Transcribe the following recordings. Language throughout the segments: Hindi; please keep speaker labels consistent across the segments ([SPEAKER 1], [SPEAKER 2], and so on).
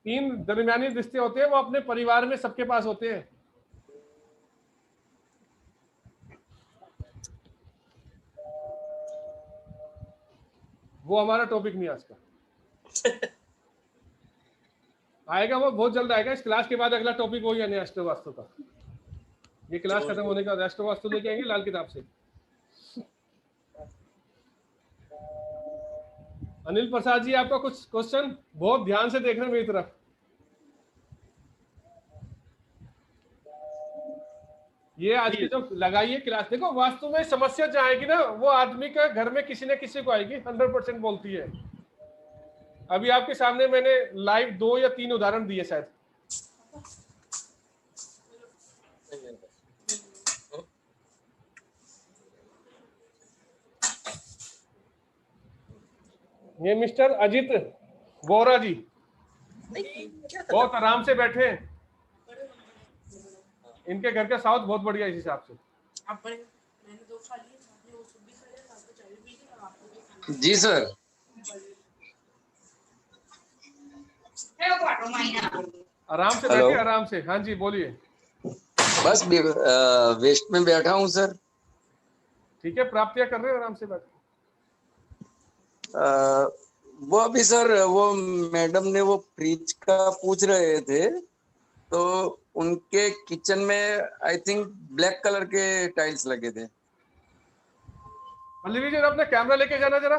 [SPEAKER 1] तीन दरमियानी रिश्ते होते हैं, वो अपने परिवार में सबके पास होते हैं। वो हमारा टॉपिक नहीं आज का। आएगा वो बहुत जल्द आएगा। इस क्लास के बाद अगला टॉपिक वही है राष्ट्रवास्तु का। ये क्लास खत्म होने का राष्ट्रवास्तु लेके आएंगे लाल किताब से। अनिल प्रसाद जी, आपका कुछ क्वेश्चन? बहुत ध्यान से देखना मेरी तरफ। ये आज की जो लगाई है क्लास, देखो वास्तु में समस्या जो आएगी ना, वो आदमी का घर में किसी न किसी को आएगी, 100% बोलती है। अभी आपके सामने मैंने लाइव 2 या 3 उदाहरण दिए शायद। ये मिस्टर अजित वोरा जी बहुत आराम से बैठे हैं। इनके घर का साउथ बहुत बढ़िया इस हिसाब से।
[SPEAKER 2] जी सर।
[SPEAKER 1] आराम से बैठिए, आराम से। हाँ जी बोलिए।
[SPEAKER 2] बस वेस्ट में बैठा हूँ सर।
[SPEAKER 1] ठीक है, प्राप्तियां कर रहे हो, आराम से बैठे।
[SPEAKER 2] वो अभी सर वो मैडम ने वो फ्रिज का पूछ रहे थे, तो उनके किचन में आई थिंक ब्लैक कलर के टाइल्स लगे थे।
[SPEAKER 1] पल्लवी जी अपना कैमरा लेके जाना जरा।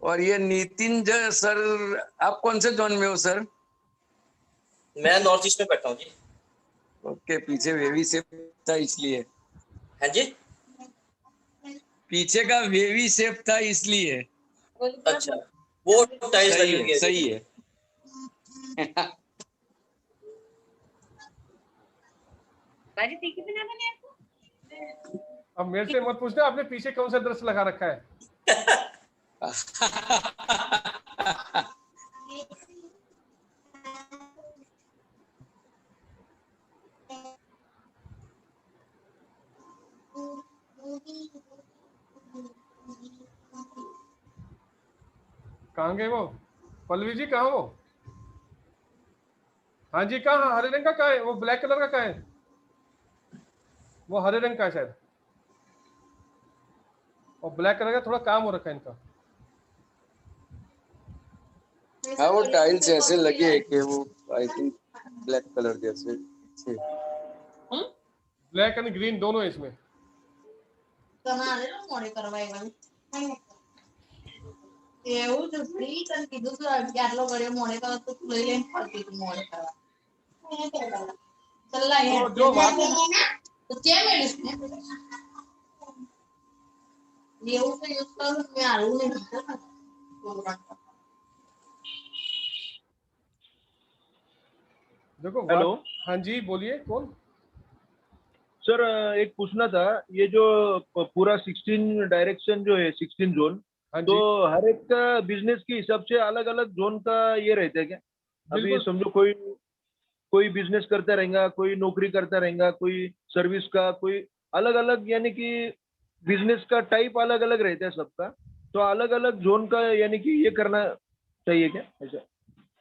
[SPEAKER 2] और ये नितिन सर, आप कौन से जोन में हो सर?
[SPEAKER 3] मैं नॉर्थ ईस्ट में बैठा हूँ जी।
[SPEAKER 2] ओके, पीछे वेवी शेप था इसलिए।
[SPEAKER 3] हाँ जी,
[SPEAKER 2] पीछे का वेवी शेप था इसलिए।
[SPEAKER 3] अच्छा, वो टाइल्स लगी हुई है।
[SPEAKER 2] सही है।
[SPEAKER 1] अब मेरे से मत पूछना आपने पीछे कौन सा दृश्य लगा रखा है। कहाँ गए वो? पल्लवी जी कहाँ वो? हाँ जी, कहाँ? हरे रंग का कहाँ है? वो ब्लैक कलर का कहाँ है? वो हरे रंग का है शायद। और ब्लैक कलर का थोड़ा काम हो रखा है इनका।
[SPEAKER 2] हाँ, वो टाइल्स ऐसे लगे हैं कि वो आई थिंक ब्लैक कलर जैसे।
[SPEAKER 1] ब्लैक एंड ग्रीन दोनों है इसमें।
[SPEAKER 4] એવું જ ફ્રી તને કીધું તો આટલો ઘડિયો મોડે કરો તો લઈ લઈને ફરતી તું મોડે કરવા ચલ્લા યાર
[SPEAKER 1] जो बात
[SPEAKER 4] તો કેમ એલું એવું તો યુઝ કરું મેં હારું નહીં
[SPEAKER 1] देखो।
[SPEAKER 5] हेलो।
[SPEAKER 1] हाँ जी बोलिए, कौन?
[SPEAKER 5] सर एक पूछना था, ये जो पूरा 16 डायरेक्शन जो है, 16 जोन,
[SPEAKER 1] हाँ जी,
[SPEAKER 5] तो हर एक का बिजनेस के हिसाब से अलग अलग जोन का ये रहता है क्या? अभी
[SPEAKER 1] बिल्कुल।
[SPEAKER 5] समझो कोई बिजनेस करता रहेगा, कोई नौकरी करता रहेगा, कोई सर्विस का, कोई अलग अलग, यानी कि बिजनेस का टाइप अलग अलग रहता है सबका, तो अलग अलग जोन का यानी कि ये करना चाहिए क्या ऐसा?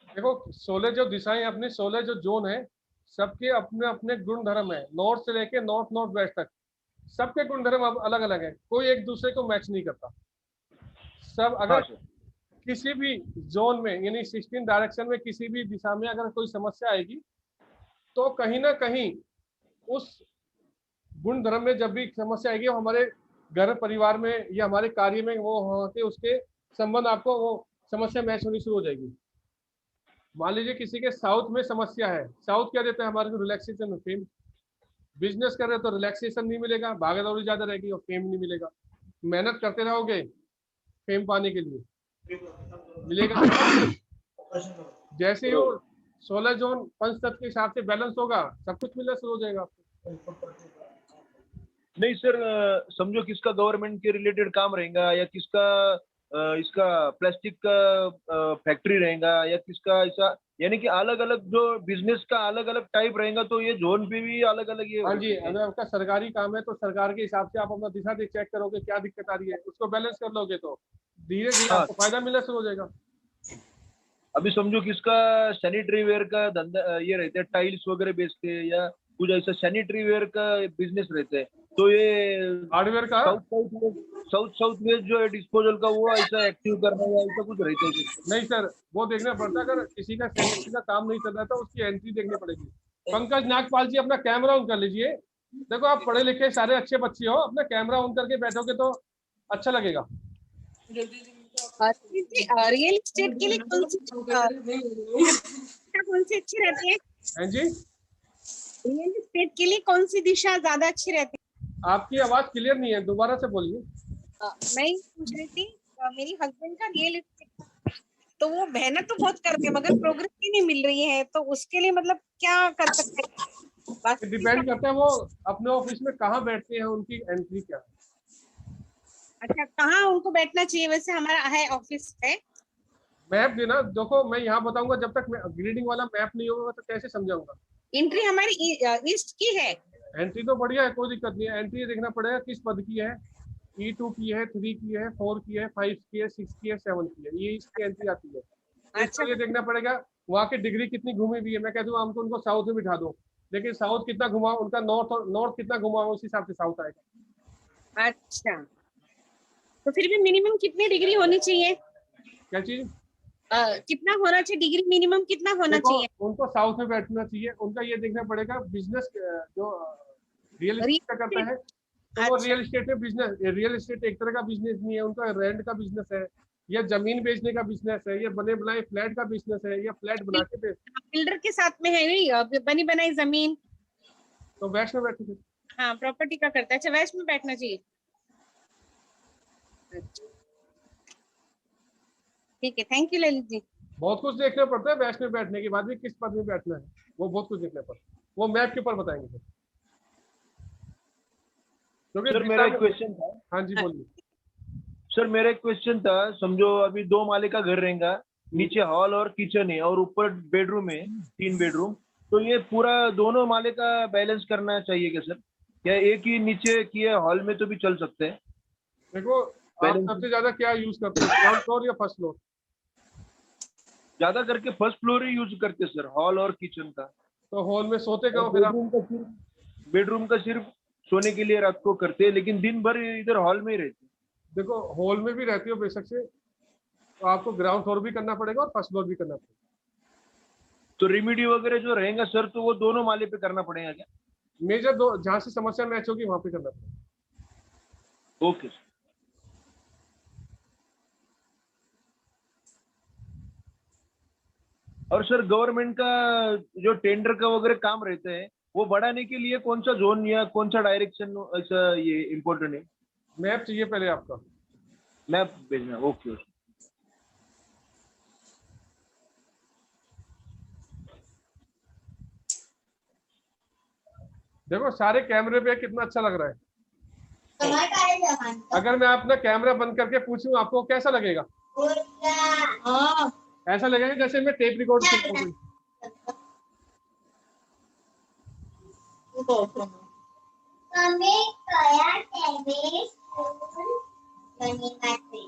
[SPEAKER 1] देखो 16 जो दिशाएं अपने 16 जो जोन है, सबके अपने अपने गुण धर्म है। नॉर्थ से लेके नॉर्थ वेस्ट तक सबके गुण धर्म अलग अलग है। कोई एक दूसरे को मैच नहीं करता। सब अगर किसी भी जोन में यानी 16 डायरेक्शन में किसी भी दिशा में अगर कोई समस्या आएगी, तो कहीं ना कहीं उस गुण धर्म में जब भी समस्या आएगी, वो हमारे घर परिवार में या हमारे कार्य में वो होते उसके संबंध आपको वो समस्या मैच होनी शुरू हो जाएगी। मान लीजिए किसी के साउथ में समस्या है, साउथ क्या देता है हमारे को? Relaxation, fame. बिजनेस कर रहे तो रिलैक्सेशन नहीं मिलेगा, भागदौड़ी ज्यादा रहेगी और फेम नहीं मिलेगा। मेहनत करते रहोगे फेम पाने के लिए, मिलेगा। जैसे ही वो 16 जोन पंच तत्व के हिसाब से बैलेंस होगा, सब कुछ मिलना शुरू हो जाएगा आपको।
[SPEAKER 5] नहीं सर, समझो किसका गवर्नमेंट के रिलेटेड काम रहेगा या किसका इसका प्लास्टिक का फैक्ट्री रहेगा या किसका ऐसा, यानी कि अलग अलग जो बिजनेस का अलग अलग टाइप रहेगा, तो ये जोन पे भी अलग अलग ये
[SPEAKER 1] हाँ जी, अगर आपका सरकारी काम है तो सरकार के हिसाब से आप अपना दिशा चेक करोगे क्या दिक्कत आ रही है, उसको बैलेंस कर लोगे तो धीरे धीरे
[SPEAKER 5] हाँ।
[SPEAKER 1] आपको फायदा मिलना शुरू हो जाएगा।
[SPEAKER 5] अभी समझो किसका सैनिटरी वेयर का धंधा ये रहते हैं, टाइल्स वगैरह बेचते हैं या कुछ ऐसा सैनिटरी वेयर का बिजनेस रहता है, तो ये
[SPEAKER 1] हार्डवेयर का
[SPEAKER 5] साउथ वेस्ट जो है डिस्पोजल का, वो ऐसा एक्टिव करना या ऐसा कुछ रहता है?
[SPEAKER 1] नहीं सर, वो देखना पड़ता है। अगर किसी का सैनिटरी का काम नहीं चल रहा था उसकी एंट्री देखनी पड़ेगी। पंकज नागपाल जी, अपना कैमरा ऑन कर लीजिए। देखो आप पढ़े लिखे सारे अच्छे बच्चे हो, अपना कैमरा ऑन करके बैठोगे तो अच्छा लगेगा।
[SPEAKER 6] रियल एस्टेट के लिए कौन सी अच्छी रहती है?
[SPEAKER 1] हैं जी,
[SPEAKER 6] रियल एस्टेट के लिए कौन सी दिशा ज्यादा अच्छी रहती
[SPEAKER 1] आपकी आवाज क्लियर नहीं है, दोबारा से बोलिए।
[SPEAKER 6] है? मैं ये पूछ रही थी, मेरी हस्बैंड का रियल एस्टेट, तो वो मेहनत तो बहुत करते हैं मगर प्रोग्रेस ही नहीं मिल रही है, तो उसके लिए मतलब क्या कर सकते हैं?
[SPEAKER 1] डिपेंड करता है वो अपने ऑफिस में कहाँ बैठते हैं, उनकी एंट्री क्या है।
[SPEAKER 6] अच्छा, कहाँ उनको बैठना चाहिए? वैसे हमारा है ऑफिस है।
[SPEAKER 1] मैप देना, देखो मैं यहाँ बताऊंगा, जब तक ग्रीडिंग वाला मैप नहीं होगा तो कैसे समझाऊंगा।
[SPEAKER 6] एंट्री हमारी ईस्ट की है।
[SPEAKER 1] एंट्री तो बढ़िया है, कोई दिक्कत नहीं है। एंट्री देखना पड़ेगा किस पद की है, E2 की है, 3 की है, 4 की है, 5 की है, 6 की है, 7 की है, ये इसकी एंट्री आती है।
[SPEAKER 6] अच्छा,
[SPEAKER 1] ये देखना पड़ेगा वहाँ की डिग्री कितनी घूमी हुई है। मैं कह दूँ हमको उनको साउथ में बिठा दो, लेकिन साउथ कितना घुमा, उनका नॉर्थ कितना घुमा, उस हिसाब से साउथ आएगा।
[SPEAKER 6] अच्छा, तो फिर भी मिनिमम कितनी डिग्री होनी चाहिए?
[SPEAKER 1] क्या चीज?
[SPEAKER 6] कितना होना चाहिए डिग्री? मिनिमम कितना होना चाहिए?
[SPEAKER 1] उनको साउथ में बैठना चाहिए। उनका ये देखना पड़ेगा बिजनेस जो रियल एस्टेट का करता है, तो वो रियल एस्टेट में बिजनेस, रियल एस्टेट एक तरह का बिजनेस नहीं है, उनका रेंट का बिजनेस है, या जमीन बेचने का बिजनेस है, या बने बनाए फ्लैट का बिजनेस है, या फ्लैट बना के बेच।
[SPEAKER 6] बिल्डर के साथ में है बनी बनाई जमीन,
[SPEAKER 1] तो वेस्ट में बैठे थे।
[SPEAKER 6] हाँ प्रॉपर्टी का करता है। अच्छा, वेस्ट में बैठना चाहिए। ठीक है, थैंक यू ललित जी।
[SPEAKER 1] बहुत कुछ देखना पड़ता है वेस्ट में बैठने के बाद भी, किस पद में बैठना है वो बहुत कुछ देखना पड़ता है, वो मैप के ऊपर बताएंगे फिर।
[SPEAKER 5] सर मेरा एक क्वेश्चन था।
[SPEAKER 1] हाँ जी बोलिए।
[SPEAKER 5] सर मेरा एक क्वेश्चन था, समझो अभी 2 माले का घर रहेगा, नीचे हॉल और किचन है और ऊपर बेडरूम है, 3 बेडरूम, तो ये पूरा दोनों माले का बैलेंस करना चाहिए क्या सर? क्या एक ही नीचे किए हॉल में तो भी चल सकते हैं?
[SPEAKER 1] देखो आप सबसे ज्यादा क्या यूज करते हो, ग्राउंड फ्लोर या फर्स्ट फ्लोर?
[SPEAKER 5] ज्यादा करके फर्स्ट फ्लोर ही यूज करते सर, हॉल और किचन का।
[SPEAKER 1] तो हॉल में सोते कहो फिर आप?
[SPEAKER 5] बेडरूम का सिर्फ सोने के लिए रात को करते हैं, लेकिन दिन भर इधर हॉल में ही रहते।
[SPEAKER 1] देखो हॉल में भी रहती हो बेशक से, तो आपको ग्राउंड फ्लोर भी करना पड़ेगा और फर्स्ट फ्लोर भी करना पड़ेगा।
[SPEAKER 5] तो रेमेडी वगैरह जो रहेगा सर, तो वो दोनों माले पे करना पड़ेगा क्या?
[SPEAKER 1] मेजर दो जहाँ से समस्या मैच होगी वहां पे करना पड़ेगा।
[SPEAKER 5] Okay sir. और सर गवर्नमेंट का जो टेंडर का वगैरह काम रहते हैं, वो बढ़ाने के लिए कौन सा जोन या कौन सा डायरेक्शन ऐसा ये इम्पोर्टेंट है?
[SPEAKER 1] मैप चाहिए पहले आपका।
[SPEAKER 5] मैप भेजना, ओके।
[SPEAKER 1] देखो सारे कैमरे पे कितना अच्छा लग रहा है। अगर मैं अपना कैमरा बंद करके पूछूं आपको कैसा लगेगा? ऐसा लगेगा जैसे मैं टेप रिकॉर्ड कर रहा हूं।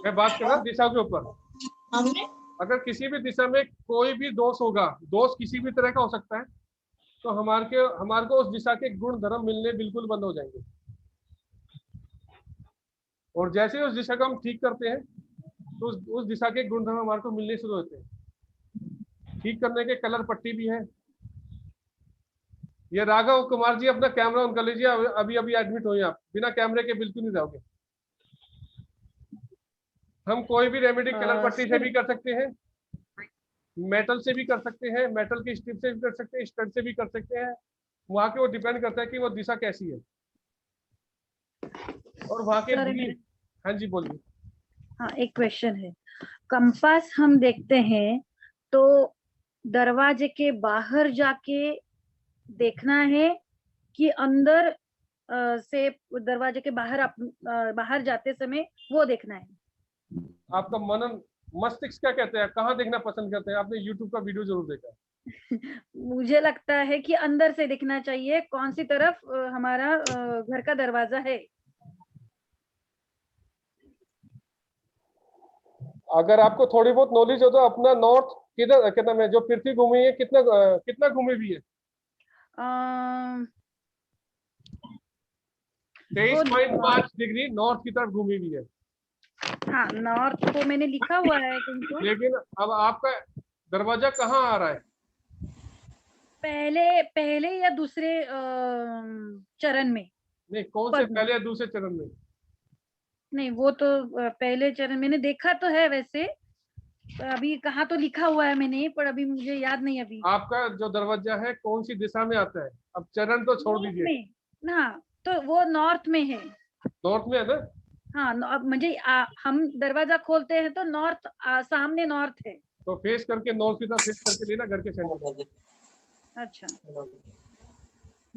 [SPEAKER 1] मैं बात कर रहा हूँ दिशा के ऊपर। अगर किसी भी दिशा में कोई भी दोष होगा, दोष किसी भी तरह का हो सकता है, तो हमारे को उस दिशा के गुण धर्म मिलने बिल्कुल बंद हो जाएंगे। और जैसे उस दिशा को हम ठीक करते हैं तो उस दिशा के गुण धर्म हमारे को मिलने शुरू होते हैं। ठीक करने के कलर पट्टी भी है। ये राघव कुमार जी अपना कैमरा ऑन कर लीजिए, अभी अभी एडमिट हुए आप, बिना कैमरे के बिल्कुल नहीं रहोगे। हम कोई भी रेमेडी कलर पट्टी से भी कर सकते हैं, मेटल से भी कर सकते हैं, मेटल की स्ट्रिप से भी कर सकते हैं, स्टड से भी कर सकते हैं। वहां के वो डिपेंड करता है कि वो दिशा कैसी है और वहां के। हाँ जी बोलिए।
[SPEAKER 7] हाँ, एक क्वेश्चन है। कंपास हम देखते हैं तो दरवाजे के बाहर जाके देखना है कि अंदर से दरवाजे के बाहर बाहर जाते समय वो देखना है?
[SPEAKER 1] आपका मनन मस्तिष्क क्या कहते हैं, कहाँ देखना पसंद करते हैं? आपने यूट्यूब का वीडियो जरूर देखा है।
[SPEAKER 7] मुझे लगता है कि अंदर से दिखना चाहिए कौन सी तरफ हमारा घर का दरवाजा है।
[SPEAKER 1] अगर आपको थोड़ी बहुत नॉलेज हो तो अपना नॉर्थ किधर, कितना में जो पृथ्वी घूमी है, कितना घूमी भी है? 23.5 डिग्री नॉर्थ की तरफ घूमी हुई है।
[SPEAKER 7] हाँ, नॉर्थ को मैंने लिखा हुआ है तुमको।
[SPEAKER 1] लेकिन अब आपका दरवाजा कहाँ आ रहा है?
[SPEAKER 7] पहले या दूसरे चरण में?
[SPEAKER 1] नहीं, कौन से पहले या दूसरे चरण में?
[SPEAKER 7] नहीं, वो तो पहले चरण मैंने देखा तो है वैसे, अभी कहाँ तो लिखा हुआ है मैंने, पर अभी मुझे याद नहीं। अभी
[SPEAKER 1] आपका जो दरवाजा है कौन सी दिशा में आता है? अब चरण तो छोड़ दीजिए।
[SPEAKER 7] हाँ, तो वो नॉर्थ में है।
[SPEAKER 1] नॉर्थ में है ना?
[SPEAKER 7] हाँ, अब मुझे हम दरवाजा खोलते हैं तो नॉर्थ, सामने नॉर्थ है।
[SPEAKER 1] तो फेस करके नॉर्थ की तरफ फेस करके लेना घर के सेंटर।
[SPEAKER 7] अच्छा,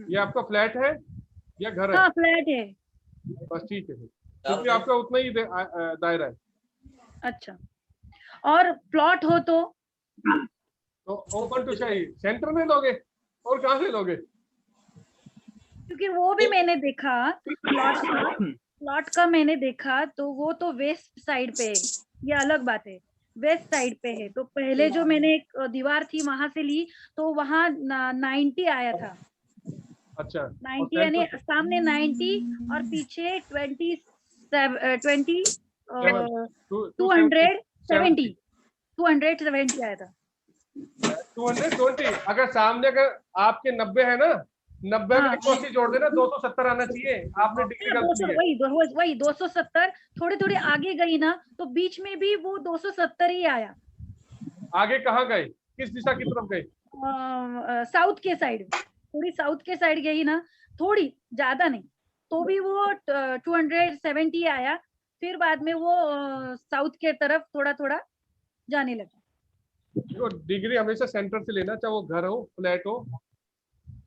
[SPEAKER 1] ये आपका फ्लैट है या घर है?
[SPEAKER 7] हाँ, फ्लैट है।
[SPEAKER 1] बस ठीक है, क्योंकि आपका उतना ही दायरा है।
[SPEAKER 7] अच्छा, और प्लॉट हो तो
[SPEAKER 1] ओपन टू चाहिए, सेंटर में लोगे और कहाँ से लोगे?
[SPEAKER 7] क्योंकि वो भी मैंने देखा प्लॉट का मैंने देखा तो वो तो वेस्ट साइड पे है, ये अलग बात है, वेस्ट साइड पे है। तो पहले जो मैंने एक दीवार थी वहां से ली तो वहां 90 आया था।
[SPEAKER 1] अच्छा,
[SPEAKER 7] 90 यानी सामने 90 और पीछे 270 आया था।
[SPEAKER 1] 220। अगर सामने अगर आपके 90 है ना, 90 में 80 जोड़ देना, 270 आना चाहिए। आपने डिग्री गलत की है।
[SPEAKER 7] वही 270 थोड़ी आगे गई ना तो बीच में भी वो 270 ही आया।
[SPEAKER 1] आगे कहाँ गए, किस दिशा की तरफ गए?
[SPEAKER 7] साउथ के साइड, थोड़ी साउथ के साइड गई ना, थोड़ी, ज्यादा नहीं, तो भी वो 270 आया। फिर बाद में वो साउथ के तरफ थोड़ा जाने लगा।
[SPEAKER 1] देखो, डिग्री हमेशा सेंटर से लेना, चाहे वो घर हो, फ्लैट हो,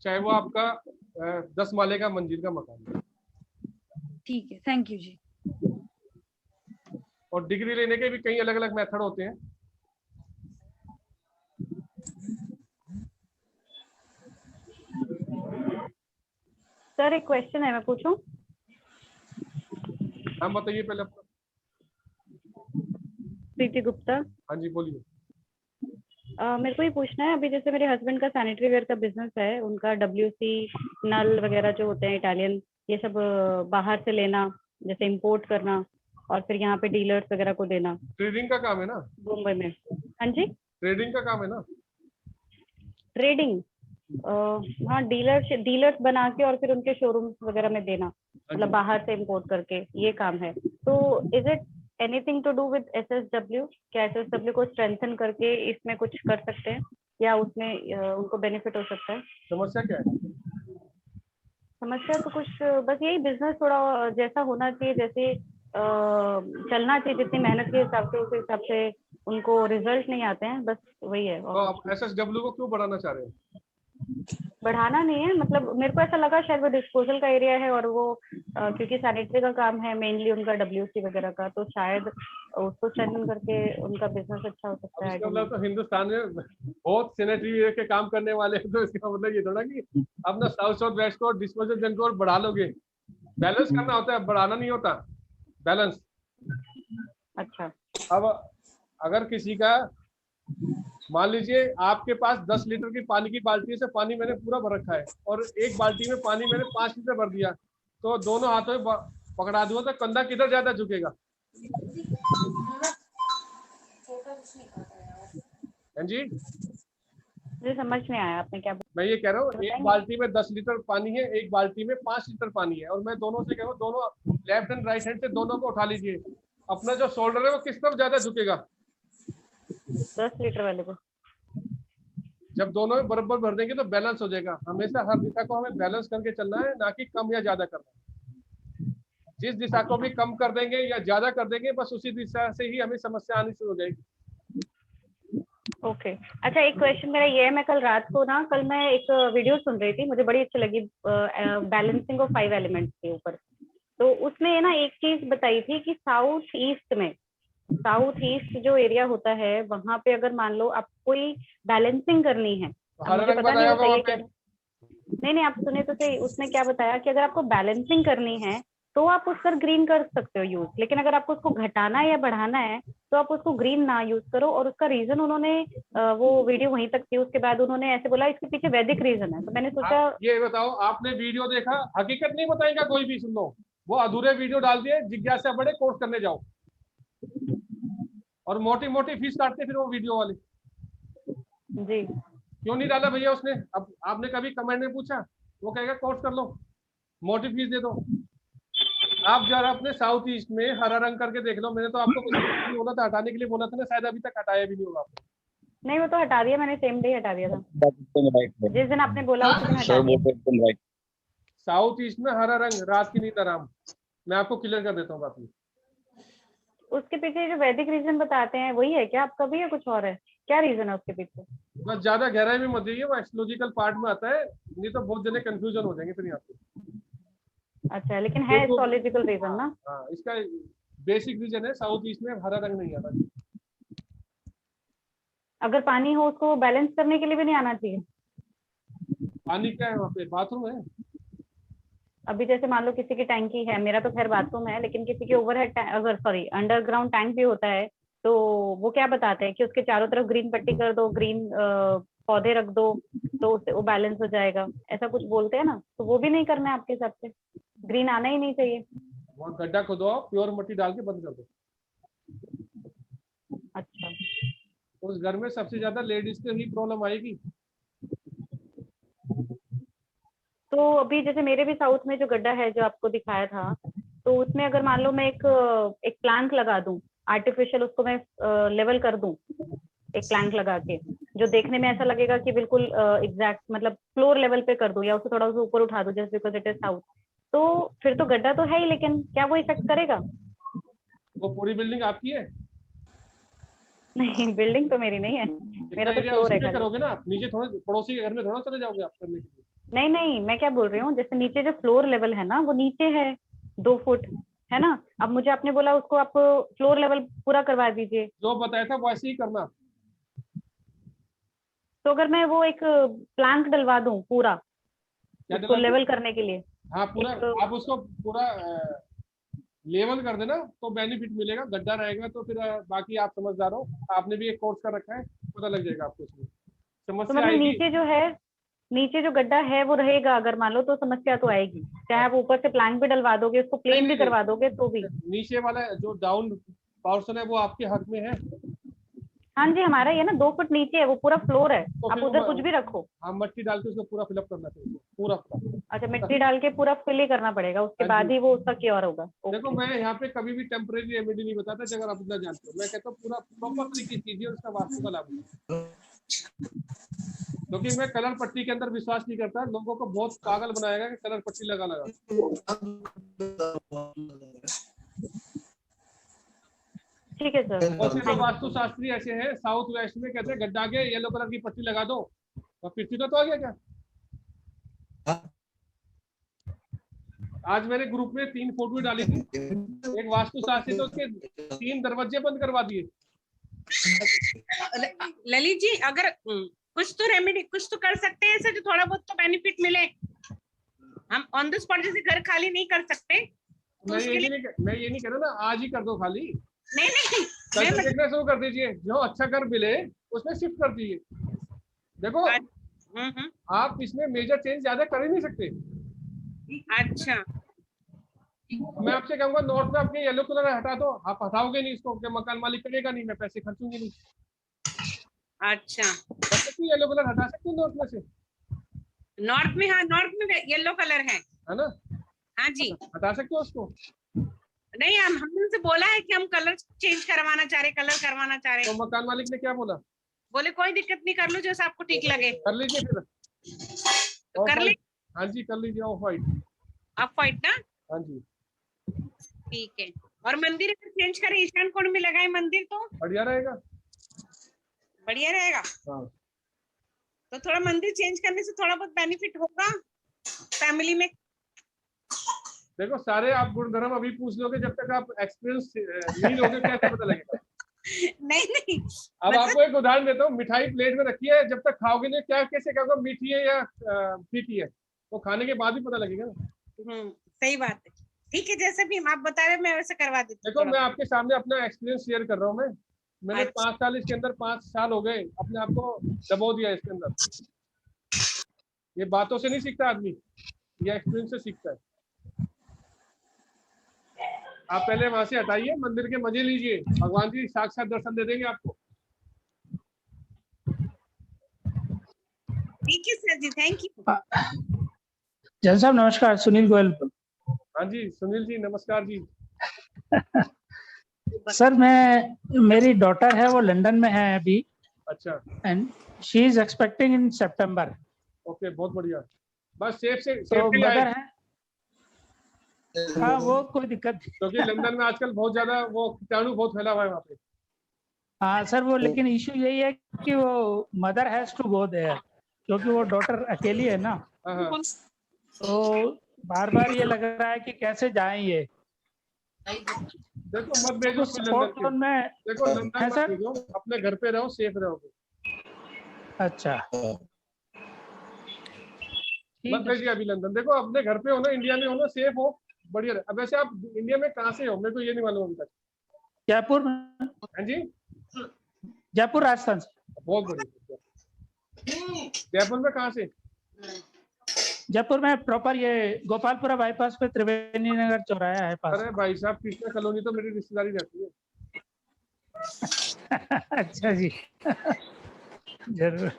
[SPEAKER 1] चाहे वो आपका 10 माले का मंजिल का मकान हो।
[SPEAKER 7] ठीक है, थैंक यू जी।
[SPEAKER 1] और डिग्री लेने के भी कई अलग अलग मेथड होते हैं।
[SPEAKER 8] सर, एक क्वेश्चन है, मैं पूछूं?
[SPEAKER 1] हम बताइए पहले।
[SPEAKER 8] प्रीति गुप्ता।
[SPEAKER 1] हाँ जी, बोलिए।
[SPEAKER 8] मेरे को ये पूछना है, अभी जैसे मेरे हस्बैंड का सैनिटरी वेयर का बिजनेस है, उनका WC नल वगैरह जो होते हैं इटालियन, ये सब बाहर से लेना, जैसे इंपोर्ट करना और फिर यहाँ पे डीलर्स वगैरह को देना।
[SPEAKER 1] ट्रेडिंग का काम है ना
[SPEAKER 8] मुंबई में? हाँ जी,
[SPEAKER 1] ट्रेडिंग का काम है ना।
[SPEAKER 8] ट्रेडिंग, हाँ, डीलर्स बना के और फिर उनके शोरूम वगैरह में देना, मतलब बाहर से इंपोर्ट करके, ये काम है। तो is it anything to do with SSW? क्या SSW को स्ट्रेंथन करके इसमें कुछ कर सकते हैं या उसमें उनको बेनिफिट हो सकता है?
[SPEAKER 1] समस्या क्या है?
[SPEAKER 8] समस्या तो कुछ बस यही, बिजनेस थोड़ा जैसा होना चाहिए, जैसे चलना चाहिए, जितनी मेहनत के हिसाब से, उस हिसाब से उनको रिजल्ट नहीं आते हैं, बस वही है।
[SPEAKER 1] तो आप SSW को क्यों बढ़ाना चाह रहे हैं?
[SPEAKER 8] बढ़ाना नहीं है, मतलब मेरे को ऐसा लगा शायद वो डिस्पोजल का एरिया है और वो क्योंकि सैनिटरी का काम है मेनली उनका, WC वगैरह का, तो शायद उसको स्ट्रेंथन करके उनका बिजनेस अच्छा हो सकता है।
[SPEAKER 1] मतलब तो हिंदुस्तान में बहुत सैनिटरी के काम करने वाले हैं, तो इसका मतलब ये थोड़ा कि अपना साउथ और वेस्ट को डिस्पोजल जन को बढ़ा लोगे। बैलेंस करना होता है, बढ़ाना नहीं होता, बैलेंस।
[SPEAKER 8] अच्छा,
[SPEAKER 1] अब अगर किसी का, मान लीजिए आपके पास 10 लीटर की पानी की बाल्टी से पानी मैंने पूरा भर रखा है और एक बाल्टी में पानी मैंने 5 लीटर भर दिया, तो दोनों हाथों में पकड़ा दूंगा तो कंधा किधर ज्यादा झुकेगा? हाँ जी,
[SPEAKER 8] मुझे समझ नहीं आया आपने क्या बोला।
[SPEAKER 1] मैं ये कह रहा हूँ, एक बाल्टी में 10 लीटर पानी है, एक बाल्टी में 5 लीटर पानी है, और मैं दोनों से कह रहा हूँ, दोनों लेफ्ट हैंड राइट हैंड से दोनों को उठा लीजिए। अपना जो शोल्डर है वो किस तरफ ज्यादा झुकेगा?
[SPEAKER 8] 10 लीटर वाले को।
[SPEAKER 1] जब दोनों में बराबर भर देंगे तो बैलेंस हो जाएगा। हमेशा हर दिशा को हमें बैलेंस करके चलना है, ना कि कम या ज्यादा करना। जिस दिशा को भी कम कर देंगे या ज्यादा कर देंगे, बस उसी दिशा से ही हमें समस्या आनी शुरू हो जाएगी।
[SPEAKER 8] ओके, अच्छा, एक क्वेश्चन मेरा ये है, मैं कल रात को ना, कल मैं एक वीडियो सुन रही थी, मुझे बड़ी अच्छी लगी, बैलेंसिंग ऑफ 5 एलिमेंट्स के ऊपर। तो उसमें ना एक चीज बताई थी कि साउथ ईस्ट में साउथ ईस्ट जो एरिया होता है वहां पे अगर मान लो आप कोई बैलेंसिंग करनी है,
[SPEAKER 1] तो
[SPEAKER 8] अब
[SPEAKER 1] हरा
[SPEAKER 8] मुझे
[SPEAKER 1] रंग
[SPEAKER 8] पता नहीं
[SPEAKER 1] बताया
[SPEAKER 8] वो
[SPEAKER 1] होगा वहाँ
[SPEAKER 8] सही
[SPEAKER 1] पे।
[SPEAKER 8] क्या, नहीं आप सुने तो सही, उसने क्या बताया कि अगर आपको बैलेंसिंग करनी है तो आप उस पर ग्रीन कर सकते हो यूज, लेकिन अगर आपको उसको घटाना है या बढ़ाना है तो आप उसको ग्रीन ना यूज करो। और उसका रीजन उन्होंने वो वीडियो वहीं तक थी, उसके बाद उन्होंने ऐसे बोला इसके पीछे वैदिक रीजन है। तो मैंने सोचा
[SPEAKER 1] आप ये बताओ, आपने वीडियो देखा, हकीकत नहीं बताएगा कोई भी, सुन लो, वो अधूरे वीडियो डाल दिए, जिज्ञासा बढ़े कोर्स करने जाओ, और मोटी मोटी फीस काटते फिर वो वीडियो वाले।
[SPEAKER 8] जी
[SPEAKER 1] क्यों नहीं डाला भैया उसने? अब आपने कभी कमेंट में पूछा? वो कहेगा कोर्स कर लो, मोटी फीस दे दो। आप जरा अपने साउथ ईस्ट में हरा रंग करके देख लो। मैंने तो आपको कुछ नहीं बोला था, हटाने के लिए बोला था ना, शायद अभी तक हटाया भी नहीं होगा आपने।
[SPEAKER 8] नहीं, वो तो हटा दिया मैंने, सेम डे हटा दिया था,
[SPEAKER 9] एकदम राइट है
[SPEAKER 8] जिस दिन आपने बोला उसी दिन हटा
[SPEAKER 9] सर, वो
[SPEAKER 8] दिया।
[SPEAKER 9] तो एकदम राइट।
[SPEAKER 1] साउथ ईस्ट में हरा रंग रात की नींद आराम, मैं आपको क्लियर कर देता हूँ बात।
[SPEAKER 8] उसके पीछे जो वैदिक रीजन बताते हैं वही है क्या आपका भी, या कुछ और है? क्या रीजन है उसके पीछे?
[SPEAKER 1] बस ज्यादा गहराई में मत जाइए, वो एस्ट्रोलॉजिकल पार्ट में आता है, नहीं तो बहुत जने कंफ्यूजन हो जाएंगे फिर यहाँ पे।
[SPEAKER 8] अच्छा, लेकिन है
[SPEAKER 1] देखो,
[SPEAKER 8] एस्ट्रोलॉजिकल रीजन ना?
[SPEAKER 1] हाँ, इसका बेसिक रीजन है, साउथ ईस्ट में हरा रंग नहीं आता।
[SPEAKER 8] अगर पानी हो उसको बैलेंस करने के लिए भी नहीं आना चाहिए?
[SPEAKER 1] पानी क्या है वहाँ पे? बाथरूम है।
[SPEAKER 8] अभी जैसे मान लो किसी की टैंकी है, मेरा तो खैर बाथरूम है, लेकिन किसी के ओवरहेड अगर सॉरी अंडरग्राउंड टैंक भी होता है, तो वो क्या बताते हैं कि उसके चारों तरफ ग्रीन पट्टी कर दो, ग्रीन पौधे रख दो, तो उससे वो बैलेंस हो जाएगा, ऐसा कुछ बोलते हैं ना? तो वो भी नहीं करना है आपके हिसाब से? ग्रीन आना ही नहीं चाहिए?
[SPEAKER 1] वहाँ गड्ढा खोदो, प्योर मिट्टी डाल के बंद कर दो।
[SPEAKER 8] अच्छा,
[SPEAKER 1] उस घर में सबसे ज्यादा लेडीज को ही प्रॉब्लम आएगी।
[SPEAKER 8] तो अभी जैसे मेरे भी साउथ में जो गड्ढा है जो आपको दिखाया था, तो उसमें अगर मान लो मैं एक प्लांट लगा दूं आर्टिफिशियल, उसको मैं लेवल कर दूं एक प्लांट लगा के, जो देखने में ऐसा लगेगा कि बिल्कुल एग्जैक्ट मतलब फ्लोर लेवल पे कर दूं, या उसे थोड़ा सा ऊपर उठा दूं just because it is south, तो फिर तो गड्ढा तो है ही, लेकिन क्या वो इफेक्ट करेगा?
[SPEAKER 1] वो पूरी बिल्डिंग आपकी है?
[SPEAKER 8] नहीं, बिल्डिंग तो मेरी नहीं है, मेरा तो
[SPEAKER 1] एरिया
[SPEAKER 8] फ्लोर
[SPEAKER 1] उसी
[SPEAKER 8] है
[SPEAKER 1] पे
[SPEAKER 8] खाली।
[SPEAKER 1] करोगे ना आप, नीचे थोड़ा पड़ोसी के घर में थोड़ा चले जाओगे आप करने के लिए।
[SPEAKER 8] नहीं नहीं, मैं क्या बोल रही हूँ, जैसे नीचे जो फ्लोर लेवल है ना वो नीचे है 2 फुट, है ना? अब मुझे आपने बोला उसको आप फ्लोर लेवल पूरा करवा दीजिए,
[SPEAKER 1] जो बताया था वैसे ही करना।
[SPEAKER 8] तो अगर मैं वो एक प्लांक डलवा दूं पूरा
[SPEAKER 1] क्या
[SPEAKER 8] उसको
[SPEAKER 1] डला दूं?
[SPEAKER 8] लेवल करने के लिए,
[SPEAKER 1] हाँ, पूरा
[SPEAKER 8] एक
[SPEAKER 1] आप उसको पूरा लेवल कर देना तो बेनिफिट मिलेगा। गड्ढा रहेगा तो फिर बाकी आप समझदार हो, आपने भी एक कोर्स कर रखा है, पता लग जाएगा आपको, उसमें
[SPEAKER 8] तो
[SPEAKER 1] समस्या
[SPEAKER 8] मतलब
[SPEAKER 1] आएगी।
[SPEAKER 8] नीचे जो है, नीचे जो गड्ढा है वो रहेगा अगर मान लो, तो समस्या तो आएगी, चाहे आप ऊपर से प्लांक भी डलवा दोगे, उसको
[SPEAKER 1] नहीं
[SPEAKER 8] प्लेन भी
[SPEAKER 1] नहीं नहीं,
[SPEAKER 8] करवा दोगे तो भी।
[SPEAKER 1] नीचे वाला जो डाउन पोर्शन है वो आपके हक में है।
[SPEAKER 8] हाँ जी, हमारा ये ना 2 फुट नीचे है, वो पूरा फ्लोर है,
[SPEAKER 1] तो
[SPEAKER 8] आप
[SPEAKER 1] फिर
[SPEAKER 8] उधर कुछ भी रखो।
[SPEAKER 1] हाँ, मट्टी डाल के उसको पूरा फिलअप करना चाहिए, पूरा पूरा।
[SPEAKER 8] अच्छा, मिट्टी डाल के पूरा फिल ही करना पड़ेगा, उसके
[SPEAKER 1] हाँ
[SPEAKER 8] बाद
[SPEAKER 1] जी।
[SPEAKER 8] ही वो उसका क्योर होगा?
[SPEAKER 1] देखो,
[SPEAKER 8] ओके,
[SPEAKER 1] मैं यहाँ पे कभी भी टेम्परेरी रेमेडी नहीं बताता, अगर आप इतना जानते हो। मैं कहता हूँ पूरा प्रॉपर तरीके कीजिए, उसका वास्तु का लाभ है। क्योंकि मैं कलर पट्टी के अंदर विश्वास नहीं करता, लोगों को बहुत पागल बनाएगा कि कलर पट्टी लगा लगा।
[SPEAKER 8] ठीक है सर,
[SPEAKER 1] बहुत से जो वास्तु शास्त्री ऐसे हैं साउथ वेस्ट में, कहते हैं गड्ढा के येलो कलर की पट्टी लगा दो, और पृथ्वी का तो आ गया क्या? आज मैंने ग्रुप में 3 फोटो डाली थी, एक वास्तु शास्त्री तो उसके 3 दरवाजे बंद करवा दिए।
[SPEAKER 6] ललित जी, अगर कुछ तो रेमेडी कुछ तो कर सकते हैं ऐसे जो थोड़ा बहुत तो बेनिफिट मिले। हम ऑन द स्पॉट जैसे घर खाली नहीं कर सकते, तो
[SPEAKER 1] मैं
[SPEAKER 6] उसके लिए
[SPEAKER 1] ये नहीं कह रहा ना आज ही कर दो खाली,
[SPEAKER 6] नहीं नहीं
[SPEAKER 1] कल से
[SPEAKER 6] मैं
[SPEAKER 1] देखना शुरू कर दीजिए, जो अच्छा घर मिले उसमें शिफ्ट कर दीजिए। देखो, आप इसमें मेजर चेंज ज्यादा कर ही नहीं सकते।
[SPEAKER 6] अच्छा,
[SPEAKER 1] मैं आपसे कहूंगा नॉर्थ में आपके येलो कलर हटा दो, आप हटाओगे नहीं इसको, कि मकान मालिक करेगा नहीं, मैं पैसे खर्चूंगी नहीं।
[SPEAKER 6] अच्छा,
[SPEAKER 1] येलो कलर हटा सकते हो नॉर्थ में से?
[SPEAKER 6] नॉर्थ में, हाँ नॉर्थ में येलो कलर है
[SPEAKER 1] ना?
[SPEAKER 6] हाँ जी।
[SPEAKER 1] हटा सकते हो उसको?
[SPEAKER 6] नहीं, हमने उनसे बोला है कि हम कलर चेंज करवाना चाह रहे, कलर करवाना चाह रहे।
[SPEAKER 1] तो मकान मालिक ने क्या बोला?
[SPEAKER 6] बोले कोई दिक्कत नहीं, कर लो जैसा आपको ठीक लगे।
[SPEAKER 1] कर लीजिए फिर,
[SPEAKER 6] तो कर ले।
[SPEAKER 1] हाँ जी, कर लीजिए ऑफ वाइट।
[SPEAKER 6] ऑफ वाइट ना?
[SPEAKER 1] हाँ जी,
[SPEAKER 6] ठीक है। और मंदिर अगर चेंज करें, ईशान कोण में लगाए मंदिर तो
[SPEAKER 1] बढ़िया रहेगा।
[SPEAKER 6] बढ़िया रहेगा।
[SPEAKER 1] हाँ,
[SPEAKER 6] तो थोड़ा मंदिर चेंज करने से थोड़ा बहुत बेनिफिट होगा फैमिली में।
[SPEAKER 1] देखो सारे आप गुणधर्म अभी पूछ लोगे, जब तक आप एक्सपीरियंस नहीं लोगे कैसे पता लगेगा।
[SPEAKER 6] नहीं नहीं
[SPEAKER 1] अब
[SPEAKER 6] मतलब-
[SPEAKER 1] आपको एक उदाहरण देता हूँ, मिठाई प्लेट में रखी है, जब तक खाओगे नहीं क्या कैसे कहोगे मीठी है या फीकी है, तो खाने के बाद ही पता लगेगा ना।
[SPEAKER 6] सही बात है। ठीक है, जैसे भी आप बता रहे हैं मैं वैसे करवा देती हूँ
[SPEAKER 1] देखो
[SPEAKER 6] थोड़ा।
[SPEAKER 1] मैं आपके सामने अपना एक्सपीरियंस शेयर कर रहा हूँ। मैंने
[SPEAKER 6] अच्छा।
[SPEAKER 1] 5 साल इसके अंदर, 5 साल हो गए अपने आप को दबो दिया इसके अंदर। ये बातों से नहीं सीखता आदमी, ये एक्सपीरियंस से सीखता है। आप पहले वहां से हटाइए, मंदिर के मजे लीजिए, भगवान जी साक्षात दर्शन दे देंगे आपको।
[SPEAKER 6] ठीक है sir ji, thank you.
[SPEAKER 9] Jain साहब नमस्कार, सुनील गोयल।
[SPEAKER 1] हाँ जी सुनील जी नमस्कार जी।
[SPEAKER 9] सर मेरी डॉटर है, वो लंदन में है अभी,
[SPEAKER 1] अच्छा
[SPEAKER 9] and she is expecting in September.
[SPEAKER 1] Okay बहुत बढ़िया, बस सेफ से
[SPEAKER 9] तो
[SPEAKER 1] सेफ्टी
[SPEAKER 9] मदर
[SPEAKER 1] आए,
[SPEAKER 9] है, हाँ वो कोई दिक्कत नहीं।
[SPEAKER 1] क्योंकि लंदन में आजकल बहुत ज्यादा वो कीटाणु बहुत फैला हुआ है वहाँ पे।
[SPEAKER 9] हाँ सर, वो लेकिन इशू यही है कि वो mother has to go there, क्योंकि वो डॉटर अकेली है ना,
[SPEAKER 1] हाँ हाँ
[SPEAKER 9] तो बार बार ये लग रहा है कि कैसे जाएं ये।
[SPEAKER 1] देखो मत भेजो
[SPEAKER 9] तो
[SPEAKER 1] फिर
[SPEAKER 9] सपोर्ट
[SPEAKER 1] लंदन
[SPEAKER 9] लोन में
[SPEAKER 1] देखो लंदन
[SPEAKER 9] है
[SPEAKER 1] मत
[SPEAKER 9] सर।
[SPEAKER 1] भेजो, अपने घर पे रहो, सेफ रहोगे।
[SPEAKER 9] अच्छा ठीक
[SPEAKER 1] मत
[SPEAKER 9] है।
[SPEAKER 1] भेजिए अभी लंदन, देखो अपने घर पे हो ना, इंडिया में हो ना, सेफ हो, बढ़िया रहे। अब वैसे आप इंडिया में कहाँ से हो, मेरे को ये नहीं मालूम अभी तक।
[SPEAKER 9] जयपुर में,
[SPEAKER 1] हाँ जी
[SPEAKER 9] जयपुर राजस्थान से।
[SPEAKER 1] बहुत बढ़िया। जयपुर में कहाँ से?
[SPEAKER 9] जयपुर में प्रॉपर ये गोपालपुरा बाईपास पे त्रिवेणी नगर चौराया है पास।
[SPEAKER 1] अरे भाई साहब कृष्णा कॉलोनी तो मेरी रिश्तेदारी रहती है।
[SPEAKER 9] अच्छा जी जरूर।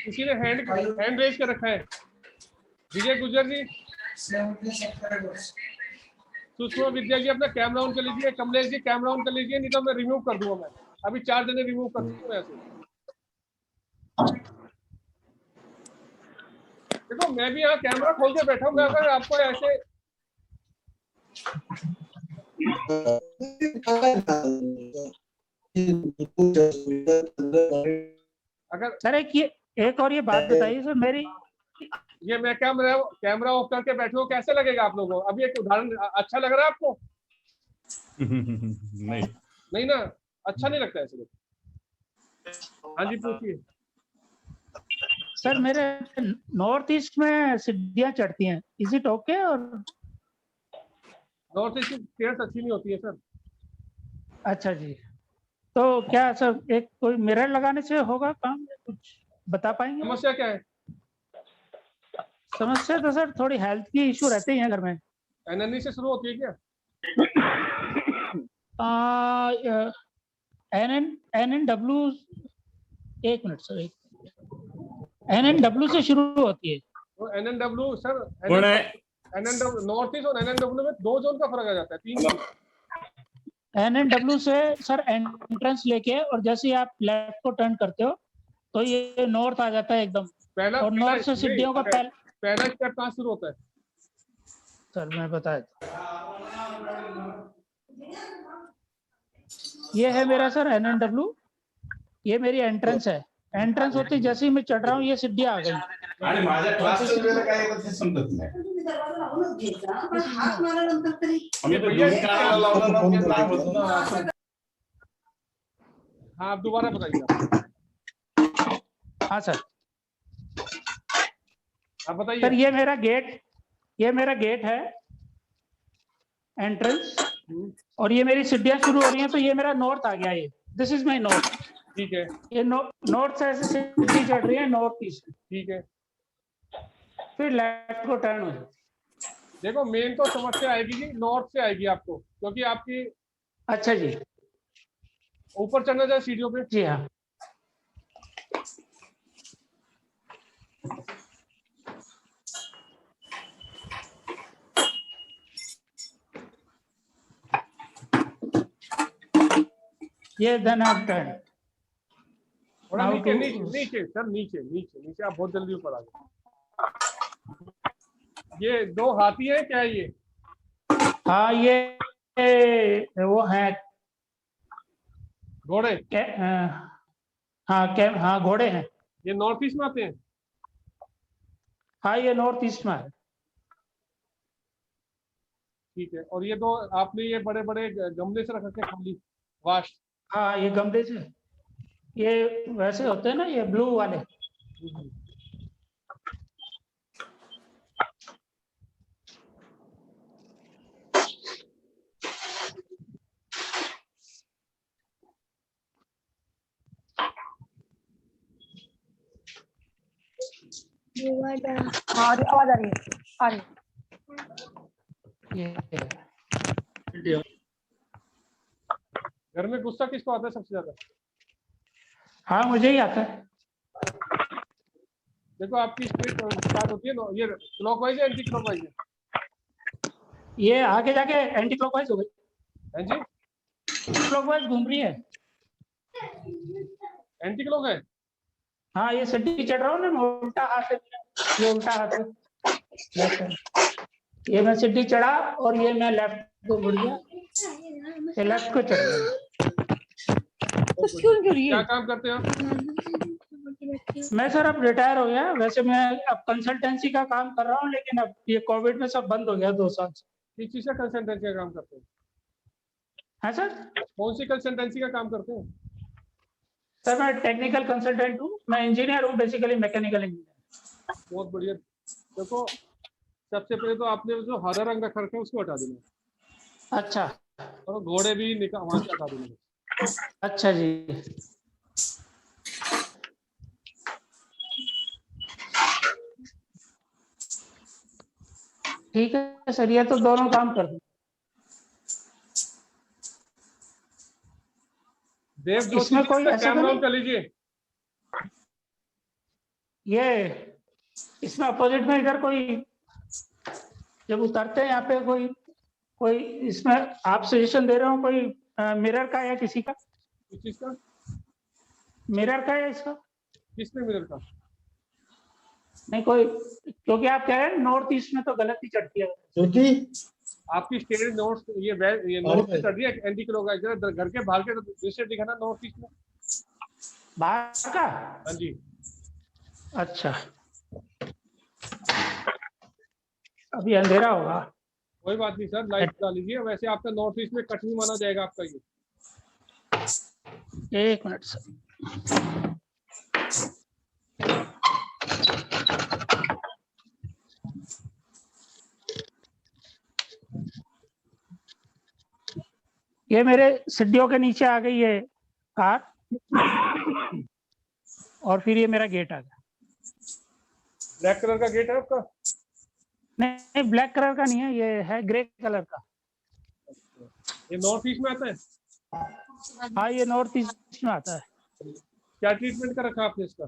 [SPEAKER 1] किसी ने हैंड रेज कर रखा है। विजय गुजर जी, सुषमा विद्या जी अपना कैमरा ऑन कर लीजिए, कमलेश जी कैमरा ऑन कर लीजिए, नहीं तो मैं रिमूव कर दूंगा। मैं अभी 4 जने रिमूव कर दूंगा ऐसे। देखो मैं भी यहाँ कैमरा खोल के बैठा हूँ, मैं अगर आपको ऐसे अगर
[SPEAKER 9] सर एक और ये बात बताइए सर, मेरी
[SPEAKER 1] ये मैं कैमरा ऑफ करके बैठे हो, कैसे लगेगा आप लोगों को? अभी एक उदाहरण अच्छा लग रहा है आपको? नहीं ना, अच्छा नहीं लगता ऐसे। हाँ जी पूछिए।
[SPEAKER 9] सर मेरे नॉर्थ ईस्ट में सीढ़ियाँ चढ़ती हैं, इज इट ओके? और
[SPEAKER 1] नॉर्थ ईस्ट की स्टेयर्स अच्छी नहीं होती है सर।
[SPEAKER 9] अच्छा जी, तो क्या सर एक कोई मिरर लगाने से होगा काम, कुछ बता पाएंगे?
[SPEAKER 1] समस्या क्या है?
[SPEAKER 9] समस्या तो सर थोड़ी हेल्थ की इशू रहते ही हैं घर में।
[SPEAKER 1] एनएनई से शुरू होती है क्या?
[SPEAKER 9] NNW, एक मिनट सर, NNW से शुरू होती है।
[SPEAKER 1] तो एनएनडब्ल्यू सर, एनएनडब्ल्यू नॉर्थ ईस्ट और एनएनडब्ल्यू में 2 जोन का फर्क आ जाता है, 3 जोन।
[SPEAKER 9] NNW से सर एंट्रेंस लेके, और जैसे ही आप लेफ्ट को टर्न करते हो तो ये नॉर्थ आ जाता है एकदम।
[SPEAKER 1] पहला
[SPEAKER 9] और नॉर्थ से सीढ़ियों का
[SPEAKER 1] पहला स्टेप कहाँ शुरू होता है?
[SPEAKER 9] सर मैं बताया, ये है मेरा सर NNW, ये मेरी एंट्रेंस है। एंट्रेंस होती जैसे ही मैं चढ़ रहा हूँ ये सीढ़ी आ गई।
[SPEAKER 10] आणि माझ्या क्लासच्या वेळेला काय येतं ते समजत नाही. आम्ही तर दोन्ही कानाला लावलं ना ते लाभ होतो ना असं.
[SPEAKER 1] हाँ आप दोबारा बताइए।
[SPEAKER 9] हाँ सर,
[SPEAKER 1] आप बताइए।
[SPEAKER 9] सर ये मेरा गेट है, एंट्रेंस, और ये मेरी सीढ़ियाँ शुरू हो रही हैं, तो ये मेरा नॉर्थ आ गया। ये दिस इज माय नॉर्थ।
[SPEAKER 1] ठीक है,
[SPEAKER 9] ये नॉर्थ से ऐसे सीढ़ी चढ़ रही है नॉर्थ ईस्ट।
[SPEAKER 1] ठीक है।
[SPEAKER 9] फिर लेफ्ट को टर्न हो जाती।
[SPEAKER 1] देखो मेन तो समस्या आएगी जी नॉर्थ से आएगी आपको, क्योंकि आपकी
[SPEAKER 9] अच्छा जी,
[SPEAKER 1] ऊपर चढ़ना चाहिए सीढ़ियों पे।
[SPEAKER 9] जी हाँ। ये देन आप टर्न
[SPEAKER 1] थोड़ा
[SPEAKER 9] Now
[SPEAKER 1] नीचे
[SPEAKER 9] to-
[SPEAKER 1] नीचे सर, नीचे नीचे नीचे, आप बहुत जल्दी ऊपर आ गए। ये 2 हाथी है क्या ये?
[SPEAKER 9] हाँ ये वो है
[SPEAKER 1] घोड़े।
[SPEAKER 9] हाँ घोड़े हैं।
[SPEAKER 1] ये नॉर्थ ईस्ट में आते हैं।
[SPEAKER 9] हाँ ये नॉर्थ ईस्ट में है।
[SPEAKER 1] ठीक है। और ये दो आपने ये बड़े बड़े गमले से रख रखे खाली वाश?
[SPEAKER 9] हाँ, ये गमले से, ये वैसे होते हैं ना, ये ब्लू वाले।
[SPEAKER 6] हाँ, आवाज आ रही है, आ रही है।
[SPEAKER 9] ये
[SPEAKER 1] घर में गुस्सा किसको आता है सबसे ज्यादा?
[SPEAKER 9] हाँ, मुझे ही आता है।
[SPEAKER 1] देखो आपकी स्पीड स्टार्ट होती है ना, ये क्लॉकवाइज है एंटी क्लॉकवाइज है?
[SPEAKER 9] ये आगे जाके एंटी क्लॉकवाइज हो गई।
[SPEAKER 1] हाँ जी,
[SPEAKER 9] क्लॉकवाइज घूम रही है।
[SPEAKER 1] एंटी क्लॉक है।
[SPEAKER 9] हाँ, ये सीढ़ी चढ़ रहा हूँ ना, मैं उल्टा हाथ से, ये उल्टा हाथ से, ये मैं सीढ़ी चढ़ा और ये मैं लेफ्ट को मुड़ गया, ये लेफ्ट को चढ़ गया।
[SPEAKER 1] क्या काम करते हो आप?
[SPEAKER 9] मैं सर अब रिटायर हो गया। वैसे मैं अब कंसल्टेंसी का काम कर रहा हूँ, लेकिन अब ये कोविड में सब बंद हो गया 2 साल से।
[SPEAKER 1] किस चीज का कंसल्टेंसी का काम करते हैं?
[SPEAKER 9] हाँ सर।
[SPEAKER 1] कौन सी कंसल्टेंसी का काम करते हैं?
[SPEAKER 9] सर मैं टेक्निकल कंसल्टेंट हूँ, मैं इंजीनियर हूँ, बेसिकली मैकेनिकल इंजीनियर।
[SPEAKER 1] बहुत बढ़िया। देखो सबसे पहले तो आपने जो हरा रंग रखा है उसको हटा देना।
[SPEAKER 9] अच्छा।
[SPEAKER 1] और घोड़े भी वहां से हटा देना।
[SPEAKER 9] अच्छा जी। ठीक है सर, ये तो दोनों काम कर दूं।
[SPEAKER 1] देव जोशी
[SPEAKER 9] इसमें कोई ऐसा तो
[SPEAKER 1] कैमरा
[SPEAKER 9] नहीं?
[SPEAKER 1] कर लीजिए।
[SPEAKER 9] ये इसमें अपोजिट में इधर कोई, जब उतरते हैं यहाँ पे कोई इसमें आप सजेशन दे रहे हो, कोई मिरर का या किसी का?
[SPEAKER 1] किस चीज का?
[SPEAKER 9] मिरर का या इसका?
[SPEAKER 1] किसने मिरर का?
[SPEAKER 9] नहीं कोई, क्योंकि आप कह रहे हैं नॉर्थ ईस्ट में तो गलत ही चढ़ती है।
[SPEAKER 1] आपकी स्टेट नोट्स ये नॉर्थ से चढ़ रही है एंटी क्लॉकवाइज। घर के बाहर के दृश्य दिखाना नॉर्थ ईस्ट में।
[SPEAKER 9] बाहर का?
[SPEAKER 1] हाँ जी।
[SPEAKER 9] अच्छा, अभी अंधेरा होगा।
[SPEAKER 1] कोई बात नहीं सर, लाइट डाल लीजिए। वैसे आपका नॉर्थ ईस्ट में कटनी माना जाएगा आपका ये।
[SPEAKER 9] 1 मिनट सर। ये मेरे सीढ़ियों के नीचे आ गई है कार, और फिर ये मेरा गेट आ गया।
[SPEAKER 1] ब्लैक कलर का गेट है आपका?
[SPEAKER 9] नहीं, ब्लैक कलर का नहीं है, ये है ग्रे कलर का।
[SPEAKER 1] ये नॉर्थ ईस्ट में आता है?
[SPEAKER 9] हाँ, ये नॉर्थ ईस्ट में आता है।
[SPEAKER 1] क्या ट्रीटमेंट का रखा आपने इसका?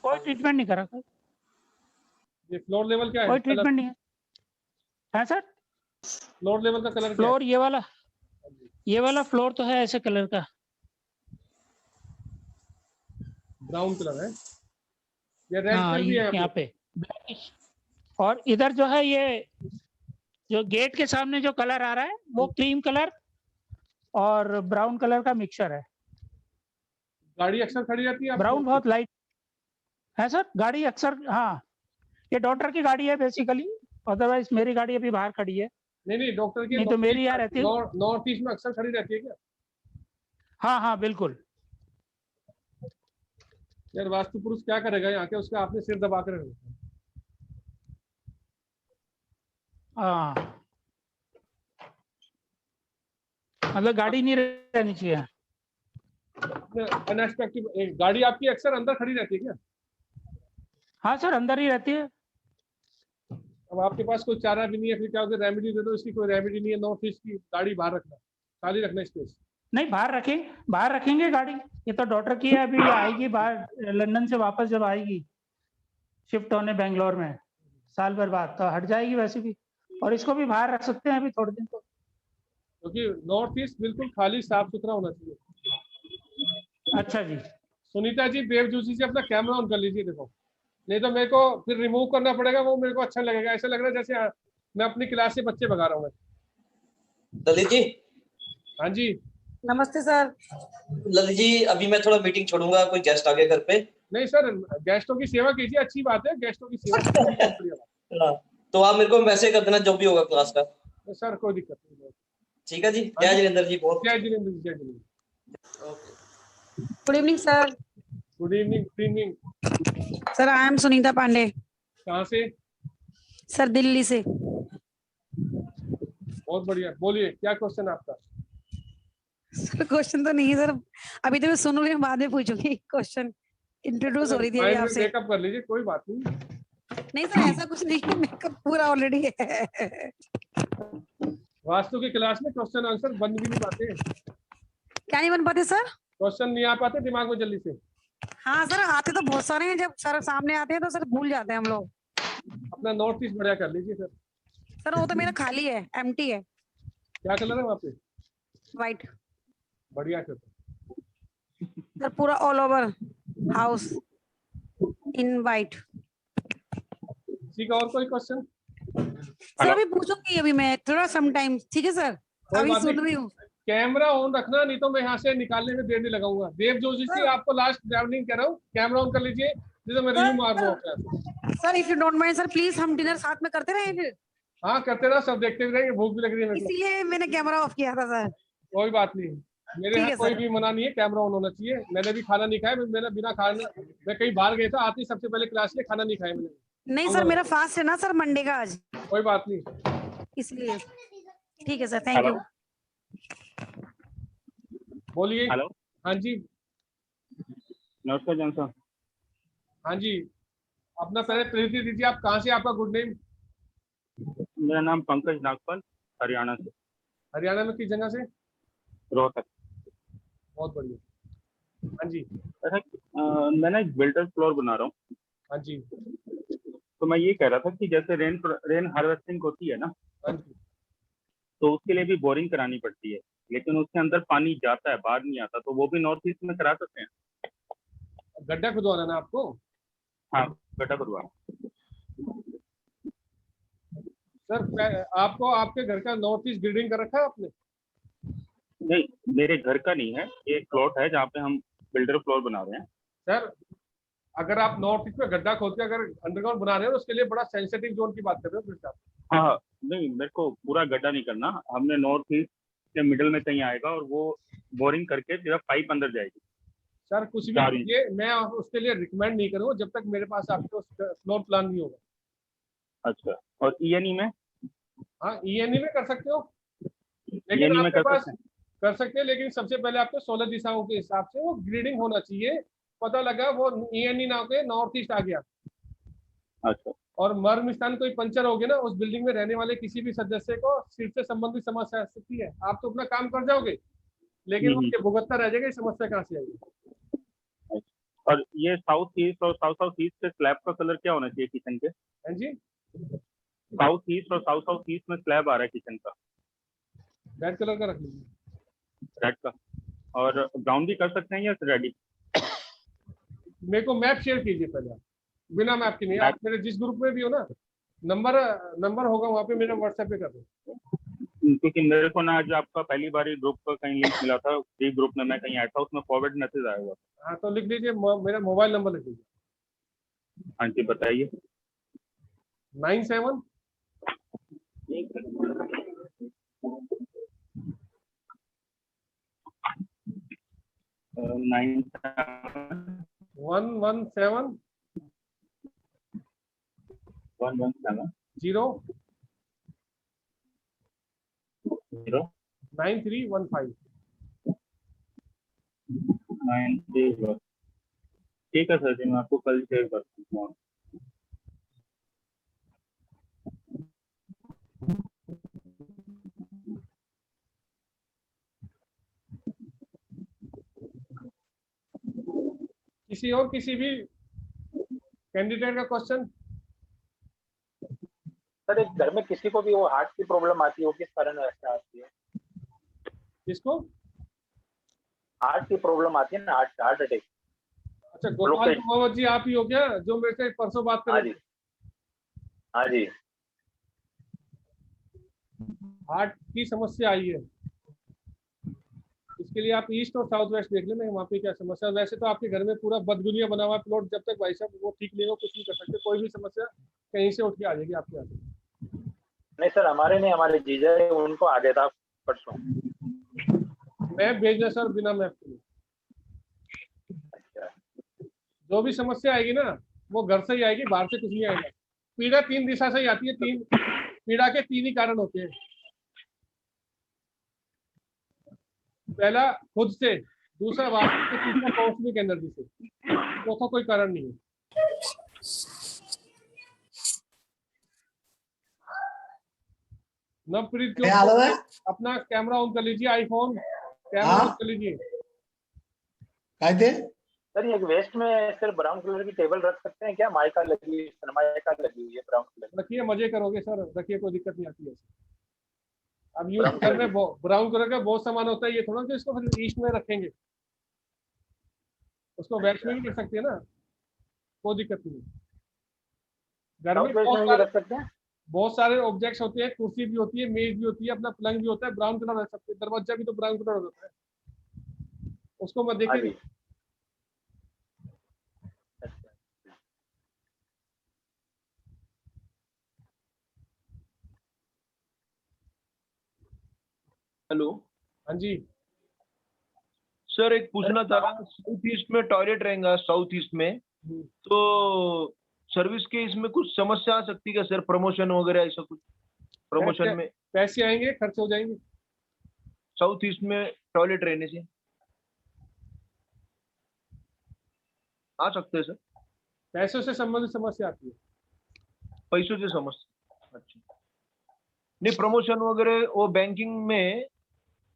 [SPEAKER 9] कोई ट्रीटमेंट नहीं करा सर।
[SPEAKER 1] ये फ्लोर लेवल क्या है?
[SPEAKER 9] कोई ट्रीटमेंट नहीं है। हाँ सर।
[SPEAKER 1] फ्लोर लेवल का कलर क्या
[SPEAKER 9] फ्लोर ये वाला फ्लोर तो है ऐसे कलर का,
[SPEAKER 1] ब्राउन कलर है। ये रेड
[SPEAKER 9] हाँ,
[SPEAKER 1] कलर भी है
[SPEAKER 9] यहाँ पे ब्लैकिश। और इधर जो है, ये जो गेट के सामने जो कलर आ रहा है वो क्रीम कलर और ब्राउन कलर का मिक्सचर है।
[SPEAKER 1] गाड़ी अक्सर खड़ी रहती है?
[SPEAKER 9] ब्राउन बहुत लाइट है सर। गाड़ी अक्सर, हाँ, ये डॉक्टर की गाड़ी है बेसिकली, अदरवाइज मेरी गाड़ी अभी बाहर खड़ी है।
[SPEAKER 1] नहीं डॉक्टर की
[SPEAKER 9] नहीं तो मेरी यहाँ रहती है।
[SPEAKER 1] नॉर्थ ईस्ट में अक्सर खड़ी रहती है क्या?
[SPEAKER 9] हाँ हाँ बिल्कुल।
[SPEAKER 1] यार वास्तु पुरुष क्या करेगा यहाँ के, उसका आपने सिर दबा कर रखा।
[SPEAKER 9] हाँ, मतलब गाड़ी नहीं रहनी चाहिए।
[SPEAKER 1] अनएक्सपेक्टेड गाड़ी आपकी अक्सर अंदर खड़ी रहती है क्या?
[SPEAKER 9] हाँ सर, अंदर ही रहती है।
[SPEAKER 1] अब आपके पास कोई चारा भी नहीं है, फिर क्या होगा? रेमेडी दे दो। इसकी कोई रेमेडी नहीं है नॉर्थ ईस्ट की। गाड़ी बाहर रखना, खाली रखना स्पेस।
[SPEAKER 9] नहीं, बाहर रखेंगे गाड़ी। ये तो डॉक्टर की है, अभी आएगी बाहर लंदन से वापस, जब आएगी शिफ्ट होने बेंगलोर में साल भर बाद, तो हट जाएगी वैसे भी। और इसको भी बाहर रख सकते हैं अभी थोड़े दिन तो,
[SPEAKER 1] क्योंकि नॉर्थ ईस्ट बिल्कुल खाली साफ सुथरा होना चाहिए।
[SPEAKER 9] अच्छा जी।
[SPEAKER 1] सुनीता जी, देव जोशी से अपना कैमरा ऑन कर लीजिए। देखो, नहीं तो मेरे को फिर रिमूव करना पड़ेगा, वो मेरे को अच्छा लगेगा। ऐसा लग रहा है जैसे मैं अपनी क्लास से बच्चे भगा रहा हूँ।
[SPEAKER 3] ललित जी।
[SPEAKER 1] हाँ जी।
[SPEAKER 6] नमस्ते सर।
[SPEAKER 3] ललित जी, अभी मैं थोड़ा मीटिंग छोड़ूंगा, कोई गेस्ट आ गया घर पे।
[SPEAKER 1] नहीं सर, गेस्टों की सेवा कीजिए, अच्छी बात है। गेस्टों की सेवा।
[SPEAKER 3] तो आप मेरे को मैसेज कर देना जो भी होगा क्लास का।
[SPEAKER 1] तो सर कोई दिक्कत नहीं।
[SPEAKER 3] ठीक है जी, जय जितेंद्र जी। बहुत
[SPEAKER 1] जय जितेंद्र जी, जय Jitendra.
[SPEAKER 6] Good evening sir.
[SPEAKER 1] Good evening, good evening.
[SPEAKER 6] Sir I am Sunita Pandey.
[SPEAKER 1] कहाँ से?
[SPEAKER 6] सर दिल्ली से।
[SPEAKER 1] बहुत बढ़िया, बोलिए क्या क्वेश्चन आपका?
[SPEAKER 6] सर क्वेश्चन तो नहीं है सर, अभी तो मैं सुन रही हूँ, बाद में पूछूंगी क्वेश्चन। इंट्रोड्यूस हो रही थी अभी
[SPEAKER 1] माइंड में
[SPEAKER 6] आपसे।
[SPEAKER 1] मेकअप कर लीजिए, कोई बात नहीं।
[SPEAKER 6] नहीं सर ऐसा कुछ नहीं है, मेकअप पूरा ऑलरेडी है।
[SPEAKER 1] वास्तु की क्लास में क्वेश्चन आंसर बन भी नहीं पाते।
[SPEAKER 6] क्या नहीं बन पाते सर?
[SPEAKER 1] क्वेश्चन नहीं आ पाते दिमाग में जल्दी से।
[SPEAKER 6] हाँ सर आते तो बहुत सारे हैं, जब सर सामने आते हैं तो सर भूल जाते हैं हम लोग।
[SPEAKER 1] अपना नोट पीस बढ़िया कर लीजिए सर।
[SPEAKER 6] सर वो तो मेरा खाली है, एम्प्टी है।
[SPEAKER 1] क्या कलर है वहाँ पे?
[SPEAKER 6] वाइट।
[SPEAKER 1] बढ़िया सर।
[SPEAKER 6] सर पूरा all over house in white.
[SPEAKER 1] किसी का और कोई क्वेश्चन?
[SPEAKER 6] सर अभी पूछूंगी, अभी मैं थोड़ा सम टाइम। ठीक है सर, अभी सुन रही हूँ।
[SPEAKER 1] कैमरा ऑन रखना, नहीं तो मैं यहाँ से निकालने में देर नहीं लगाऊंगा। देव जोशी जी आपको लास्ट वार्निंग कह रहा हूँ, कैमरा ऑन कर लीजिए, जैसे मैं रिव्यू मार रहा हूँ।
[SPEAKER 6] Sir if you don't mind sir please हम डिनर साथ में करते रहे फिर।
[SPEAKER 1] हाँ करते रहो, सब देखते भी रहेंगे, भूख भी लग रही है मेरे को।
[SPEAKER 6] इसीलिए मैंने कैमरा ऑफ किया था सर।
[SPEAKER 1] कोई बात नहीं, मेरे यहाँ कोई भी मना नहीं है, कैमरा ऑन होना चाहिए। मैंने भी खाना नहीं खाया, मैंने बिना खाने, मैं कहीं बाहर गया था, आती सबसे पहले क्लास में खाना नहीं खाया मैंने।
[SPEAKER 6] नहीं सर मेरा फास्ट है ना सर, मंडे का आज।
[SPEAKER 1] कोई बात नहीं,
[SPEAKER 6] इसलिए। ठीक है सर, थैंक यू।
[SPEAKER 1] बोलिए।
[SPEAKER 11] हेलो।
[SPEAKER 1] हाँ जी।
[SPEAKER 11] नमस्कार जॉन साहब।
[SPEAKER 1] हाँ जी, अपना पहले परिचय दीजिए, आप कहाँ से, आपका गुड नेम?
[SPEAKER 11] मेरा नाम पंकज नागपाल, हरियाणा से।
[SPEAKER 1] हरियाणा में किस जगह से?
[SPEAKER 11] रोहतक।
[SPEAKER 1] बहुत बढ़िया। हाँ जी।
[SPEAKER 11] मैं ना एक बिल्डर फ्लोर बना रहा हूँ।
[SPEAKER 1] हाँ जी।
[SPEAKER 11] तो मैं ये कह रहा था कि जैसे रेन हार्वेस्टिंग होती है ना,
[SPEAKER 1] हाँ जी,
[SPEAKER 11] तो उसके लिए भी बोरिंग करानी पड़ती है, लेकिन उसके अंदर पानी जाता है, बाहर नहीं आता, तो वो भी नॉर्थ ईस्ट में करा सकते हैं?
[SPEAKER 1] गड्ढा खुदवाना ना आपको?
[SPEAKER 11] हाँ, गड्ढा खुदवा।
[SPEAKER 1] सर आपको आपके घर का नॉर्थ ईस्ट ग्रिडिंग कर रखा है आपने?
[SPEAKER 11] नहीं, मेरे घर का नहीं है, ये एक प्लॉट है जहाँ पे हम बिल्डर फ्लोर बना रहे हैं।
[SPEAKER 1] सर अगर आप नॉर्थ ईस्ट में गड्ढा खोद के अगर अंडरग्राउंड बना रहे हो तो उसके लिए बड़ा सेंसिटिव जोन की बात कर रहे हो फिर आप।
[SPEAKER 11] हाँ, नहीं मेरे को पूरा गड्ढा नहीं करना, हमने नॉर्थ ईस्ट के मिडिल में कहीं आएगा और वो बोरिंग करके फिर पाइप अंदर जाएगी।
[SPEAKER 1] सर कुछ भी कीजिए, मैं उसके लिए रिकमेंड नहीं करूँगा जब तक मेरे पास आपके फ्लोर प्लान नहीं होगा।
[SPEAKER 11] अच्छा, और ईएनई में?
[SPEAKER 1] हाँ ईएनई में कर सकते हो, लेकिन आपके पास कर सकते हैं, लेकिन सबसे पहले आपको 16 दिशाओं के हिसाब से वो ग्रीडिंग होना चाहिए। पता लगा वो ईएनई ना होकर नॉर्थ ईस्ट आ गया।
[SPEAKER 11] अच्छा।
[SPEAKER 1] और मर्म स्थान कोई पंचर हो गया ना, उस बिल्डिंग में रहने वाले किसी भी सदस्य को सीट से संबंधित समस्या आ सकती है। आप तो अपना काम कर जाओगे, लेकिन उसके भुगतना रह जाएगा, समस्या कहाँ से आएगी?
[SPEAKER 11] और ये साउथ ईस्ट और साउथ ईस्ट के स्लैब का कलर क्या होना चाहिए किचन के?
[SPEAKER 1] हाँ जी,
[SPEAKER 11] साउथ ईस्ट और साउथ ईस्ट में स्लैब आ रहा है किचन का,
[SPEAKER 1] रेड कलर का रख लीजिए।
[SPEAKER 11] रेड का। और ब्राउन भी कर सकते हैं या रेडी?
[SPEAKER 1] मेरे को मैप शेयर कीजिए पहले आप, बिना मैप के नहीं। आप मेरे जिस ग्रुप में भी हो ना, नंबर होगा वहाँ पे, मेरा व्हाट्सएप पे कर दो।
[SPEAKER 11] क्योंकि मेरे को ना आज आपका पहली बार ग्रुप का कहीं लिंक मिला था, फ्री ग्रुप में मैं कहीं आया था, उसमें फॉरवर्ड मैसेज आया हुआ।
[SPEAKER 1] हाँ तो लिख लीजिए, मेरा मोबाइल नंबर लिख लीजिए।
[SPEAKER 11] हाँ जी बताइए।
[SPEAKER 1] 97 117 0 9315।
[SPEAKER 11] ठीक है सर जी, मैं आपको कल शेयर कर दूँगा।
[SPEAKER 1] किसी और किसी भी कैंडिडेट का क्वेश्चन?
[SPEAKER 12] सर एक घर में किसी को भी वो हार्ट की प्रॉब्लम आती है, वो किस कारण ऐसा आती है?
[SPEAKER 1] किसको
[SPEAKER 12] हार्ट की प्रॉब्लम आती है ना, हार्ट अटैक?
[SPEAKER 1] अच्छा गोपाल कुमावत जी आप ही हो क्या, जो मेरे से परसों बात कर रहे थे?
[SPEAKER 12] हाँ जी।
[SPEAKER 1] हार्ट की समस्या आई है, इसके लिए आप ईस्ट और साउथ वेस्ट देख लेना वहाँ पे क्या समस्या। वैसे तो आपके घर में पूरा बदगुनिया बना हुआ है प्लॉट, जब तक भाई साहब वो ठीक नहीं हो कुछ नहीं कर सकते। कोई भी समस्या कहीं से उठ के आ जाएगी आपके यहाँ।
[SPEAKER 12] नहीं सर, हमारे नहीं, हमारे जीजा है, उनको आ गया था परसों।
[SPEAKER 1] मैप भेजना सर, बिना मैप के।
[SPEAKER 12] अच्छा,
[SPEAKER 1] जो भी समस्या आएगी ना वो घर से ही आएगी, बाहर से कुछ नहीं आएगा। पीड़ा 3 दिशा से ही आती है, 3 पीड़ा के 3 ही कारण होते हैं। पहला खुद से, दूसरा वास्तविक से, तीसरा कॉस्मिक एनर्जी से, चौथा कोई कारण नहीं है। नवप्रीत जो अपना कैमरा ऑन कर लीजिए, आईफोन कैमरा ऑन कर लीजिए।
[SPEAKER 13] काय ते
[SPEAKER 12] सर ये वेस्ट में सिर्फ ब्राउन कलर की टेबल रख सकते हैं क्या? माइका लगी हुई, सनमाइका लगी हुई है ब्राउन कलर।
[SPEAKER 1] रखिए, मजे करोगे सर, रखिए, कोई दिक्कत नहीं आती है। अब यूज करने ब्राउन कलर का बहुत सामान होता है, ये थोड़ा कि इसको फिर ईस्ट में रखेंगे, उसको वेस्ट में भी रख सकते हैं ना, कोई दिक्कत नहीं। घर में बहुत सारे ऑब्जेक्ट्स होते हैं, कुर्सी भी होती है, मेज भी होती है, अपना पलंग भी होता है, ब्राउन कलर रख सकते हैं, दरवाजा भी तो ब्राउन कलर होता है, उसको मत देखिए।
[SPEAKER 5] हेलो,
[SPEAKER 1] हाँ जी
[SPEAKER 5] सर, एक पूछना था, साउथ ईस्ट में टॉयलेट रहेगा, साउथ ईस्ट में, तो सर्विस के इसमें कुछ समस्या आ सकती है क्या सर? प्रमोशन वगैरह ऐसा कुछ? प्रमोशन में
[SPEAKER 1] पैसे आएंगे, खर्च हो जाएंगे।
[SPEAKER 5] साउथ ईस्ट में टॉयलेट रहने से आ सकते हैं सर?
[SPEAKER 1] पैसों से संबंधित समस्या आती है।
[SPEAKER 5] पैसों से समस्या, अच्छा। नहीं, प्रमोशन वगैरह वो बैंकिंग में,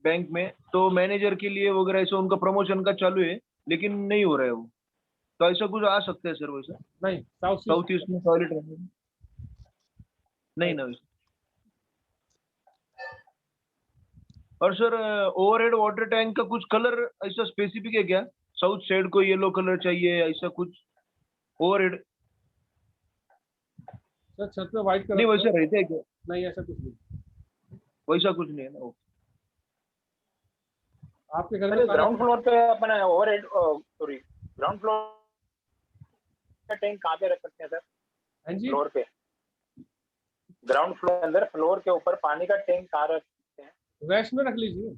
[SPEAKER 5] बैंक में तो मैनेजर के लिए वगैरह ऐसा उनका प्रमोशन का चालू है, लेकिन नहीं हो रहा है वो, तो ऐसा कुछ आ सकता है सर वैसा?
[SPEAKER 1] नहीं,
[SPEAKER 5] साउथ ईस्ट में टॉयलेट रहने नहीं ना वैसा। और सर, ओवरहेड वाटर टैंक का कुछ कलर ऐसा स्पेसिफिक है क्या? साउथ साइड को येलो कलर चाहिए, ऐसा कुछ ओवरहेड?
[SPEAKER 1] सर छत पे व्हाइट कलर
[SPEAKER 5] नहीं वैसा रहता है क्या?
[SPEAKER 1] नहीं, ऐसा कुछ नहीं,
[SPEAKER 5] वैसा कुछ नहीं है ना।
[SPEAKER 1] आपके घर में
[SPEAKER 12] ग्राउंड फ्लोर पे अपना ओवरहेड, सॉरी, ग्राउंड फ्लोर का टैंक कहाँ पे रख सकते हैं सर?
[SPEAKER 1] हाँ जी,
[SPEAKER 12] फ्लोर पे, ग्राउंड फ्लोर के अंदर फ्लोर के ऊपर पानी का टैंक कहाँ रख सकते हैं?
[SPEAKER 1] वेस्ट में रख लीजिए।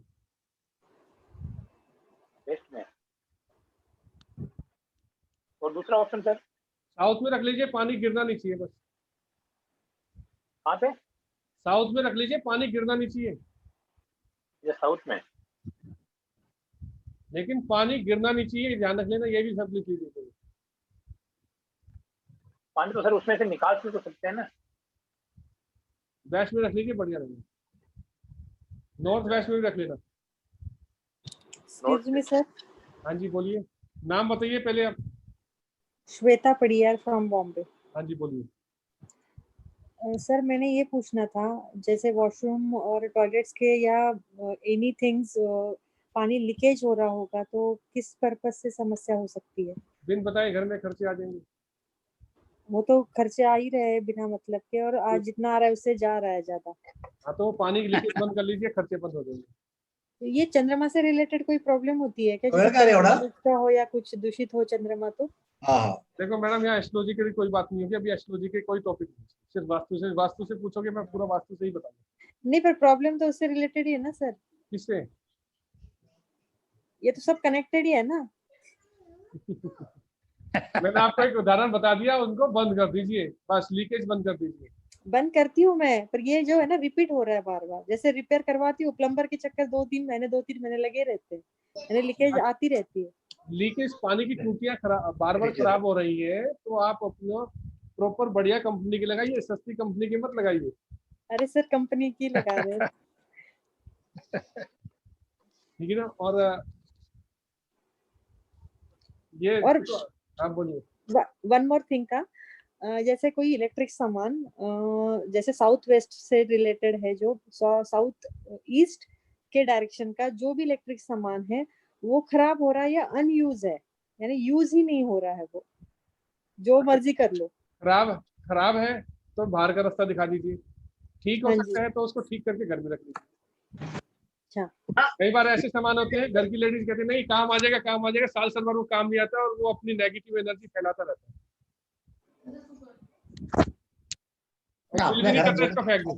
[SPEAKER 12] वेस्ट में। और दूसरा ऑप्शन सर?
[SPEAKER 1] साउथ में रख लीजिए, पानी गिरना नहीं चाहिए बस।
[SPEAKER 12] कहाँ पे?
[SPEAKER 1] साउथ में रख लीजिए, पानी गिरना नहीं चाहिए।
[SPEAKER 12] ये साउथ में,
[SPEAKER 1] लेकिन पानी गिरना नहीं चाहिए, ध्यान रख लेना, ये भी सब लिख लीजिए।
[SPEAKER 12] पानी तो सर उसमें से निकाल तो सकते हैं ना?
[SPEAKER 1] वेस्ट में रख लीजिए, बढ़िया रहेगा। नॉर्थ वेस्ट में भी रख लेना।
[SPEAKER 14] Excuse me sir.
[SPEAKER 1] हाँ जी बोलिए, नाम बताइए पहले आप।
[SPEAKER 14] श्वेता पडियार फ्रॉम बॉम्बे।
[SPEAKER 1] हाँ जी बोलिए।
[SPEAKER 14] सर मैंने ये पूछना था, जैसे वॉशरूम और टॉयलेट्स के या एनी थिंग्स पानी लीकेज हो रहा होगा तो किस पर्पस से समस्या हो सकती है?
[SPEAKER 1] बिन बताए घर में खर्चे आ जाएंगे।
[SPEAKER 14] वो तो खर्चे आ ही रहे हैं बिना मतलब के, और आज जितना आ रहा है उससे जा रहा है ज्यादा।
[SPEAKER 1] हाँ तो पानी की लीकेज बंद कर लीजिए, खर्चे बंद हो जाएंगे।
[SPEAKER 14] तो ये चंद्रमा से रिलेटेड कोई प्रॉब्लम होती है क्या? जैसे हो या कुछ दूषित हो चंद्रमा तो?
[SPEAKER 1] देखो मैडम, यहाँ एस्ट्रोलॉजी की कोई बात नहीं होगी अभी, एस्ट्रोलॉजी के कोई टॉपिक नहीं, सिर्फ वास्तु से पूछोगे, मैं पूरा वास्तु से ही बताऊंगा।
[SPEAKER 14] नहीं, पर प्रॉब्लम तो उससे रिलेटेड ही है ना सर?
[SPEAKER 1] किससे?
[SPEAKER 14] ये तो सब कनेक्टेड ही है ना।
[SPEAKER 1] मैंने आपको एक उदाहरण बता दिया, उनको बंद कर दीजिए, बस लीकेज बंद कर दीजिए।
[SPEAKER 14] बंद करती हूँ मैं, पर ये जो है ना रिपीट हो रहा है बार बार। जैसे रिपेयर करवाती हूँ, प्लम्बर के चक्कर 2-3 महीने लगे रहते हैं, यानी लीकेज आती रहती है।
[SPEAKER 1] लीकेज पानी की टूटियां बार बार खराब हो रही है, तो आप अपना प्रॉपर बढ़िया कंपनी की लगाइए, सस्ती कंपनी की मत लगाइए।
[SPEAKER 14] अरे सर कंपनी की लगा रहे हैं।
[SPEAKER 1] ठीक है ना? और ये
[SPEAKER 14] और
[SPEAKER 1] आप बोलिए।
[SPEAKER 14] वन मोर थिंग का, जैसे कोई इलेक्ट्रिक सामान जैसे साउथ वेस्ट से रिलेटेड है, जो साउथ ईस्ट के डायरेक्शन का जो भी इलेक्ट्रिक सामान है वो खराब हो रहा है या अनयूज है, यानी यूज ही नहीं हो रहा है, वो जो मर्जी कर लो।
[SPEAKER 1] खराब है तो बाहर का रास्ता दिखा दीजिए, ठीक हो सकता है तो उसको ठीक करके घर में रख लीजिए। कई बार ऐसे सामान होते हैं, घर की लेडीज कहते हैं नहीं काम आ जाएगा, काम आ जाएगा, साल साल भर वो काम नहीं आता और वो अपनी नेगेटिव एनर्जी फैलाता रहता है।
[SPEAKER 13] ना
[SPEAKER 1] बिल भी
[SPEAKER 13] आपल्या
[SPEAKER 1] नहीं
[SPEAKER 13] घरात
[SPEAKER 1] करता इसको फेंक दो।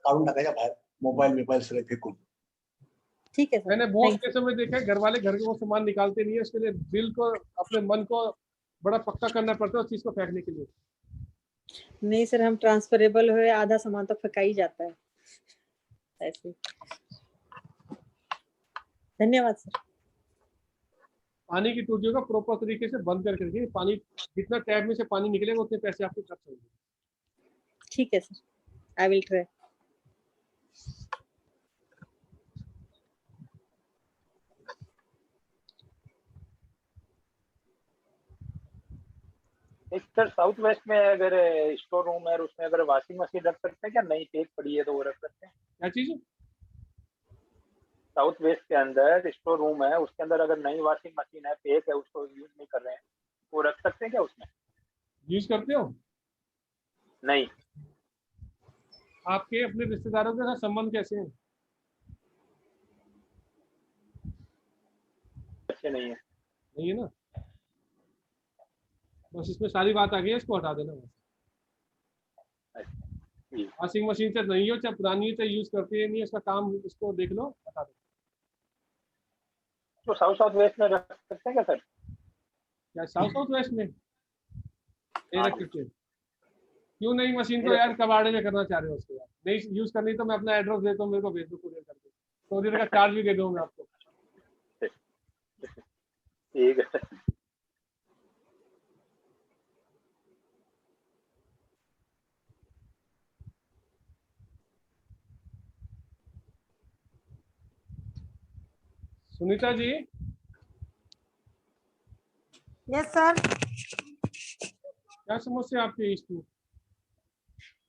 [SPEAKER 13] काढून टाकायच्या बाहेर मोबाईल सगळे फेकून.
[SPEAKER 14] ठीक है सर.
[SPEAKER 1] मैंने बहुत केसों में देखा है घर वाले घर के वो सामान निकालते नहीं है, उसके लिए दिल को अपने मन को बड़ा पक्का करना पड़ता है उस चीज को फेंकने के लिए।
[SPEAKER 14] नहीं सर, हम ट्रांसफरेबल हुए आधा सामान तो फेंका ही जाता है ऐसे. धन्यवाद सर.
[SPEAKER 1] पानी की टूटियों का प्रॉपर तरीके से बंद करके पानी जितना टैप में से पानी निकलेगा उतने पैसे आपके खर्च होंगे।
[SPEAKER 14] ठीक है सर, आई विल ट्राई.
[SPEAKER 12] एक सर साउथ वेस्ट में अगर स्टोर रूम है और उसमें अगर वॉशिंग मशीन रख सकते हैं क्या? नई टेक पड़ी है तो वो रख सकते हैं?
[SPEAKER 1] क्या चीज?
[SPEAKER 12] साउथ वेस्ट के अंदर स्टोर रूम है, उसके अंदर अगर नई वॉशिंग मशीन है, टेक है, उसको यूज नहीं कर रहे हैं, वो रख सकते हैं क्या उसमें?
[SPEAKER 1] यूज करते हो?
[SPEAKER 12] नहीं.
[SPEAKER 1] आपके अपने रिश्तेदारों के साथ संबंध कैसे हैं?
[SPEAKER 12] अच्छे नहीं है.
[SPEAKER 1] नहीं है ना, बस इसमें सारी बात आ गई है, इसको हटा देना। वॉशिंग मशीन से नहीं हो चाहे पुरानी हो चाहे यूज करते हैं नहीं, इसका काम इसको देख लो, हटा दो।
[SPEAKER 12] तो साउथ वेस्ट में रख सकते हैं क्या सर?
[SPEAKER 1] क्या साउथ वेस्ट में नहीं रख सकते? क्यों नहीं? मशीन को यार कबाड़े में करना चाह रहे हो उसको यार, नहीं यूज करनी तो मैं अपना एड्रेस देता हूँ, मेरे को भेज दो कुरियर करके, कुरियर का चार्ज भी दे दूंगा आपको।
[SPEAKER 12] ठीक है.
[SPEAKER 1] सुनीता जी।
[SPEAKER 15] Yes sir.
[SPEAKER 1] क्या समस्या आपके ईस्ट में?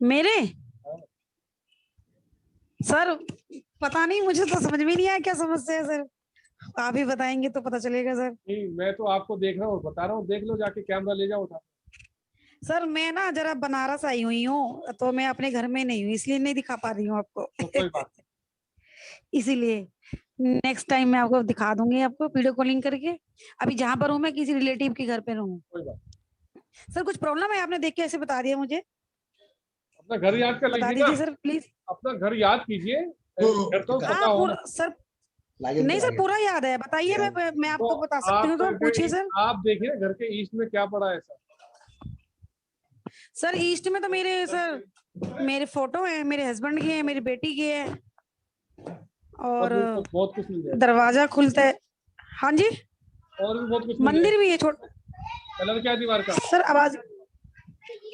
[SPEAKER 15] मेरे सर पता नहीं, मुझे तो समझ में नहीं आया क्या समस्या है सर, आप ही बताएंगे तो पता चलेगा सर.
[SPEAKER 1] नहीं, मैं तो आपको देख रहा हूँ, बता रहा हूँ, देख लो जाके, कैमरा ले जाओ उठा।
[SPEAKER 15] सर मैं ना जरा बनारस आई हुई हूँ, तो मैं अपने घर में नहीं हूँ, इसलिए नहीं दिखा पा रही हूँ आपको.
[SPEAKER 1] तो कोई बात
[SPEAKER 15] इसीलिए नेक्स्ट टाइम मैं आपको दिखा दूंगी, आपको वीडियो कॉलिंग करके. अभी जहाँ पर हूँ मैं किसी रिलेटिव के घर पे हूँ.
[SPEAKER 1] कोई बात।
[SPEAKER 15] सर कुछ प्रॉब्लम है, आपने देख के ऐसे बता दिया मुझे.
[SPEAKER 1] अपना घर याद कर
[SPEAKER 15] बता
[SPEAKER 1] लीजिए
[SPEAKER 15] दीजिए सर प्लीज.
[SPEAKER 1] अपना घर याद कीजिए, घर तो पता हो।
[SPEAKER 15] सर नहीं सर पूरा याद है, बताइए, मैं आपको बता सकती हूँ, तो पूछिए सर.
[SPEAKER 1] आप देखिए घर के ईस्ट में क्या पड़ा है सर?
[SPEAKER 15] सर ईस्ट में तो मेरे फोटो है, मेरे हस्बैंड के हैं, मेरी बेटी के है, और
[SPEAKER 1] बहुत कुछ मिल जाएगा।
[SPEAKER 15] दरवाजा खुलता है. हाँ जी.
[SPEAKER 1] और भी बहुत कुछ,
[SPEAKER 15] मंदिर भी है छोटा.
[SPEAKER 1] कलर क्या है दीवार का?
[SPEAKER 15] सर आवाज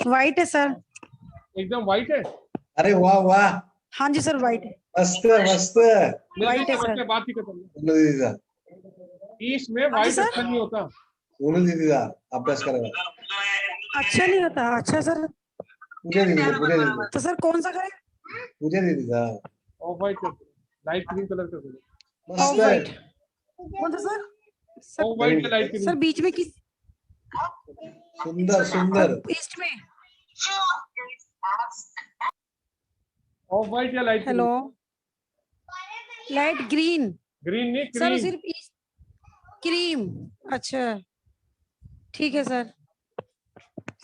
[SPEAKER 15] वाइट है सर.
[SPEAKER 1] एकदम वाइट है?
[SPEAKER 13] अरे वाह वाह.
[SPEAKER 15] हाँ जी सर वाइट है.
[SPEAKER 13] मस्त मस्त.
[SPEAKER 15] वाइट है सर.
[SPEAKER 1] बात ही खत्म।
[SPEAKER 13] दीदीचा
[SPEAKER 1] ईस्ट में वाइट अच्छा नहीं होता.
[SPEAKER 13] दीदीचा अभ्यास करायला.
[SPEAKER 15] अच्छा नहीं होता? अच्छा सर.
[SPEAKER 13] पूजा दीदी.
[SPEAKER 15] तो सर कौन सा करें?
[SPEAKER 13] पूजा दीदीचा.
[SPEAKER 1] ऑफ वाइट कर दो, लाइट ग्रीन कलर कर दो.
[SPEAKER 15] ऑफ वाइट कौन सा sir?
[SPEAKER 1] Off white light green
[SPEAKER 15] sir बीच में किस?
[SPEAKER 13] सुंदर सुंदर.
[SPEAKER 15] ईस्ट में
[SPEAKER 1] ऑफ वाइट या light?
[SPEAKER 15] Hello, light green.
[SPEAKER 1] Green नहीं,
[SPEAKER 15] सर
[SPEAKER 1] क्रीम।
[SPEAKER 15] सिर्फ क्रीम. अच्छा ठीक है सर.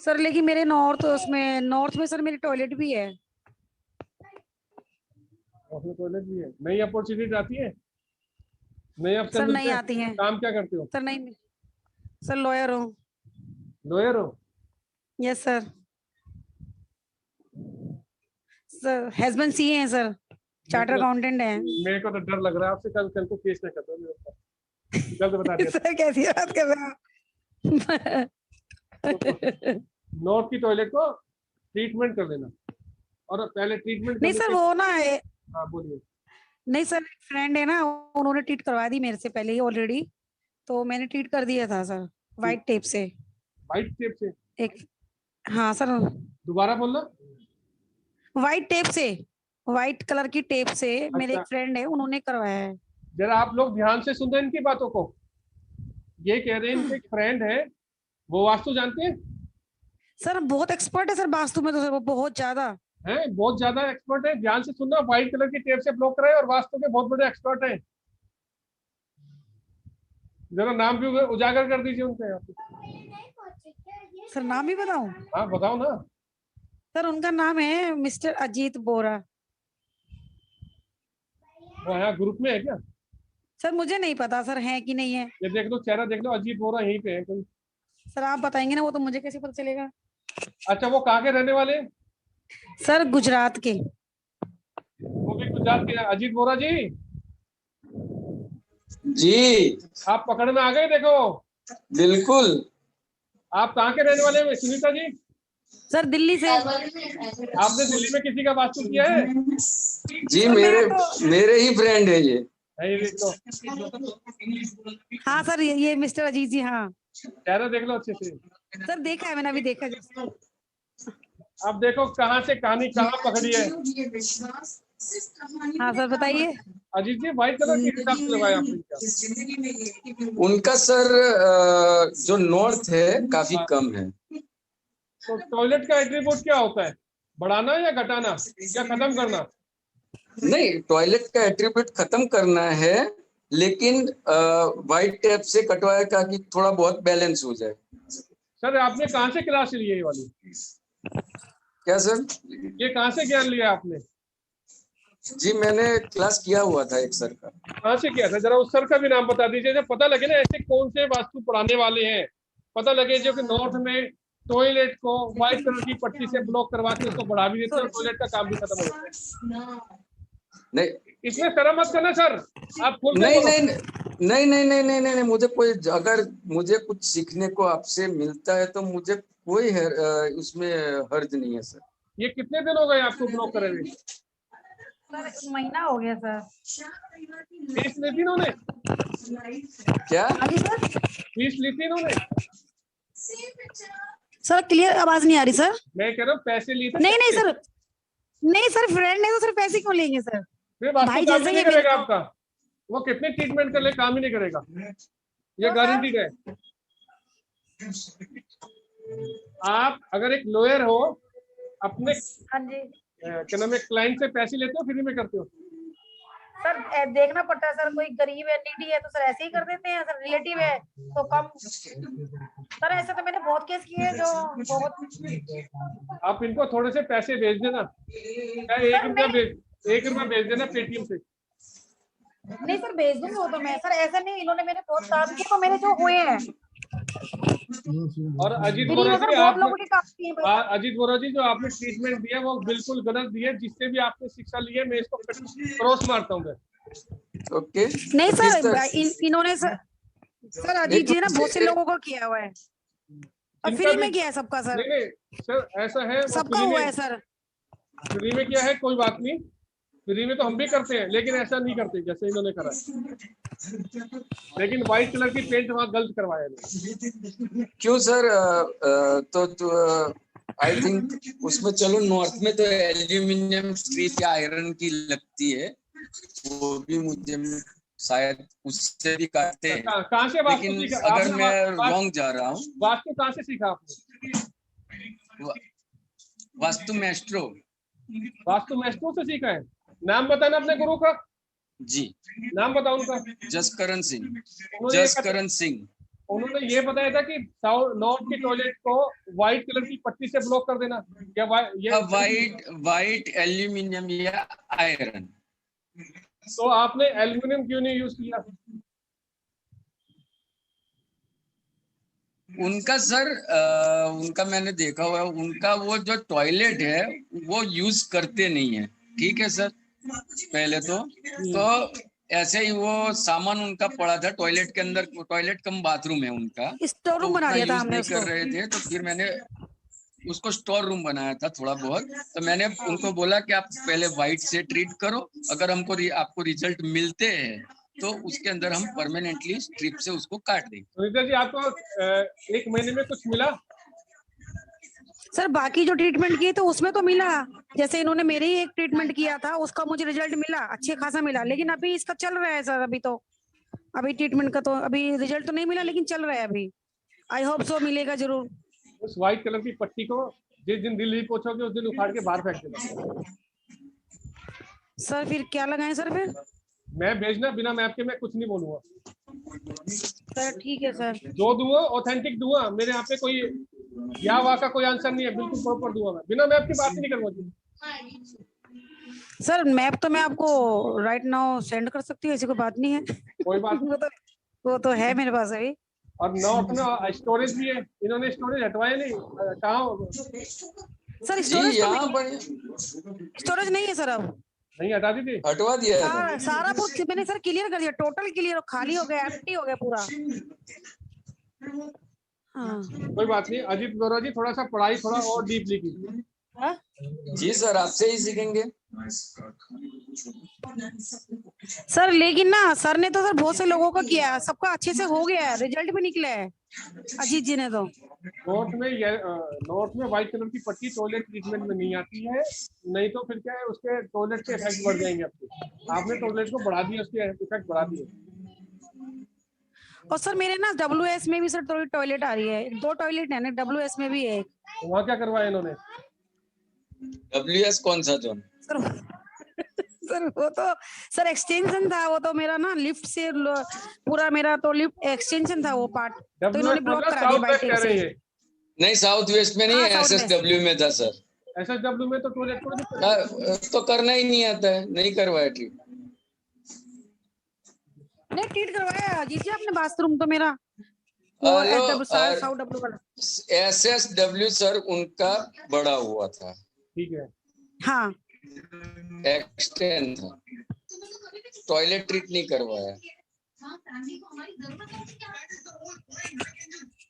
[SPEAKER 15] सर लेकिन मेरे नॉर्थ में सर मेरी टॉयलेट भी है.
[SPEAKER 1] टॉयलेट भी है? नई अपॉर्चुनिटी आती है? नई
[SPEAKER 15] सर
[SPEAKER 1] ऑप्शन
[SPEAKER 15] नहीं आती है.
[SPEAKER 1] काम क्या करते हो?
[SPEAKER 15] सर नहीं, सर लॉयर हूँ.
[SPEAKER 1] लॉयर हो?
[SPEAKER 15] Yes sir. Sir husband CA हैं सर, चार्टर अकाउंटेंट हैं.
[SPEAKER 1] मेरे को तो डर लग रहा है आपसे, कल को केस ना कर दो मेरे ऊपर। जल्द बता दिया।
[SPEAKER 15] सर कैसी बात कर रहे हो?
[SPEAKER 1] नॉर्थ की टॉयलेट को ट्रीटमेंट कर लेना, और पहले ट्रीटमेंट
[SPEAKER 15] नहीं सर वो ना है.
[SPEAKER 1] हाँ बोलिए।
[SPEAKER 15] नहीं सर फ्रेंड है ना, उन्होंने ट्रीट करवा दी मेरे से पहले ही ऑलरेडी, तो मैंने ट्रीट कर दिया था सर वाइट टेप से.
[SPEAKER 1] वाइट टेप से?
[SPEAKER 15] एक हाँ सर.
[SPEAKER 1] दोबारा बोलना।
[SPEAKER 15] वाइट टेप से, वाइट कलर की टेप से. मेरे एक फ्रेंड है, उन्होंने करवाया है.
[SPEAKER 1] जरा आप लोग ध्यान से सुन रहे हैं इनकी बातों को। ये कह रहे हैं इनके एक फ्रेंड है, वो वास्तु जानते हैं
[SPEAKER 15] सर. बहुत एक्सपर्ट है सर वास्तु में, तो सर वो बहुत ज्यादा
[SPEAKER 1] है, बहुत ज्यादा एक्सपर्ट है। ध्यान से सुनना, व्हाइट कलर की टेप से ब्लॉक कराए और वास्तु के बहुत बड़े एक्सपर्ट हैं। जरा नाम भी उजागर कर दीजिए उनके।
[SPEAKER 15] सर नाम भी बताऊं?
[SPEAKER 1] हाँ बताओ ना।
[SPEAKER 15] सर उनका नाम है मिस्टर अजीत बोरा।
[SPEAKER 1] वो यहाँ ग्रुप में है क्या?
[SPEAKER 15] सर मुझे नहीं पता सर है कि नहीं है।
[SPEAKER 1] ये देख लो, चेहरा देख लो, अजीत बोरा यहीं पे है कोई।
[SPEAKER 15] सर आप बताएंगे ना, वो तो मुझे कैसे पता चलेगा।
[SPEAKER 1] अच्छा, वो कहाँ के रहने वाले हैं?
[SPEAKER 15] सर गुजरात के।
[SPEAKER 1] वो भी गुजरात के हैं। अजीत बोरा जी,
[SPEAKER 2] जी
[SPEAKER 1] आप पकड़ में आ गए। देखो,
[SPEAKER 2] बिल्कुल।
[SPEAKER 1] आप कहाँ के रहने वाले हैं सुनीता जी?
[SPEAKER 15] सर दिल्ली से।
[SPEAKER 1] आपने दिल्ली में किसी का वास्तु किया है?
[SPEAKER 2] जी मेरे ही फ्रेंड है ये।
[SPEAKER 1] तो
[SPEAKER 15] हाँ सर, ये मिस्टर अजीत जी। हाँ
[SPEAKER 1] चेहरा देख लो अच्छे से।
[SPEAKER 15] सर देखा है मैंने, अभी देखा जैसे।
[SPEAKER 1] अब देखो कहाँ से कहानी कहाँ पकड़ी है।
[SPEAKER 15] हाँ सर बताइए।
[SPEAKER 1] अजीत जी, व्हाइट कलर के हिसाब से लगाया आपने?
[SPEAKER 2] उनका सर जो नॉर्थ है काफी कम है।
[SPEAKER 1] तो टॉयलेट का एट्रीब्यूट क्या होता है? बढ़ाना या घटाना या खत्म करना?
[SPEAKER 2] नहीं, टॉयलेट का एट्रीब्यूट खत्म करना है, लेकिन व्हाइट टेप से कटवाया ताकि थोड़ा बहुत बैलेंस हो जाए।
[SPEAKER 1] सर आपने कहाँ से क्लास ली है ये वाली?
[SPEAKER 2] क्या सर?
[SPEAKER 1] ये कहाँ से ज्ञान लिया आपने?
[SPEAKER 2] जी मैंने क्लास किया हुआ था एक सर का।
[SPEAKER 1] कहाँ से किया था? जरा उस सर का भी नाम बता दीजिए, जब पता लगे ना ऐसे कौन से वास्तु पढ़ाने वाले हैं, पता लगे जो कि नॉर्थ में टॉयलेट को व्हाइट कलर की पट्टी से ब्लॉक करवा के उसको बढ़ा भी देते हैं और टॉयलेट का काम भी खत्म हो जाता है।
[SPEAKER 2] नहीं,
[SPEAKER 1] इसमें शर्म मत करना सर, आप खुद
[SPEAKER 2] नहीं नहीं नहीं नहीं नहीं नहीं नहीं मुझे कोई, अगर मुझे कुछ सीखने को आपसे मिलता है तो मुझे कोई उसमें हर्ज नहीं है सर।
[SPEAKER 1] ये कितने दिन हो गए आपको ब्लॉक करे हुए?
[SPEAKER 7] सर महीना हो गया सर।
[SPEAKER 1] फीस ली थी इन्होंने?
[SPEAKER 2] क्या
[SPEAKER 1] फीस ली थी इन्होंने?
[SPEAKER 15] सर क्लियर आवाज नहीं आ रही सर।
[SPEAKER 1] मैं कह रहा हूँ पैसे लिए थे?
[SPEAKER 15] नहीं सर, नहीं सर, फ्रेंड है तो सर पैसे क्यों लेंगे सर?
[SPEAKER 1] फिर वास्तु काम ही नहीं करेगा आपका। वो कितने ट्रीटमेंट कर ले, काम ही नहीं करेगा, ये गारंटीड है। आप अगर एक लॉयर हो, अपने क्या नाम है क्लाइंट से पैसे लेते हो, फ्री में करते हो?
[SPEAKER 7] सर देखना पड़ता है सर, कोई गरीब है, नीडी है तो सर ऐसे ही कर देते हैं सर, रिलेटिव है तो कम। सर ऐसे तो मैंने बहुत केस किए हैं जो बहुत।
[SPEAKER 1] आप इनको थोड़े से पैसे भेज देना, एक रुपया भेज देना पेटीएम से।
[SPEAKER 7] नहीं सर भेज दूंगी वो तो मैं। सर ऐसा नहीं, इन्होंने मेरे बहुत काम किए तो मेरे जो हुए हैं।
[SPEAKER 1] और अजीत बोरा जी, अजीत बोरा जी जो आपने ट्रीटमेंट दिया वो बिल्कुल गलत दिया। जिससे भी आपने शिक्षा ली है मैं इसको क्रॉस मारता हूँ।
[SPEAKER 2] ओके
[SPEAKER 15] नहीं सर, इन्होंने सर अजीत जी ने बहुत से लोगों को किया हुआ है और फ्री में किया है सबका सर।
[SPEAKER 1] नहीं सर ऐसा है,
[SPEAKER 15] सबका हुआ है सर।
[SPEAKER 1] फ्री में किया है कोई बात नहीं, फ्री में तो हम भी करते हैं, लेकिन ऐसा नहीं करते जैसे इन्होंने करा। लेकिन व्हाइट कलर की पेंट वहां गलत करवाया है।
[SPEAKER 2] क्यों सर? तो आई थिंक उसमें, चलो नॉर्थ में तो एल्यूमिनियम स्ट्रिप या आयरन की लगती है, वो भी मुझे शायद उससे भी काटते हैं।
[SPEAKER 1] कहाँ से वास्तु
[SPEAKER 2] लेकिन
[SPEAKER 1] सीखा?
[SPEAKER 2] अगर मैं रॉन्ग जा रहा हूँ।
[SPEAKER 1] वास्तु कहाँ से सीखा आपने?
[SPEAKER 2] वास्तु मैस्ट्रो।
[SPEAKER 1] वास्तु मैस्ट्रो से सीखा है? नाम बताना अपने गुरु का।
[SPEAKER 2] जी
[SPEAKER 1] नाम बताओ उनका।
[SPEAKER 2] जसकरण सिंह। जसकरण सिंह।
[SPEAKER 1] उन्होंने ये बताया था कि नॉर्थ की टॉयलेट को व्हाइट कलर की पट्टी से ब्लॉक कर देना, या
[SPEAKER 2] व्हाइट एल्यूमिनियम या आयरन।
[SPEAKER 1] तो आपने एल्यूमिनियम क्यों नहीं यूज किया?
[SPEAKER 2] उनका सर उनका मैंने देखा हुआ है, उनका वो जो टॉयलेट है वो यूज करते नहीं है। ठीक है सर, पहले तो ऐसे ही वो सामान उनका पड़ा था टॉयलेट के अंदर। टॉयलेट कम बाथरूम है उनका,
[SPEAKER 15] स्टोर रूम बना दिया था हमने
[SPEAKER 2] उसको। कर रहे थे तो फिर मैंने उसको स्टोर रूम बनाया था थोड़ा बहुत। तो मैंने उनको बोला कि आप पहले व्हाइट से ट्रीट करो, अगर आपको रिजल्ट मिलते हैं तो उसके अंदर हम परमानेंटली स्ट्रिप से उसको काट देंगे।
[SPEAKER 1] सुनीता जी आपको एक महीने में कुछ मिला?
[SPEAKER 15] सर बाकी जो ट्रीटमेंट किए तो उसमें तो मिला, जैसे इन्होंने मेरे ही एक ट्रीटमेंट किया था उसका मुझे रिजल्ट मिला, अच्छे खासा मिला। लेकिन अभी इसका चल रहा है सर, अभी ट्रीटमेंट का तो अभी रिजल्ट तो नहीं मिला, लेकिन चल रहा है अभी। आई होप सो मिलेगा जरूर।
[SPEAKER 1] उस व्हाइट कलर की पट्टी को जिस दिन दिल्ली पहुंचोगे उस दिन उखाड़ के बाहर फेंक देना।
[SPEAKER 15] सर फिर क्या लगाएं सर? फिर
[SPEAKER 1] मैं भेजना, बिना मैप के मैं कुछ नहीं बोलूंगा
[SPEAKER 15] सर। ठीक है सर,
[SPEAKER 1] जो दूंगा ऑथेंटिक दूंगा। मेरे यहाँ पे कोई यहाँ वहाँ का कोई आंसर नहीं है, बिल्कुल प्रॉपर दूंगा मैं, बिना मैप की बात ही नहीं करूंगा।
[SPEAKER 15] सर मैप तो मैं आपको राइट नाउ सेंड कर सकती हूँ, ऐसी कोई बात नहीं है।
[SPEAKER 1] कोई बात नहीं।
[SPEAKER 15] वो तो है मेरे पास अभी।
[SPEAKER 1] और नोट में स्टोरेज भी है, इन्होंने स्टोरेज हटवाया नहीं, कहाँ?
[SPEAKER 15] सर स्टोरेज नहीं है सर, अब
[SPEAKER 1] नहीं हटा दी थी,
[SPEAKER 2] हटवा दिया है।
[SPEAKER 15] सारा कुछ मैंने सर क्लियर कर दिया, टोटल क्लियर, खाली हो गया, एम्प्टी हो गया पूरा। हाँ
[SPEAKER 1] कोई बात नहीं। अजीत गौरव जी थोड़ा सा पढ़ाई थोड़ा और डीपली कीजिए।
[SPEAKER 2] जी सर, आपसे ही सीखेंगे
[SPEAKER 15] सर। लेकिन ना सर ने तो सर बहुत से लोगों का किया, सबका अच्छे से हो गया है, रिजल्ट भी निकला है अजीत जी ने तो।
[SPEAKER 1] नोट में व्हाइट कलर की पट्टी टॉयलेट ट्रीटमेंट में नहीं आती है, नहीं तो फिर क्या है, उसके टॉयलेट के इफेक्ट बढ़ जाएंगे आपके। आपने टॉयलेट को बढ़ा दिया, उसके इफेक्ट बढ़ा दिए।
[SPEAKER 15] और सर मेरे ना WS में भी सर थोड़ी टॉयलेट आ रही है, 2 टॉयलेट है ना, WS में भी है।
[SPEAKER 1] वहाँ क्या करवाया इन्होंने?
[SPEAKER 2] WS कौन सा जोन?
[SPEAKER 15] सर वो तो सर एक्सटेंशन था, वो तो मेरा ना लिफ्ट से पूरा मेरा तो लिफ्ट एक्सटेंशन था वो पार्ट, तो इन्होंने ब्लॉक करा दिया बाइक से।
[SPEAKER 2] नहीं साउथ वेस्ट में नहीं, SSW में था सर।
[SPEAKER 1] SSW में तो टॉयलेट
[SPEAKER 2] तो करना ही नहीं आता है, नहीं करवाया ट्रीट।
[SPEAKER 15] नहीं ट्रीट करवाया जी आपने बाथरूम तो मेरा
[SPEAKER 2] SSW सर उनका बड़ा हुआ था,
[SPEAKER 1] ठीक है।
[SPEAKER 15] हाँ
[SPEAKER 2] एक्सटेंड था, टॉयलेट ट्रीट नहीं करवाया।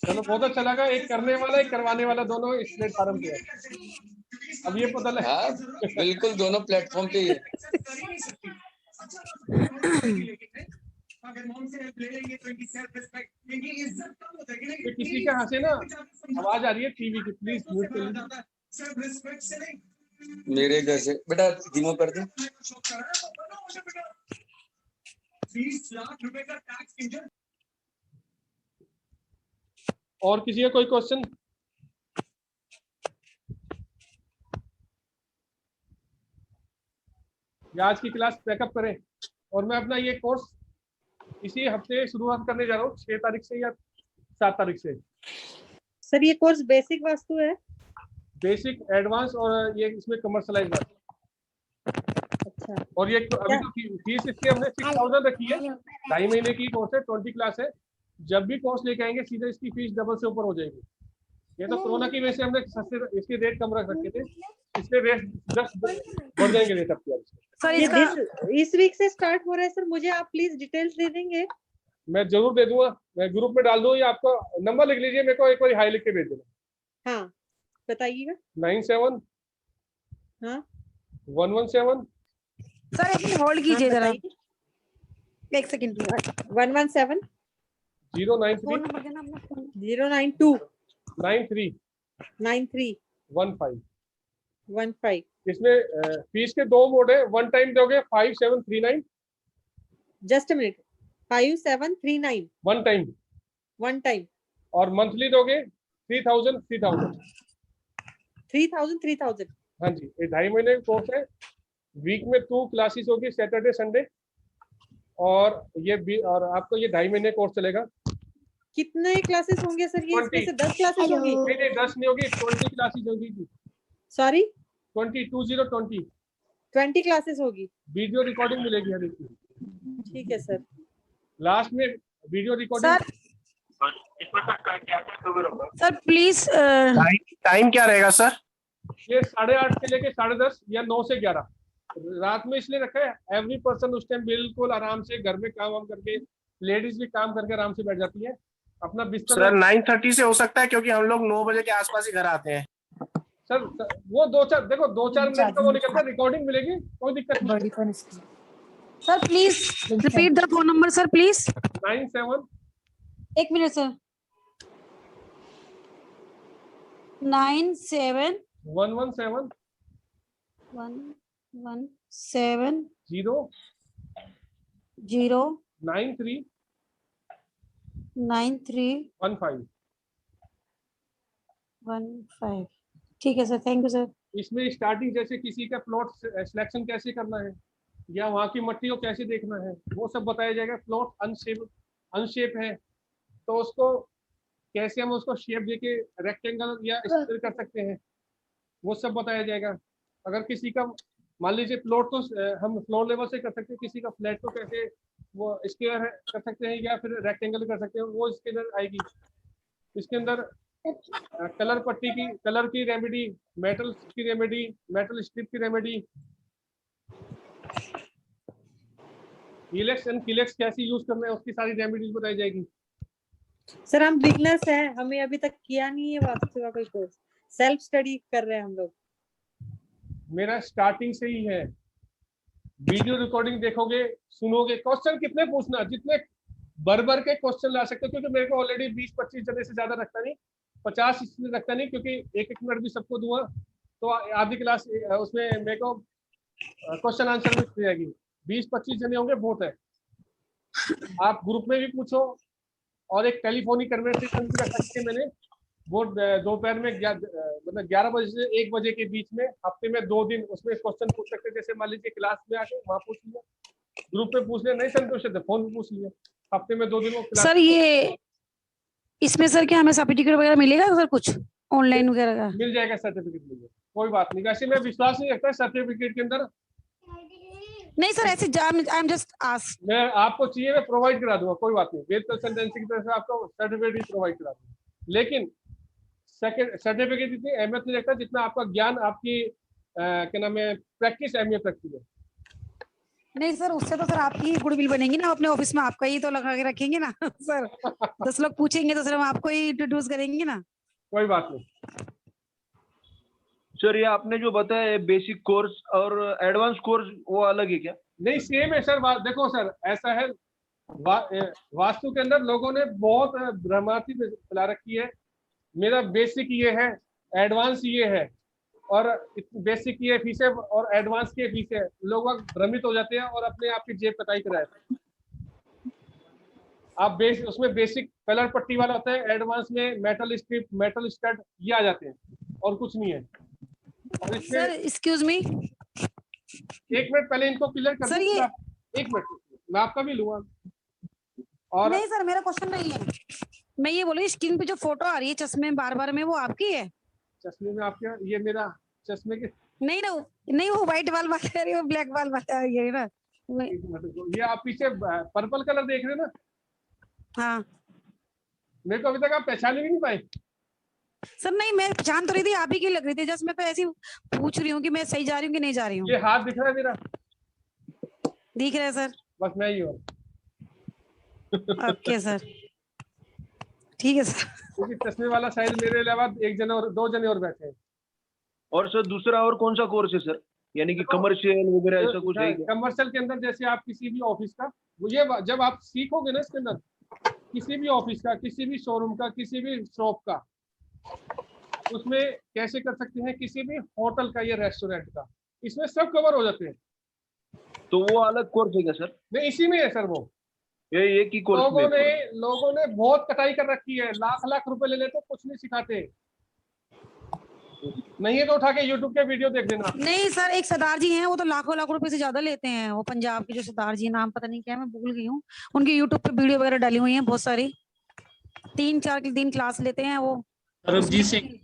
[SPEAKER 1] चलो बहुत अच्छा लगा, एक करने वाला एक करवाने वाला दोनों इस प्लेटफॉर्म पे है। अब ये पता लगा।
[SPEAKER 2] हाँ बिल्कुल, दोनों प्लेटफॉर्म पे ही है।
[SPEAKER 1] किसी के यहाँ से ना आवाज आ रही है टीवी की, प्लीज म्यूट कर लीजिए।
[SPEAKER 2] मेरे घर से बेटा धीमो कर दे।
[SPEAKER 1] 20 लाख रुपए का टैक्स इंजन। और किसी का कोई क्वेश्चन? आज की क्लास पैकअप करें, और मैं अपना ये कोर्स इसी हफ्ते शुरुआत करने जा रहा हूँ, 6 तारीख से या 7 तारीख से।
[SPEAKER 14] सर ये कोर्स बेसिक वास्तु है?
[SPEAKER 1] बेसिक, एडवांस और ये इसमें कमर्शलाइज वास्तु।
[SPEAKER 14] अच्छा।
[SPEAKER 1] और ये अभी तो फीस इसकी हमने 6000 रखी है, 2.5 महीने की कोर्स है, 20 क्लास है। जब भी कोर्स लेके आएंगे सीधे इसकी फीस डबल से ऊपर हो जाएगी। ये तो कोरोना की वजह से हमने सस्ते इसके रेट कम रख रखे थे, इसलिए रेट 10 बढ़ जाएंगे रेट अब की।
[SPEAKER 14] सर इसका इस वीक से स्टार्ट हो रहा है सर, मुझे आप प्लीज डिटेल्स दे देंगे?
[SPEAKER 1] मैं जरूर दे दूंगा, मैं ग्रुप में डाल दूंगा, या आपका नंबर लिख लीजिए, मेरे को एक बार हाई लिख के भेज देना।
[SPEAKER 14] हाँ बताइएगा।
[SPEAKER 1] 97
[SPEAKER 14] हाँ
[SPEAKER 1] 117।
[SPEAKER 15] सर एक मिनट होल्ड कीजिए जरा, एक सेकंड।
[SPEAKER 14] 117
[SPEAKER 1] 093
[SPEAKER 14] 092
[SPEAKER 1] 93
[SPEAKER 14] 93
[SPEAKER 1] 15। इसमें फीस के 2 मोड है, वन टाइम दोगे 5739।
[SPEAKER 14] Just a minute, 5739
[SPEAKER 1] one time, और मंथली दोगे 3000
[SPEAKER 14] 3000।
[SPEAKER 1] हाँ जी, ये 2.5 महीने का कोर्स है। वीक में 2 क्लासेस होगी, सैटरडे संडे, और ये और आपको ये 2.5 महीने कोर्स चलेगा।
[SPEAKER 14] कितने क्लासेस होंगे सर ये? इसमें से 10 क्लासेस होंगी?
[SPEAKER 1] नहीं 10 नहीं होगी, 20 क्लासेस होगी।
[SPEAKER 14] सॉरी
[SPEAKER 1] 20
[SPEAKER 14] क्लासेस होगी।
[SPEAKER 1] वीडियो रिकॉर्डिंग मिलेगी हर एक की।
[SPEAKER 14] ठीक है सर।
[SPEAKER 1] लास्ट में video recording.
[SPEAKER 15] Sir please
[SPEAKER 10] time क्या रहेगा सर?
[SPEAKER 1] ये 8:30 से लेके 10:30 या 9 से 11 रात में इसलिए रखा है, एवरी पर्सन उस टाइम बिल्कुल आराम से घर में काम करके, लेडीज भी काम करके आराम से बैठ जाती है अपना बिस्तर।
[SPEAKER 10] सर 9:30 से हो सकता है, क्योंकि हम लोग 9 बजे के आसपास ही घर आते हैं।
[SPEAKER 1] सर वो 2-4 मिनट का वो निकलता है, रिकॉर्डिंग मिलेगी, कोई दिक्कत नहीं।
[SPEAKER 15] Sir please repeat the phone number sir please.
[SPEAKER 1] 97
[SPEAKER 15] एक मिनट सर। 97
[SPEAKER 1] 117
[SPEAKER 15] 117
[SPEAKER 1] 0 93
[SPEAKER 15] 15। ठीक है सर, थैंक यू सर।
[SPEAKER 1] इसमें स्टार्टिंग जैसे किसी का प्लॉट सिलेक्शन कैसे करना है, या वहाँ की मट्टी को कैसे देखना है, वो सब बताया जाएगा। प्लॉट अनशेप है तो उसको कैसे हम उसको शेप देके रेक्टेंगल या स्क्वायर कर सकते हैं, वो सब बताया जाएगा। अगर किसी का मान लीजिए प्लॉट तो हम फ्लोर लेवल से कर सकते हैं, किसी का फ्लैट को कैसे वो स्क्वायर कर सकते हैं या फिर रेक्टेंगल कर सकते हैं, वो इसके अंदर आएगी। इसके अंदर कलर पट्टी की, कलर की रेमेडी, मेटल की रेमेडी, मेटल स्ट्रिप की रेमेडी, इलेक्स एंड किलेक्स कैसे यूज करना है, उसकी सारी रेमेडीज बताई जाएगी।
[SPEAKER 14] सर हम बिगनर्स हैं, हमें अभी तक किया नहीं है वास्तु का कोई कोर्स, सेल्फ स्टडी कर रहे हैं हम लोग।
[SPEAKER 1] मेरा स्टार्टिंग से ही है, वीडियो रिकॉर्डिंग देखोगे, सुनोगे, क्वेश्चन कितने पूछना, जितने भर के क्वेश्चन ला सकते हो, क्योंकि मेरे को ऑलरेडी 20-25 जने से ज्यादा रखता नहीं, 50 इसलिए रखता नहीं क्योंकि एक मिनट भी सबको दूंगा तो आधी क्लास उसमें मेरे को क्वेश्चन आंसर में मिल जाएगी। 20-25 जने होंगे बहुत है। आप ग्रुप में भी पूछो और एक टेलीफोनिक कन्वर्सेशन भी रख सकते हैं मैंने, वो दोपहर में मतलब 11 बजे से 1 बजे के बीच में हफ्ते में 2 दिन उसमें क्वेश्चन पूछ सकते हैं। जैसे मान लीजिए क्लास में आके वहाँ पूछ लिया, ग्रुप पे पूछ लिया, नहीं संतोष है तो फोन पे पूछ लिया, हफ्ते में 2 दिन वो क्लास।
[SPEAKER 15] सर ये इसमें सर क्या हमें सर्टिफिकेट वगैरह मिलेगा सर, कुछ ऑनलाइन वगैरह का?
[SPEAKER 1] मिल जाएगा सर्टिफिकेट, मिल जाएगा, कोई बात नहीं। वैसे मैं विश्वास नहीं रखता सर्टिफिकेट के अंदर।
[SPEAKER 15] नहीं सर ऐसे आई एम जस्ट आस्क,
[SPEAKER 1] मैं आपको चाहिए मैं प्रोवाइड करा दूंगा, कोई बात नहीं, वेद कंसल्टेंसी की तरफ से आपको सर्टिफिकेट प्रोवाइड करा दूंगा। लेकिन सर्टिफिकेट इतनी अहमियत नहीं रखता जितना आपका ज्ञान, आपकी क्या नाम है, प्रैक्टिस अहमियत रखती है।
[SPEAKER 15] नहीं सर उससे तो सर आपकी गुडविल बनेगी ना, अपने ऑफिस में आपका ही तो लगा के रखेंगे ना सर। 10 लोग पूछेंगे तो सर हम आपको ही इंट्रोड्यूस करेंगे ना।
[SPEAKER 1] कोई बात नहीं
[SPEAKER 5] सर, ये आपने जो बताया बेसिक कोर्स और एडवांस कोर्स वो अलग है क्या?
[SPEAKER 1] नहीं सेम है सर। देखो सर ऐसा है, वास्तु के अंदर लोगों ने बहुत भ्रमांति फैला रखी है। मेरा बेसिक ये है, एडवांस ये है, और बेसिक की फीस है और एडवांस की फीस है। लोग भ्रमित हो जाते हैं और अपने आप की जेब कटाई कराते हैं। आप उसमें बेसिक कलर पट्टी वाला होता है, एडवांस में मेटल स्ट्रिप, मेटल स्टड ये आ जाते हैं और कुछ नहीं है। और इसमें
[SPEAKER 15] सर एक्सक्यूज मी,
[SPEAKER 1] 1 मिनट पहले इनको क्लियर कर
[SPEAKER 15] सर ये
[SPEAKER 1] 1 मिनट मैं आपका भी लूंगा। और
[SPEAKER 15] नहीं सर मेरा क्वेश्चन नहीं है, मैं ये बोल रही स्क्रीन पे जो फोटो आ रही है चश्मे बार में, वो आपकी है?
[SPEAKER 1] चश्मे में आपके, ये मेरा चश्मे के
[SPEAKER 15] नहीं ना, नहीं वो व्हाइट बाल वाला है, वो ब्लैक बाल वाला है ये ना।
[SPEAKER 1] ये आप पीछे पर्पल कलर देख रहे हैं ना?
[SPEAKER 15] हाँ।
[SPEAKER 1] मेरे को अभी तक आप पहचान भी नहीं पाए।
[SPEAKER 15] सर नहीं मैं पहचान तो रही थी, आप ही की लग रही थी, जस्ट मैं तो ऐसी पूछ रही हूँ कि मैं सही जा रही हूँ कि नहीं जा रही हूँ।
[SPEAKER 1] ये हाथ दिख रहा है मेरा?
[SPEAKER 15] दिख रहा है सर।
[SPEAKER 1] बस मैं ही हूँ।
[SPEAKER 15] ओके सर, ठीक है सर।
[SPEAKER 1] क्योंकि चश्मे वाला साइज मेरे अलावा 1 जने और 2 जने और बैठे हैं।
[SPEAKER 5] और सर दूसरा और कौन सा कोर्स है सर, यानी कि कमर्शियल वगैरह ऐसा कुछ है क्या?
[SPEAKER 1] कमर्शियल के अंदर जैसे आप किसी भी ऑफिस का, ये जब आप सीखोगे ना इसके अंदर, किसी भी ऑफिस का, किसी भी शोरूम का, किसी भी शॉप का, उसमें कैसे कर सकते हैं, किसी भी होटल का या रेस्टोरेंट का, इसमें सब कवर हो जाते हैं।
[SPEAKER 5] तो वो अलग कोर्स है क्या सर?
[SPEAKER 1] नहीं इसी में है सर वो।
[SPEAKER 5] ये एक ही कोर्स में?
[SPEAKER 1] लोगों ने बहुत कटाई कर रखी है, लाख रुपए ले लेते, कुछ नहीं सिखाते। नहीं है तो उठा के यूट्यूब के वीडियो देख लेना।
[SPEAKER 15] नहीं सर एक सरदार जी हैं, वो तो लाखों रुपए से ज्यादा लेते हैं, वो पंजाब के जो सरदार जी, नाम पता नहीं क्या है मैं भूल गई हूँ, उनकी यूट्यूब पे वीडियो वगैरह डाली हुई है बहुत सारी, 3-4 दिन क्लास लेते हैं वो।
[SPEAKER 16] सरबजीत सिंह,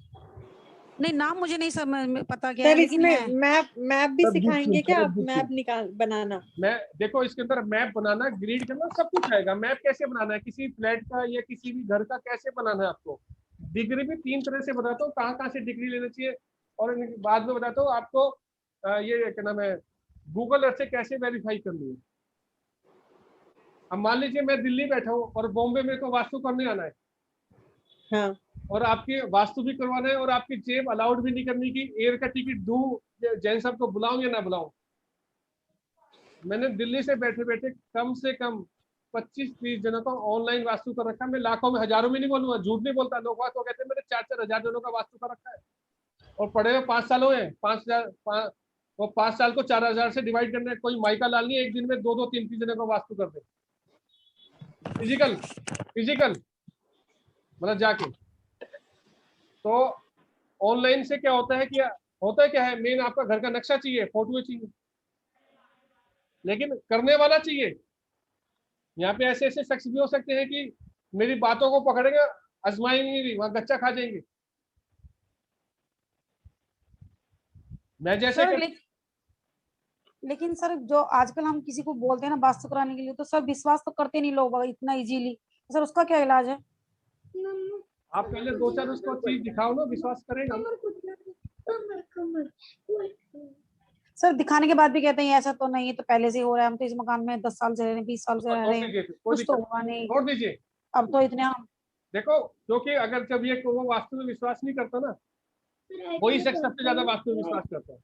[SPEAKER 15] नहीं नाम मुझे नहीं समझ पता क्या है,
[SPEAKER 14] सर
[SPEAKER 15] लेकिन
[SPEAKER 14] इसमें मैप भी सिखाएंगे क्या आप? मैप निकाल बनाना,
[SPEAKER 1] मैं देखो इसके अंदर मैप बनाना, ग्रिड करना, सब कुछ आएगा। मैप कैसे बनाना है किसी फ्लैट का या किसी भी घर का, कैसे बनाना है आपको। डिग्री भी 3 तरह से बताता हूँ, कहाँ से डिग्री लेना चाहिए, और बाद में बताता हूँ आपको ये क्या नाम है, गूगल अर्थ से कैसे वेरीफाई करनी है। अब मान लीजिए मैं दिल्ली बैठा हूँ और बॉम्बे मेरे को वास्तु करने आना है,
[SPEAKER 14] हाँ,
[SPEAKER 1] और आपकी वास्तु भी करवाना है, और आपकी जेब अलाउड भी नहीं करनी कि एयर का टिकट दूं, जैन साहब को बुलाऊं या ना बुलाऊं। मैंने दिल्ली से बैठे बैठे कम से कम 25-30 जनों का ऑनलाइन वास्तु कर रखा है। मैं लाखों में, हजारों में नहीं बोलूंगा, झूठ नहीं बोलता। लोग बात तो कहते हैं मैंने 4-4 हजार जनों का वास्तु कर रखा है, और पढ़े हुए 5 साल हुए। 5 साल को 4000 से डिवाइड करना है। कोई माइका लाल नहीं एक दिन में 2-2, 3-3 जनों का वास्तु कर दे, फिजिकल मतलब जाके। तो ऑनलाइन से क्या होता है, क्या है, मेन आपका घर का नक्शा चाहिए, फोटो चाहिए, लेकिन करने वाला चाहिए। यहाँ पे ऐसे शख्स भी हो सकते हैं कि मेरी बातों को पकड़ेंगे, आजमाएंगे नहीं, वहां गच्चा खा जाएंगे। मैं जैसे
[SPEAKER 15] सर लेकिन सर जो आजकल हम किसी को बोलते हैं ना वास्तु कराने के लिए, तो सर विश्वास तो करते नहीं लोग इतना इजीली। सर उसका क्या इलाज है?
[SPEAKER 1] आप पहले 2-4 उसको चीज दिखाओ ना, विश्वास करेगा।
[SPEAKER 15] सर दिखाने के बाद भी कहते हैं ऐसा तो नहीं है, तो पहले से ही हो रहा है, हम तो इस मकान में 10 साल से रह रहे हैं, 20 साल से रह रहे हैं, कुछ तो हुआ नहीं,
[SPEAKER 1] छोड़ दीजिए।
[SPEAKER 15] अब तो इतने हम
[SPEAKER 1] देखो, क्योंकि अगर जब ये वो वास्तु में विश्वास नहीं करता ना, वही शख्स सबसे ज्यादा वास्तु में विश्वास करता है।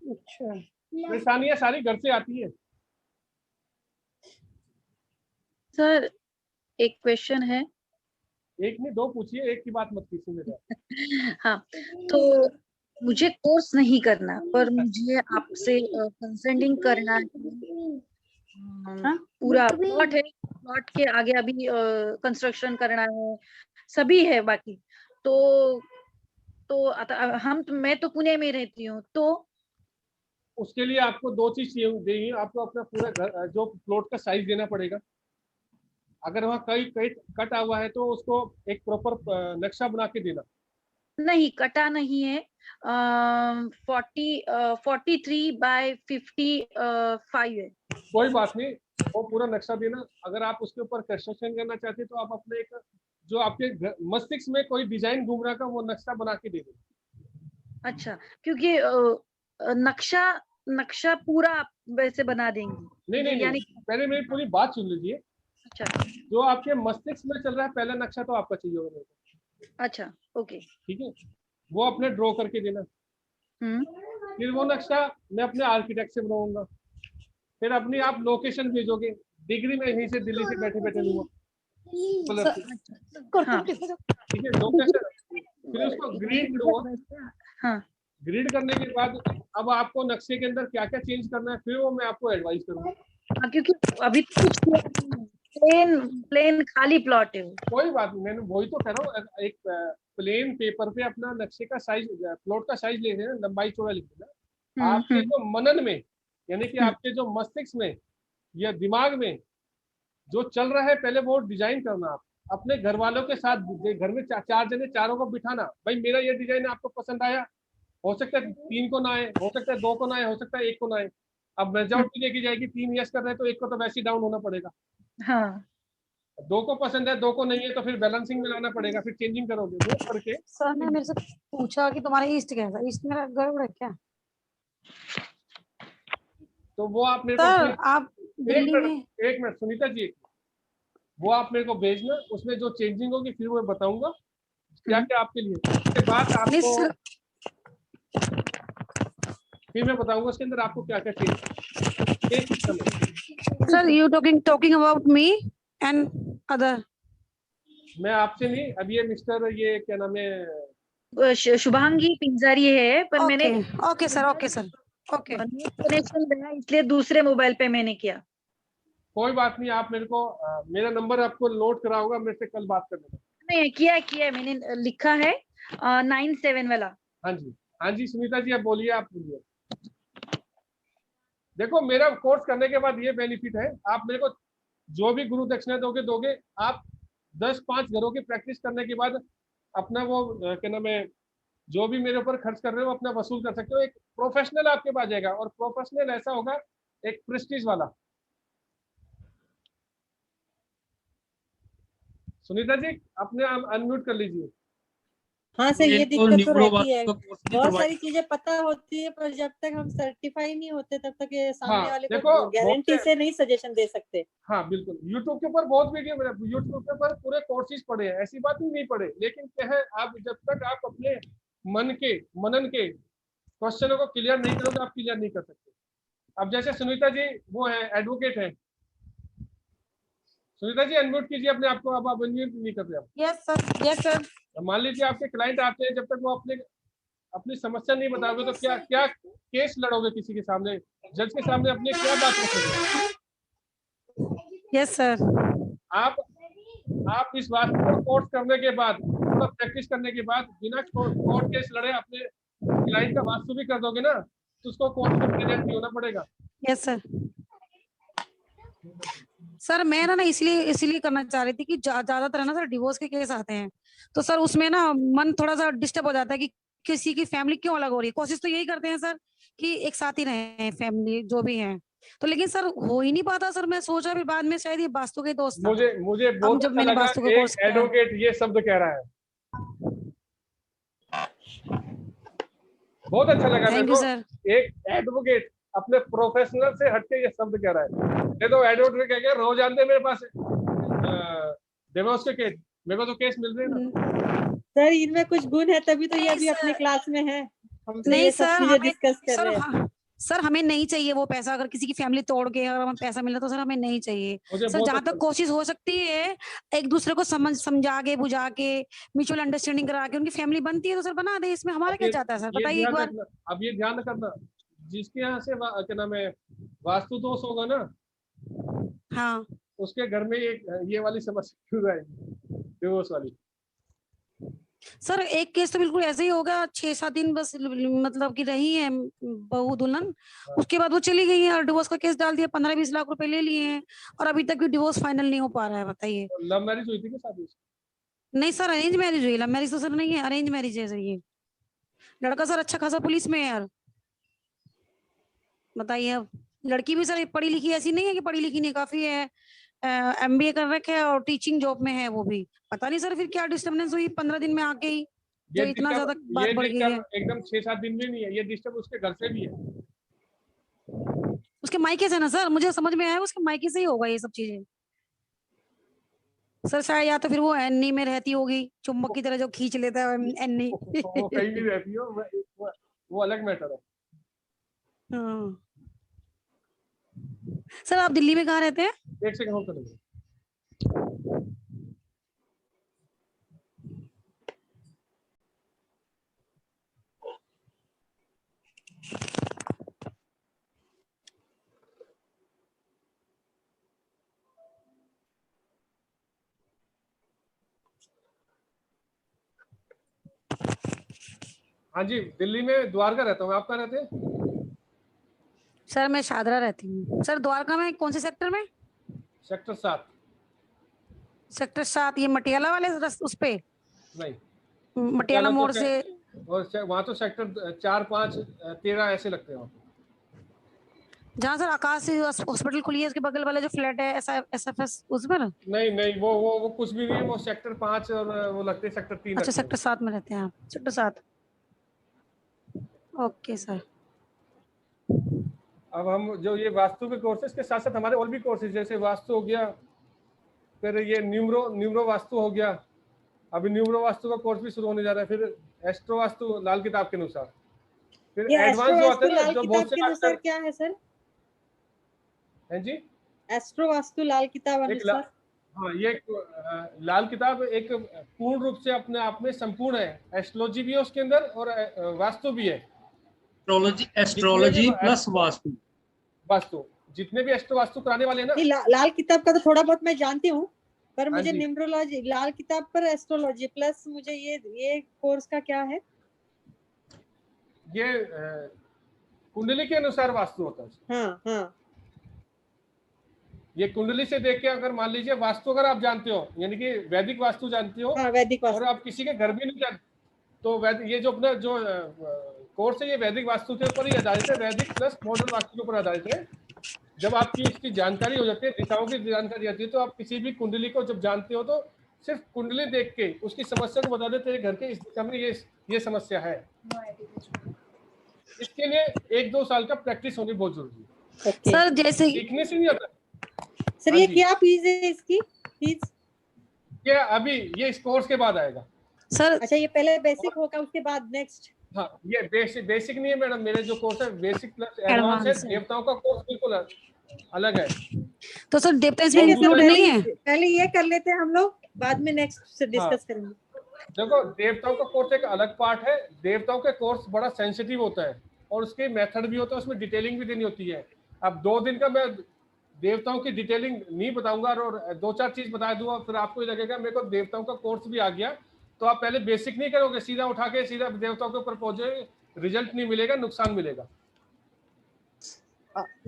[SPEAKER 15] अच्छा,
[SPEAKER 1] परेशानियां सारी घर से आती है।
[SPEAKER 16] सर एक क्वेश्चन है।
[SPEAKER 1] एक नहीं, 2 पूछिए, एक की बात मत कीजिए मेरा।
[SPEAKER 16] हाँ, तो मुझे कोर्स नहीं करना, पर मुझे आपसे कंसल्टिंग करना है। पूरा प्लॉट है, प्लॉट के आगे अभी कंस्ट्रक्शन करना है, सभी है बाकी। तो मैं तो पुणे में रहती हूँ, तो
[SPEAKER 1] उसके लिए आपको 2 चीज चाहिए। आपको अपना पूरा घर, जो प्लॉट का साइज देना पड़ेगा। अगर वहाँ कई कटा हुआ है तो उसको एक प्रॉपर नक्शा बना के देना।
[SPEAKER 16] नहीं, कटा नहीं है। 43/55 है।
[SPEAKER 1] कोई बात नहीं, वो पूरा नक्शा देना। अगर आप उसके ऊपर कंस्ट्रक्शन करना चाहते हैं तो आप अपने एक जो आपके मस्तिष्क में कोई डिजाइन घूम रहा का वो नक्शा बना के दे देना।
[SPEAKER 16] अच्छा, क्योंकि नक्शा पूरा आप वैसे बना देंगे?
[SPEAKER 1] नहीं,
[SPEAKER 16] यानी
[SPEAKER 1] पहले मेरी पूरी बात सुन लीजिए।
[SPEAKER 16] अच्छा,
[SPEAKER 1] जो आपके मस्तिष्क में चल रहा है, पहला नक्शा तो आपका चाहिए होगा मेरे को।
[SPEAKER 16] अच्छा, ओके,
[SPEAKER 1] ठीक है, वो अपने ड्रॉ करके देना। फिर वो नक्शा मैं अपने आर्किटेक्ट से बनाऊंगा। फिर अपनी आप लोकेशन भेजोगे, डिग्री में यहीं से दिल्ली से बैठे बैठे लूंगा। ठीक है, लोकेशन। फिर उसको ग्रीड करूंगा। ग्रीड करने के बाद अब आपको नक्शे के अंदर क्या क्या चेंज करना है, फिर वो मैं आपको एडवाइस करूंगा।
[SPEAKER 16] क्योंकि अभी प्लेन खाली प्लॉट है।
[SPEAKER 1] कोई बात नहीं, मैंने वही तो कह रहा हूँ। एक प्लेन पेपर पे अपना नक्शे का साइज, प्लॉट का साइज ले लेना, लंबाई चौड़ा लिख देना। आपके जो मनन में, यानी कि आपके जो मस्तिष्क में या दिमाग में जो चल रहा है, पहले वो डिजाइन करना। आप अपने घर वालों के साथ, घर में 4 जने, चारों को बिठाना। भाई मेरा ये डिजाइन आपको पसंद आया? हो सकता है 3 को ना आए, हो सकता है 2 को ना आए, हो सकता है 1 को ना आए। अब मेजॉरिटी लेके जाएगी, 3 यस कर रहे हैं तो 1 को तो वैसे ही डाउन होना पड़ेगा।
[SPEAKER 16] हाँ,
[SPEAKER 1] 2 को पसंद है, 2 को नहीं है, तो फिर बैलेंसिंग में लाना पड़ेगा, फिर चेंजिंग करोगे वो करके।
[SPEAKER 15] सर ने मेरे से पूछा कि तुम्हारा ईस्ट कैसा, ईस्ट मेरा गड़बड़ है क्या?
[SPEAKER 1] तो वो आप मेरे
[SPEAKER 15] सर
[SPEAKER 1] को
[SPEAKER 15] आप दिल्ली में,
[SPEAKER 1] एक मिनट सुनीता जी, वो आप मेरे को भेजना, उसमें जो चेंजिंग होगी फिर मैं बताऊंगा क्या क्या आपके लिए। उसके बाद आपको फिर मैं बताऊंगा उसके अंदर आपको क्या क्या change.
[SPEAKER 15] Sir you talking about me and other?
[SPEAKER 1] मैं आपसे नहीं, अब ये मिस्टर, ये क्या नाम है,
[SPEAKER 16] शुभांगी पिंजारी है, पर मैंने
[SPEAKER 15] ओके सर
[SPEAKER 16] कनेक्शन बनाया, इसलिए दूसरे मोबाइल पे मैंने किया।
[SPEAKER 1] कोई बात नहीं, आप मेरे को मेरा नंबर आपको नोट कराऊंगा, मेरे से कल बात कर लेना।
[SPEAKER 16] नहीं, किया मैंने, लिखा है 97 वाला।
[SPEAKER 1] हाँ जी सुनीता जी, आप बोलिए, आप बोलिए। देखो, मेरा कोर्स करने के बाद ये बेनिफिट है, आप मेरे को जो भी गुरु दक्षिणा दोगे, आप 10-5 घरों की प्रैक्टिस करने के बाद अपना वो क्या नाम है, जो भी मेरे ऊपर खर्च कर रहे हो अपना वसूल कर सकते हो। एक प्रोफेशनल आपके पास जाएगा, और प्रोफेशनल ऐसा होगा, एक प्रेस्टीज वाला। सुनीता जी, अपने अनम्यूट कर लीजिए।
[SPEAKER 14] हाँ सर, ये दिक्कत तो रहती है, बहुत सारी चीजें पता होती है, पर जब तक हम सर्टिफाई नहीं होते तब तक ये सामने वाले को गारंटी से नहीं सजेशन दे सकते।
[SPEAKER 1] हाँ बिल्कुल, यूट्यूब के ऊपर बहुत वीडियो, यूट्यूब के ऊपर पूरे कोर्सेज पढ़े हैं, ऐसी बात नहीं पढ़े, लेकिन क्या है, आप जब तक आप अपने मनन के क्वेश्चनों को क्लियर नहीं करोगे, आप क्लियर नहीं कर सकते। अब जैसे सुनीता जी वो है, एडवोकेट है। सुनीता जी अनम्यूट कीजिए अपने आप को, अब आप अनम्यूट नहीं कर रहे।
[SPEAKER 15] Yes sir.
[SPEAKER 1] मान लीजिए आपके क्लाइंट आते हैं, जब तक वो अपनी समस्या नहीं बताओगे तो क्या केस लड़ोगे किसी के सामने, जज के सामने, अपने क्या बात रखोगे?
[SPEAKER 15] Yes sir.
[SPEAKER 1] आप इस बात को कोर्स करने के बाद, थोड़ा प्रैक्टिस करने के बाद, बिना कोर्ट केस लड़े अपने क्लाइंट का वास्तु भी कर दोगे ना, तो उसको कोर्ट में प्रेजेंट नहीं होना पड़ेगा।
[SPEAKER 15] Yes sir. सर मैं ना इसलिए करना चाह रही थी कि ज्यादातर ना सर डिवोर्स के केस आते हैं, तो सर उसमें ना मन थोड़ा सा डिस्टर्ब हो जाता है कि किसी की फैमिली क्यों अलग हो रही है। कोशिश तो यही करते हैं सर कि एक साथ ही रहे फैमिली जो भी है, तो लेकिन सर हो ही नहीं पाता सर। मैं सोचा फिर बाद में शायद ये वास्तु के दोस्त था।
[SPEAKER 1] मुझे
[SPEAKER 15] अब
[SPEAKER 1] बहुत
[SPEAKER 15] जब
[SPEAKER 1] अच्छा
[SPEAKER 15] मैंने
[SPEAKER 1] लगा
[SPEAKER 15] वास्तु का
[SPEAKER 1] एक
[SPEAKER 15] कोर्स किया,
[SPEAKER 1] एडवोकेट ये शब्द कह रहा है, बहुत अच्छा लगा मेरे
[SPEAKER 15] थैंक यू
[SPEAKER 1] को।
[SPEAKER 15] सर।
[SPEAKER 1] एक एडवोकेट अपने प्रोफेशनल से हटके ये शब्द कह रहा है। ये तो एडवोकेट कह गया रोज आते मेरे पास डिवोर्स के केस, मेरे को तो केस मिल रहे हैं ना।
[SPEAKER 14] सर इनमें कुछ गुण है तभी तो ये
[SPEAKER 15] नहीं
[SPEAKER 14] अभी अपने
[SPEAKER 15] सर,
[SPEAKER 14] क्लास में है, हमसे
[SPEAKER 15] नहीं
[SPEAKER 14] ये सब
[SPEAKER 15] सर
[SPEAKER 14] चीजें
[SPEAKER 15] हमें
[SPEAKER 14] डिस्कस कर रहे हैं।
[SPEAKER 15] सर हमें नहीं चाहिए वो पैसा। अगर किसी की फैमिली तोड़ के अगर हमें पैसा मिला तो सर हमें नहीं चाहिए।
[SPEAKER 1] मुझे
[SPEAKER 15] सर
[SPEAKER 1] बहुत
[SPEAKER 15] जहां
[SPEAKER 1] अच्छा
[SPEAKER 15] तक कोशिश हो सकती है एक दूसरे को समझा के बुझा के म्यूचुअल अंडरस्टैंडिंग करा के उनकी फैमिली बनती है तो सर बना दे, इसमें हमारा
[SPEAKER 1] अब
[SPEAKER 15] क्या
[SPEAKER 1] ये
[SPEAKER 15] जाता है सर,
[SPEAKER 1] ये
[SPEAKER 15] बताइए एक
[SPEAKER 1] ध्यान
[SPEAKER 15] बार।
[SPEAKER 1] रखना, अब ये ध्यान रखना जिसके यहाँ से क्या नाम है वास्तु दोष होगा ना,
[SPEAKER 15] हाँ
[SPEAKER 1] उसके घर में ये वाली समस्या क्यों आएगी, डिवोर्स वाली।
[SPEAKER 15] सर एक केस तो बिल्कुल ऐसे ही होगा, 6-7 दिन बस मतलब कि रही है बहू दुल्हन, उसके बाद वो चली गई है और डिवोर्स का केस डाल दिया, 15-20 लाख रुपए ले लिए हैं और अभी तक भी डिवोर्स फाइनल नहीं हो पा रहा है। बताइए।
[SPEAKER 1] लव मैरिज हुई थी कि शादी?
[SPEAKER 15] नहीं सर अरेंज मैरिज हुई, लव मैरिज तो सर नहीं है, अरेंज मैरिज है सर। ये लड़का सर अच्छा खासा पुलिस में है यार, बताइए। अब लड़की भी सर पढ़ी लिखी ऐसी नहीं है कि पढ़ी लिखी नहीं, काफी है, MBA कर रखे है और टीचिंग जॉब में है वो भी। पता नहीं सर फिर क्या डिस्टर्बेंस हुई 15 दिन में आके ही, जो इतना ज्यादा बात बढ़ गई है।
[SPEAKER 1] एकदम 6-7 दिन में नहीं है ये डिस्टर्ब, उसके घर से भी है,
[SPEAKER 15] उसके मायके से ना सर, मुझे समझ में आया उसके मायके से ही होगा ये सब चीजें सर। शायद या तो फिर वो एनी में रहती होगी, चुम्बक की तरह जो खींच लेता है एनी।
[SPEAKER 1] वो कहीं भी रहती हो, वो अलग मैटर है।
[SPEAKER 15] हाँ। सर आप दिल्ली में कहाँ रहते हैं?
[SPEAKER 1] एक सेकंड होल्ड करेंगे। हाँ जी, दिल्ली में द्वारका रहता हूँ। आप कहाँ रहते हैं?
[SPEAKER 15] सर मैं शादरा रहती हूँ। सर द्वारका में कौन से सेक्टर में?
[SPEAKER 1] सेक्टर 7।
[SPEAKER 15] सेक्टर 7 ये मटियाला वाले उस पे?
[SPEAKER 1] नहीं,
[SPEAKER 15] मटियाला मोड़ से।
[SPEAKER 1] और वहाँ तो सेक्टर 4, 5, 13 ऐसे लगते हैं।
[SPEAKER 15] जहाँ सर आकाश हॉस्पिटल खुली है उसके बगल वाले जो फ्लैट है SFS उसमें ना?
[SPEAKER 1] नहीं वो कुछ भी नहीं है, वो सेक्टर 5 और वो लगते हैं सेक्टर 3।
[SPEAKER 15] अच्छा सेक्टर 7 में रहते हैं आप? Sector 7, okay sir.
[SPEAKER 1] अब हम जो ये वास्तु के कोर्सेज के साथ साथ हमारे और भी कोर्सेज, जैसे वास्तु हो गया, फिर ये न्यूमरो वास्तु हो गया, अभी न्यूमरो वास्तु का कोर्स भी शुरू होने जा रहा है, फिर एस्ट्रो वास्तु लाल किताब के अनुसार, फिर एडवांस जो आता है ना, जो बहुत से
[SPEAKER 14] अनुसार क्या है सर?
[SPEAKER 1] हैं जी,
[SPEAKER 14] एस्ट्रो वास्तु लाल किताब अनुसार।
[SPEAKER 1] हाँ, ये लाल किताब एक पूर्ण रूप से अपने आप में संपूर्ण है। एस्ट्रोलॉजी भी है उसके अंदर और वास्तु भी है।
[SPEAKER 17] एस्ट्रोलॉजी प्लस वास्तु,
[SPEAKER 1] जितने भी एस्ट्रो वास्तु कराने वाले हैं ना।
[SPEAKER 14] लाल किताब का तो थोड़ा बहुत मैं जानती हूँ, पर मुझे न्यूमरोलॉजी, लाल किताब पर एस्ट्रोलॉजी प्लस मुझे ये कोर्स का क्या है?
[SPEAKER 1] ये कुंडली के अनुसार वास्तु होता है।
[SPEAKER 14] हाँ। ये
[SPEAKER 1] कुंडली से देख के, अगर मान लीजिए वास्तु अगर आप जानते हो, यानी कि वैदिक वास्तु जानते हो,
[SPEAKER 14] वैदिक वास्तु,
[SPEAKER 1] और आप किसी के घर भी नहीं जानते, तो ये जो अपना जो कोर्स है ये वैदिक वास्तु के ऊपर ही आधारित है, वैदिक प्लस मॉडर्न वास्तु के ऊपर आधारित है। जब आपकी इसकी जानकारी हो जाती है, दिशाओं की जानकारी आती है, तो आप किसी भी कुंडली को जब जानते हो तो सिर्फ कुंडली देख के उसकी समस्या को बता देते हैं, घर के इस दिशा में ये समस्या है। इसके लिए 1-2 साल का प्रैक्टिस होनी बहुत जरूरी है
[SPEAKER 15] सर। जैसे
[SPEAKER 1] सीखने से नहीं आता
[SPEAKER 14] सर। ये क्या फीस है इसकी?
[SPEAKER 1] क्या अभी ये इस कोर्स के बाद आएगा
[SPEAKER 15] सर?
[SPEAKER 14] अच्छा, ये पहले बेसिक होगा उसके बाद नेक्स्ट?
[SPEAKER 1] हाँ, ये बेसिक नहीं है मैडम, मेरे जो कोर्स है बेसिक प्लस एडवांस है। देवताओं का कोर्स बिल्कुल अलग है।
[SPEAKER 15] तो सर देवता इसमें इंक्लूड नहीं है?
[SPEAKER 14] पहले ये कर लेते हैं हम लोग, बाद में नेक्स्ट से डिस्कस करेंगे।
[SPEAKER 1] देखो, देवताओं का कोर्स एक अलग पार्ट है। देवताओं के कोर्स बड़ा सेंसिटिव होता है और उसके मेथड भी होता है, उसमें डिटेलिंग भी देनी होती है। अब 2 दिन का मैं देवताओं की डिटेलिंग नहीं बताऊंगा और 2-4 चीज बता दूंगा, फिर आपको ये लगेगा मेरे को देवताओं का कोर्स भी आ गया। तो आप पहले बेसिक नहीं करोगे, सीधा उठा के सीधा देवताओं के ऊपर पहुंचोगे, रिजल्ट नहीं मिलेगा, नुकसान मिलेगा।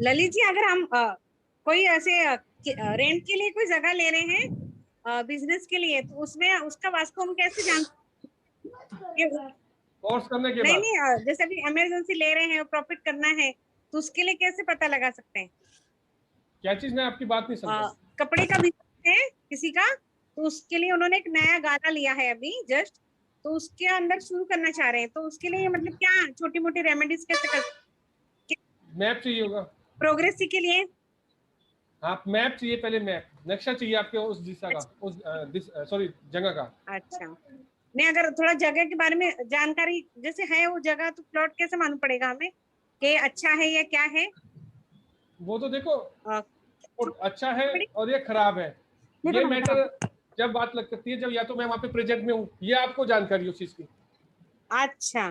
[SPEAKER 6] ललित जी, अगर हम कोई ऐसे रेंट के लिए कोई जगह ले रहे हैं बिजनेस के लिए, तो उसमें उसका वास्तु हम कैसे जान
[SPEAKER 1] कोर्स करने के
[SPEAKER 6] नहीं
[SPEAKER 1] बाद
[SPEAKER 6] नहीं जैसे अभी इमरजेंसी ले रहे हैं, प्रॉफिट करना है, तो उसके लिए कैसे पता लगा सकते हैं?
[SPEAKER 1] क्या चीज, मैं आपकी बात नहीं समझा।
[SPEAKER 6] कपड़े का बिजनेस है किसी का, तो उसके लिए उन्होंने एक नया गाना लिया है अभी जस्ट, तो उसके अंदर शुरू करना चाह रहे हैं, तो उसके लिए मतलब क्या छोटी मोटी रेमेडीज कैसे कर,
[SPEAKER 1] मैप चाहिए होगा
[SPEAKER 6] प्रोग्रेस के लिए?
[SPEAKER 1] हाँ, मैप चाहिए, पहले मैप, नक्शा चाहिए आपके उस दिशा का, उस सॉरी जगह का।
[SPEAKER 6] अच्छा, नहीं अगर थोड़ा जगह के बारे में जानकारी जैसे है वो जगह, तो प्लॉट कैसे मालूम पड़ेगा हमें कि अच्छा है या क्या है?
[SPEAKER 1] वो तो देखो अच्छा है और ये खराब है, ये मैटर जब बात लग सकती है जब या तो मैं वहाँ पे प्रेजेंट में हूँ, ये आपको जानकारी उस चीज की।
[SPEAKER 6] अच्छा,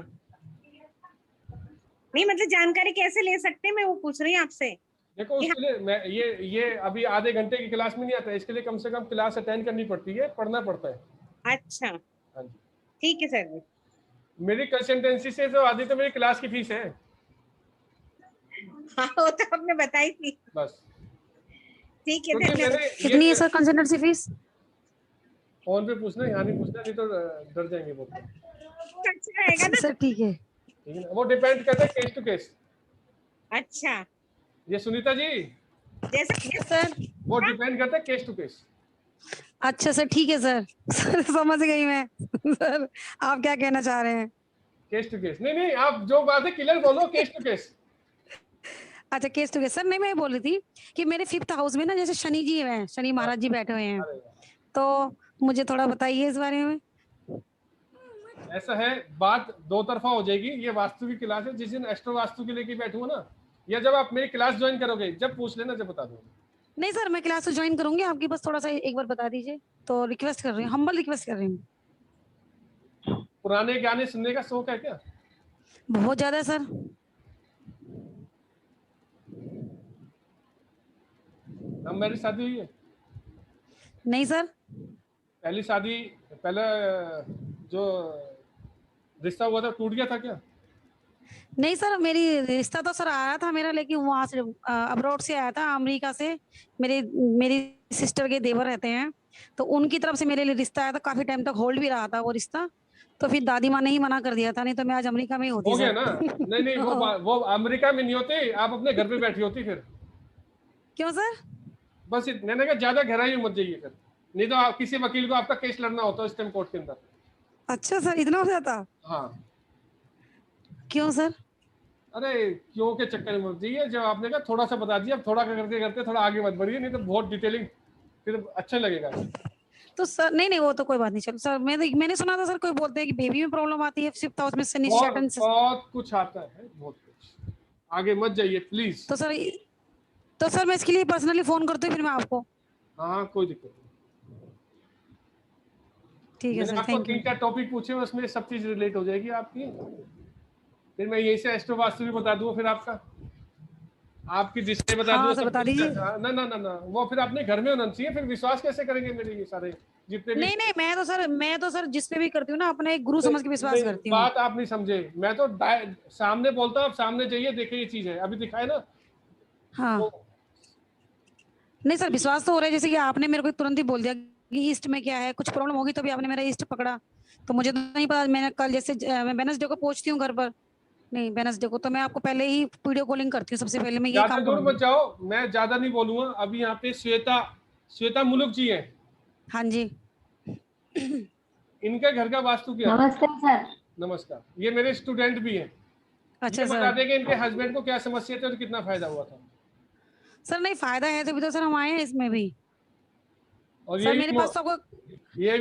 [SPEAKER 6] नहीं मतलब जानकारी कैसे ले सकते हैं, मैं वो पूछ रही हूँ आपसे।
[SPEAKER 1] देखो उसके लिए मैं ये अभी आधे घंटे की क्लास में नहीं आता है, इसके लिए कम से कम क्लास अटेंड करनी पड़ती है, पढ़ना पड़ता है।
[SPEAKER 6] अच्छा,
[SPEAKER 1] हाँ जी,
[SPEAKER 6] ठीक है सर।
[SPEAKER 1] मेरी कंसल्टेंसी से तो आधी तो मेरी क्लास की फीस है।
[SPEAKER 6] हाँ वो तो आपने बताई थी।
[SPEAKER 1] बस
[SPEAKER 6] ठीक है,
[SPEAKER 15] कितनी है सर कंसल्टेंसी फीस?
[SPEAKER 1] फोन पे पूछना, यहाँ नहीं पूछना, नहीं तो डर जाएंगे बहुत।
[SPEAKER 6] अच्छा रहेगा ना
[SPEAKER 15] सर? ठीक है,
[SPEAKER 1] ठीक है ना, वो डिपेंड करता है केस टू केस।
[SPEAKER 6] अच्छा,
[SPEAKER 1] ये सुनीता जी
[SPEAKER 6] जैसे सर
[SPEAKER 1] वो डिपेंड करता है केस टू केस।
[SPEAKER 15] अच्छा सर, ठीक है सर। सर समझ गई मैं। सर आप क्या कहना चाह रहे हैं?
[SPEAKER 1] केस टू केस, नहीं आप जो बात है क्लियर बोलो, केस टू केस।
[SPEAKER 15] अच्छा, केस टू केस। सर नहीं, मैं बोल रही थी कि मेरे 5th हाउस में ना जैसे शनि जी हैं, शनि महाराज जी बैठे हुए हैं, तो मुझे थोड़ा बताइए इस बारे में।
[SPEAKER 1] ऐसा है, बात दो तरफा हो जाएगी। ये वास्तु की क्लास है, जिस दिन एस्ट्रो वास्तु के लेके बैठूंगा ना, या जब आप मेरी क्लास ज्वाइन करोगे, जब पूछ लेना, जब बता दूंगा।
[SPEAKER 15] नहीं सर, मैं क्लास तो ज्वाइन करूंगी आपकी, बस थोड़ा सा एक बार बता दीजिए, तो रिक्वेस्ट कर रही हूँ, हम्बल रिक्वेस्ट कर रही हूँ।
[SPEAKER 1] पुराने गाने सुनने का शौक है क्या?
[SPEAKER 15] बहुत ज्यादा है सर।
[SPEAKER 1] अब मेरी शादी हुई है?
[SPEAKER 15] नहीं सर।
[SPEAKER 1] पहली शादी, पहला जो रिश्ता हुआ था टूट गया था क्या?
[SPEAKER 15] नहीं सर, मेरी रिश्ता तो सर आया था मेरा, लेकिन वहां से अब्रॉड से आया था, अमेरिका से। मेरी सिस्टर के देवर रहते हैं, तो उनकी तरफ से मेरे लिए रिश्ता आया था, काफी टाइम तक होल्ड भी रहा था वो रिश्ता, तो फिर दादी माँ ने ही मना कर दिया था, नहीं तो मैं आज अमेरिका में ही होती।
[SPEAKER 1] हो गया ना? नहीं वो अमेरिका में नहीं होती, आप अपने घर पे बैठी होती फिर।
[SPEAKER 15] क्यों सर?
[SPEAKER 1] बस मैंने कहा ज्यादा गहराई में मत जाइए फिर, नहीं तो आप किसी वकील को आपका केस लड़ना होता है इस टाइम कोर्ट के अंदर।
[SPEAKER 15] अच्छा सर, इतना हो जाता?
[SPEAKER 1] हाँ।
[SPEAKER 15] क्यों सर?
[SPEAKER 1] अरे क्यों के चक्कर में मत जाइए, जब आपने कहा थोड़ा सा बता दिया, अब थोड़ा करते करते थोड़ा आगे मत बढ़िए, नहीं तो बहुत डिटेलिंग फिर अच्छा लगेगा।
[SPEAKER 15] तो सर नहीं वो तो कोई बात नहीं, चलो सर। मैंने सुना था सर, कोई बोलते हैं कि बेबी में प्रॉब्लम आती है 5th हाउस में शनि सैटर्न से।
[SPEAKER 1] बहुत कुछ आता है, बहुत कुछ। आगे मत जाइए प्लीज।
[SPEAKER 15] तो सर मैं इसके लिए पर्सनली फोन करती हूँ फिर मैं आपको।
[SPEAKER 1] हाँ कोई दिक्कत नहीं।
[SPEAKER 15] ठीक है सर, थैंक यू।
[SPEAKER 1] 3-4 टॉपिक पूछे, उसमें सब चीज रिलेट हो जाएगी आपकी, फिर मैं यही से एस्ट्रो वास्तु भी बता दूंगा, फिर आपकी दिशा बता दूंगा।
[SPEAKER 15] सर बता दीजिए।
[SPEAKER 1] ना वो फिर अपने घर में होना चाहिए, फिर विश्वास कैसे करेंगे मेरे ये सारे जितने भी।
[SPEAKER 15] नहीं मैं तो सर जिस पे भी करती हूँ ना, अपने एक गुरु समझ के विश्वास करती हूँ।
[SPEAKER 1] बात आप नहीं समझे, मैं तो सामने बोलता हूँ, आप सामने जाइए, देखिए ये चीज है, अभी दिखाए ना।
[SPEAKER 15] हाँ नहीं सर, विश्वास तो हो रहा है, जैसे कि आपने मेरे को तुरंत ही बोल दिया कि ईस्ट में क्या है, कुछ प्रॉब्लम होगी तभी आपने मेरा ईस्ट पकड़ा, तो मुझे तो नहीं पता। मैंने कल जैसे मैं वेडनेसडे को पहुंचती हूँ घर पर, नहीं वेडनेसडे को, तो मैं आपको पहले ही वीडियो कॉलिंग करती हूँ, सबसे पहले मैं ये काम
[SPEAKER 1] दूर मत जाओ, मैं ज्यादा नहीं बोलूंगा। अभी यहाँ पे श्वेता मुलुक जी है।
[SPEAKER 15] हाँ जी।
[SPEAKER 1] इनके घर का वास्तु क्या?
[SPEAKER 18] नमस्कार सर।
[SPEAKER 1] नमस्कार, ये मेरे स्टूडेंट भी हैं।
[SPEAKER 15] अच्छा सर,
[SPEAKER 1] बता देंगे इनके हस्बैंड को क्या समस्या थी और कितना फायदा हुआ था।
[SPEAKER 15] सर नहीं फायदा है तभी तो सर हम आए हैं इसमें भी।
[SPEAKER 1] और
[SPEAKER 15] सर मेरे पास तो
[SPEAKER 1] ये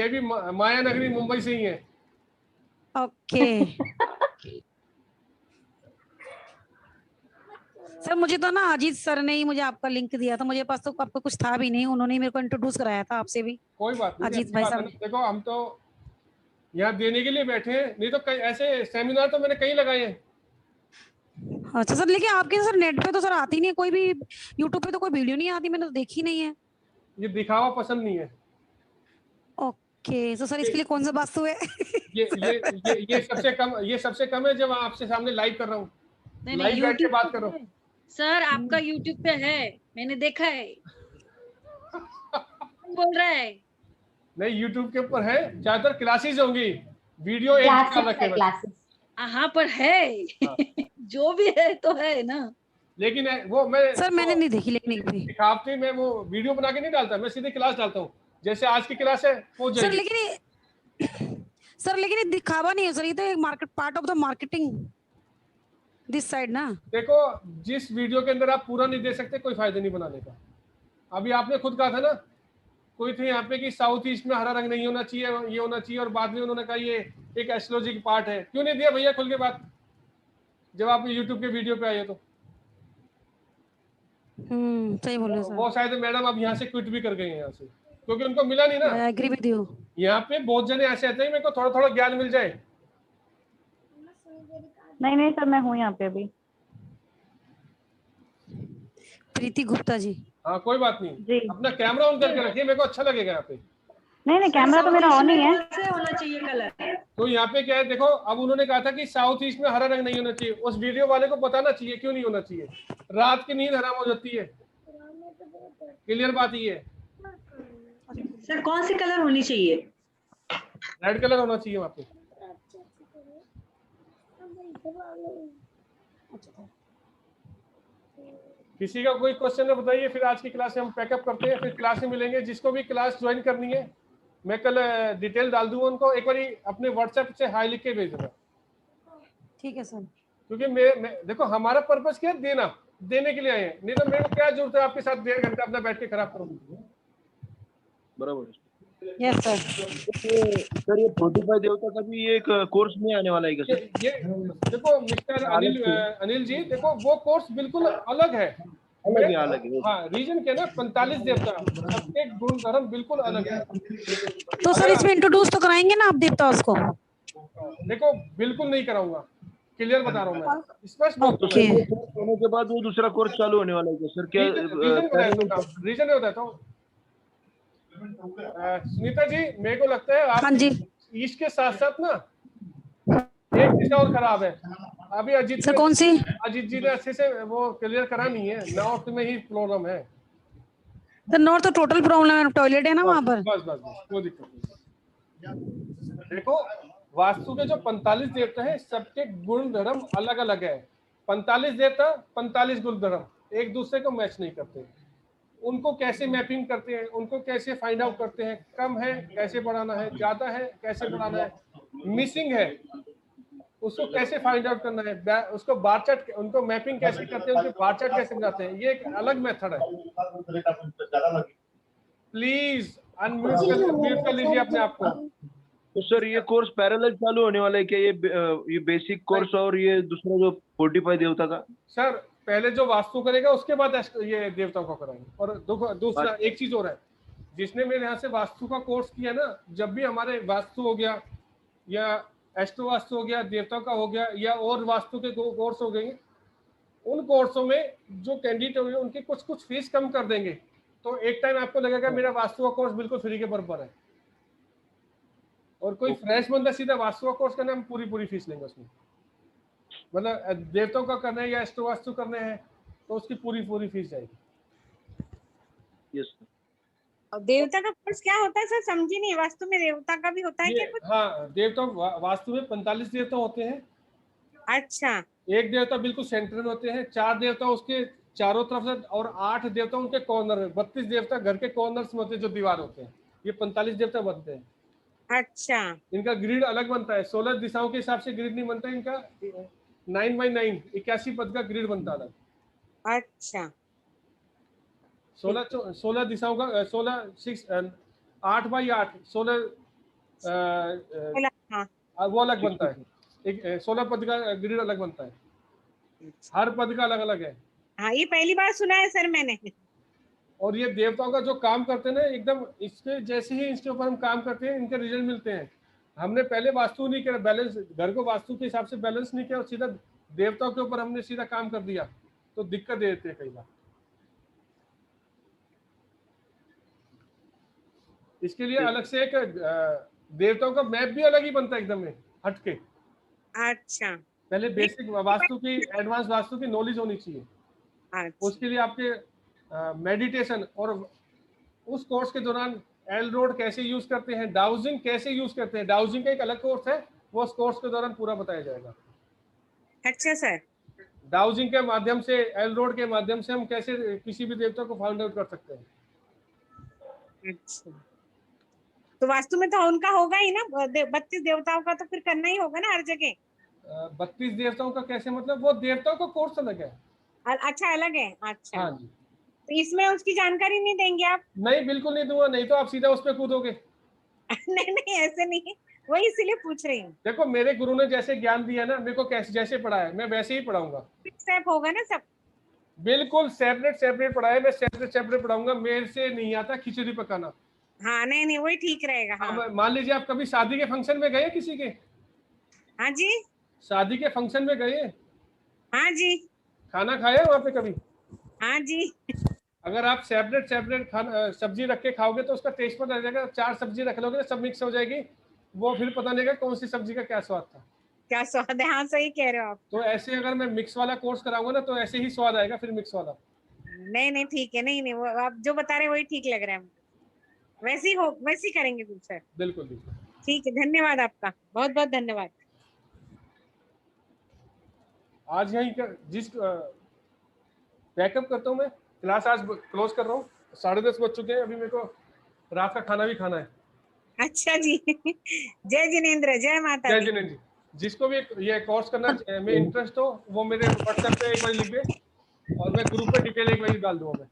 [SPEAKER 1] भी माया नगरी मुंबई से ही है।
[SPEAKER 15] ओके। सर मुझे तो ना अजीत सर ने ही मुझे आपका लिंक दिया था, मुझे पास तो आपका कुछ था भी नहीं, उन्होंने ही मेरे को इंट्रोड्यूस कराया था आपसे भी।
[SPEAKER 1] कोई बात नहीं,
[SPEAKER 15] अजीत भाई साहब।
[SPEAKER 1] देखो हम तो यहाँ देने के लिए बैठे हैं, नहीं तो ऐसे सेमिनार तो मैंने कहीं लगाए हैं।
[SPEAKER 15] अच्छा सर, लेकिन आपके सर नेट पे तो सर आती नहीं है, कोई भी यूट्यूब पे तो कोई वीडियो नहीं आती, मैंने तो देखी नहीं है।
[SPEAKER 1] ये दिखावा पसंद नहीं है।
[SPEAKER 15] ओके, तो सर इसके लिए कौन सा वास्तु है?
[SPEAKER 1] ये सबसे कम है जब आपसे सामने लाइव कर रहा हूँ, लाइव बैठ के बात कर रहा हूँ।
[SPEAKER 16] सर आपका यूट्यूब पे है, मैंने देखा है। कौन बोल रहा है?
[SPEAKER 1] नहीं, यूट्यूब के ऊपर है, ज्यादातर क्लासेस होंगी, वीडियो एक निकाल रखे बस।
[SPEAKER 16] हाँ पर है। जो भी है तो है ना।
[SPEAKER 1] लेकिन वो मैं
[SPEAKER 15] सर मैंने नहीं देखी, लेकिन एक भी
[SPEAKER 1] दिखावटी में वो वीडियो बना के नहीं डालता, मैं सीधे क्लास डालता हूँ, जैसे आज की क्लास है वो
[SPEAKER 15] सर।
[SPEAKER 1] जाएगी।
[SPEAKER 15] लेकिन ये दिखावा नहीं है सर, ये तो एक market part of the marketing this side ना।
[SPEAKER 1] देखो, जिस वीडियो के अंदर आप पूरा नहीं दे सकते, कोई फायदा नहीं बनाने का। अभी आपने खुद कहा था ना, कोई थे यहाँ पे कि साउथ ईस्ट में हरा रंग नहीं होना चाहिए, ये होना चाहिए, और बाद में उन्होंने कहा ये एक एस्ट्रोलॉजी की पार्ट है। क्यों नहीं दिया भैया खुल के बात, जब आप यूट्यूब के वीडियो पे आए हो तो?
[SPEAKER 15] सही बोल रहे सर।
[SPEAKER 1] वो शायद मैडम अब यहाँ से क्विट भी कर गई हैं यहाँ से, क्योंकि उनको मिला नहीं ना।
[SPEAKER 15] I agree with you.
[SPEAKER 1] यहाँ पे बहुत जने ऐसे आते हैं, मेरे को थोड़ा थोड़ा ज्ञान मिल जाए।
[SPEAKER 8] नहीं सर, मैं हूँ यहाँ पे अभी।
[SPEAKER 15] प्रीति गुप्ता जी।
[SPEAKER 1] हाँ कोई बात नहीं, अपना कैमरा ऑन करके रखिए, मेरे को अच्छा लगेगा यहाँ पे।
[SPEAKER 8] नहीं कैमरा तो मेरा ऑन ही है।
[SPEAKER 16] होना चाहिए कलर।
[SPEAKER 1] तो यहाँ पे क्या है, देखो अब उन्होंने कहा था कि साउथ ईस्ट में हरा रंग नहीं होना चाहिए, उस वीडियो वाले को बताना चाहिए क्यों नहीं होना चाहिए। रात की नींद हराम हो जाती है, क्लियर बात ये है।
[SPEAKER 16] सर कौन सी कलर होनी चाहिए?
[SPEAKER 1] रेड कलर होना चाहिए वहाँ पे। किसी का कोई क्वेश्चन है बताइए, फिर आज की क्लास में हम पैकअप करते हैं, फिर क्लास में मिलेंगे। जिसको भी क्लास ज्वाइन करनी है मैं कल डिटेल डाल दूंगा उनको, एक बार अपने व्हाट्सएप से हाई लिख के भेज दूंगा।
[SPEAKER 15] ठीक है सर।
[SPEAKER 1] क्योंकि मैं देखो हमारा पर्पस क्या है, देने के लिए आए हैं, नहीं तो मेरे को क्या जरूरत है आपके साथ 1.5 घंटा अपना बैठ के खराब करूंगी।
[SPEAKER 5] बराबर।
[SPEAKER 15] Yes sir.
[SPEAKER 5] सर ये 45 देवता का भी एक कोर्स में आने वाला है क्या सर?
[SPEAKER 1] ये देखो मिस्टर अनिल जी, देखो वो कोर्स बिल्कुल अलग है।
[SPEAKER 5] अलग है।
[SPEAKER 1] हाँ, रीजन क्या ना, 45 देवता सबके गुण धर्म बिल्कुल अलग है।
[SPEAKER 15] तो सर इसमें इंट्रोड्यूस तो कराएंगे ना आप देवता उसको?
[SPEAKER 1] देखो बिल्कुल नहीं कराऊंगा, क्लियर बता रहा हूँ मैं, स्पष्ट बात
[SPEAKER 5] होने के बाद वो दूसरा कोर्स चालू होने वाला है सर? क्या
[SPEAKER 1] रीजन होता है? तो सुनीता जी मेरे को लगता है आप ईस्ट के साथ साथ ना एक दिशा और खराब है। अभी अजीत
[SPEAKER 15] सर कौन सी?
[SPEAKER 1] अजीत जी ने अच्छे से वो क्लियर करा नहीं है, नॉर्थ में ही प्रॉब्लम है।
[SPEAKER 15] तो नॉर्थ तो टोटल प्रॉब्लम है, टॉयलेट है ना वहाँ पर।
[SPEAKER 1] बस कोई दिक्कत नहीं। देखो वास्तु के जो 45 देवता है सबके गुण धर्म अलग अलग है। 45 देवता 45 गुण धर्म एक दूसरे को मैच नहीं करते। उनको कैसे मैपिंग करते हैं, उनको कैसे फाइंड आउट करते हैं, कम है कैसे बढ़ाना है, ज्यादा है कैसे बढ़ाना है, मिसिंग है उसको कैसे फाइंड आउट करना है, उसको बार चार्ट, उनको मैपिंग कैसे करते हैं, उनके बार चार्ट कैसे बनाते हैं, ये एक अलग मेथड है। प्लीज अनम्यूट कर लीजिए अपने आप को।
[SPEAKER 5] तो सर ये कोर्स पैरेलल चालू होने वाला है क्या? ये बेसिक कोर्स और ये दूसरा जो 45 देवता का?
[SPEAKER 1] सर पहले जो वास्तु करेगा उसके बाद ये देवताओं को कराएंगे। और दूसरा एक चीज और है, जिसने मेरे यहाँ से वास्तु का कोर्स किया ना, जब भी हमारे वास्तु हो गया या एस्ट्रो वास्तु हो गया, देवताओं का हो गया, या और वास्तु के कोर्स हो गए, उन कोर्सों में जो कैंडिडेट होंगे उनकी कुछ फीस कम कर देंगे। तो एक टाइम आपको लगेगा मेरा वास्तु का कोर्स बिल्कुल फ्री के बराबर है। और कोई फ्रेश बंदा सीधा वास्तु का कोर्स करना है, हम पूरी फीस लेंगे उसमें। मतलब देवताओं का करना है या एस्ट्रो वास्तु करने हैं तो उसकी पूरी फीस जाएगी।
[SPEAKER 5] यस।
[SPEAKER 6] देवता का कोर्स क्या होता है सर, समझी नहीं। वास्तु में देवता का भी होता है क्या कुछ?
[SPEAKER 1] हाँ, देवता वास्तु में 45 देवता होते हैं।
[SPEAKER 6] अच्छा।
[SPEAKER 1] एक देवता बिल्कुल सेंटर में होते हैं, 4 देवता उसके चारों तरफ से, और 8 देवता उनके कॉर्नर में। 32 देवता घर के कॉर्नर्स में होते हैं जो दीवार होते हैं। ये 45 देवता बनते हैं।
[SPEAKER 6] अच्छा।
[SPEAKER 1] इनका ग्रिड अलग बनता है, 16 दिशाओं के हिसाब से ग्रिड नहीं बनता इनका। 9x9 81 पद का ग्रिड बनता है।
[SPEAKER 6] अच्छा।
[SPEAKER 1] 16 दिशाओं का 8x8 16 वो अलग बनता है। एक 16 पद का ग्रिड अलग बनता है, हर पद का अलग अलग है।
[SPEAKER 6] हाँ, ये पहली बार सुना है सर मैंने।
[SPEAKER 1] और ये देवताओं का जो काम करते हैं ना, एकदम इसके जैसे ही इसके ऊपर हम काम करते हैं इनके रिजल्ट मिलते हैं। हमने पहले वास्तु नहीं किया, बैलेंस घर को वास्तु के हिसाब से बैलेंस नहीं किया और सीधा देवताओं के ऊपर हमने सीधा काम कर दिया तो दिक्कत दे देते हैं कई बार। इसके लिए अलग से एक देवताओं का मैप भी अलग ही बनता है, एकदम हटके।
[SPEAKER 6] अच्छा।
[SPEAKER 1] पहले बेसिक वास्तु की, एडवांस वास्तु की नॉलेज होनी चाहिए। उसके लिए आपके मेडिटेशन और उस कोर्स के दौरान एल रोड कैसे यूज करते हैं, डाउजिंग कैसे यूज करते हैं, डाउजिंग का एक अलग कोर्स है, वो उस कोर्स के दौरान पूरा बताया जाएगा।
[SPEAKER 6] अच्छा सर।
[SPEAKER 1] डाउजिंग के माध्यम से, एल रोड के माध्यम से हम कैसे किसी भी देवता को फाइंड आउट कर सकते हैं।
[SPEAKER 6] अच्छा, तो वास्तु में तो उनका होगा ही ना, 32 देवताओं का तो फिर करना ही होगा ना हर जगह।
[SPEAKER 1] 32 देवताओं का कैसे मतलब, वो देवताओं का कोर्स अलग है।
[SPEAKER 6] अच्छा अलग है। अच्छा
[SPEAKER 1] हाँ जी।
[SPEAKER 6] तो इसमें उसकी जानकारी नहीं देंगे आप?
[SPEAKER 1] नहीं बिल्कुल नहीं दूंगा, नहीं तो आप सीधा उस पर कूदोगे।
[SPEAKER 6] नहीं नहीं ऐसे नहीं, वही इसीलिए पूछ रही हूँ।
[SPEAKER 1] देखो मेरे गुरु ने जैसे ज्ञान दिया ना, मेरे को कैसे जैसे पढ़ाया मैं वैसे ही पढ़ाऊंगा।
[SPEAKER 6] स्टेप होगा ना सब?
[SPEAKER 1] बिल्कुल सेपरेट पढ़ाया, मैं सेपरेट पढ़ाऊंगा, मेरे से नहीं आता खिचड़ी पकाना।
[SPEAKER 6] हाँ नहीं नहीं वही ठीक रहेगा। हाँ।
[SPEAKER 1] मान लीजिए आप कभी शादी के फंक्शन में गए किसी के?
[SPEAKER 6] हाँ जी।
[SPEAKER 1] शादी के फंक्शन में गए?
[SPEAKER 6] हाँ जी।
[SPEAKER 1] खाना खाया वहाँ पे कभी?
[SPEAKER 6] हाँ जी।
[SPEAKER 1] अगर आप सेपरेट खाना सब्जी रख के खाओगे तो उसका टेस्ट पता लगेगा। 4 सब्जी रख लोगे तो सब मिक्स हो जाएगी, वो फिर पता नहीं कौन सी सब्जी का क्या स्वाद था।
[SPEAKER 6] क्या स्वाद है? हाँ सही कह रहे हो आप।
[SPEAKER 1] तो ऐसे अगर मैं मिक्स वाला कोर्स कराऊंगा ना तो ऐसे ही स्वाद आएगा फिर मिक्स वाला।
[SPEAKER 6] नहीं नहीं ठीक है, नहीं नहीं वो आप जो बता रहे हैं वही ठीक लग रहा है, वैसे ही करेंगे फिर सर।
[SPEAKER 1] बिल्कुल बिल्कुल
[SPEAKER 6] ठीक है, धन्यवाद आपका, बहुत बहुत धन्यवाद।
[SPEAKER 1] आज यही जिस बैकअप करता हूँ मैं, क्लास आज क्लोज कर रहा हूँ, 10:30 बज चुके हैं, अभी मेरे को रात का खाना भी खाना है।
[SPEAKER 6] अच्छा जी। जय जिनेंद्र, जय माता
[SPEAKER 1] जय
[SPEAKER 6] दी।
[SPEAKER 1] जिनेंद्र जी। जिसको भी ये कोर्स करना में इंटरेस्ट हो वो मेरे व्हाट्सएप पे एक बार लिख दे और मैं ग्रुप पे डिटेल एक बार डाल दूंगा मैं।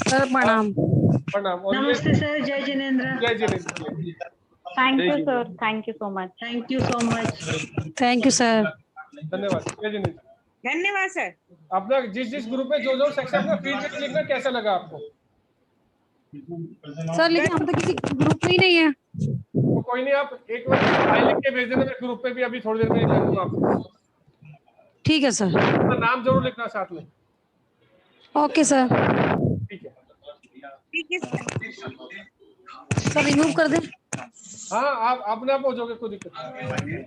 [SPEAKER 15] सर प्रणाम।
[SPEAKER 1] प्रणाम।
[SPEAKER 15] नमस्ते सर, जय जिनेंद्र।
[SPEAKER 1] जय Jinendra.
[SPEAKER 8] Thank you sir, thank you so much.
[SPEAKER 15] Thank you so much. Thank you sir.
[SPEAKER 1] धन्यवाद। जय जिनेंद्र।
[SPEAKER 6] धन्यवाद सर।
[SPEAKER 1] अपना जिस ग्रुप में जो सेक्शन अपना फीडबैक लिखना, कैसा लगा आपको?
[SPEAKER 15] सर लेकिन हम तो किसी ग्रुप में ही नहीं है।
[SPEAKER 1] तो कोई नहीं, आप एक बार फाइल लिख के भेज देना, मैं ग्रुप पे भी अभी थोड़ी देर में लिख दूंगा आपको।
[SPEAKER 15] ठीक है सर।
[SPEAKER 1] अपना नाम जरूर लिखना साथ में।
[SPEAKER 15] Okay sir.
[SPEAKER 1] ठीक है।
[SPEAKER 6] ठीक है
[SPEAKER 15] सर रिमूव कर दें?
[SPEAKER 1] हाँ आप अपने आप हो जाओगे, कोई दिक्कत नहीं।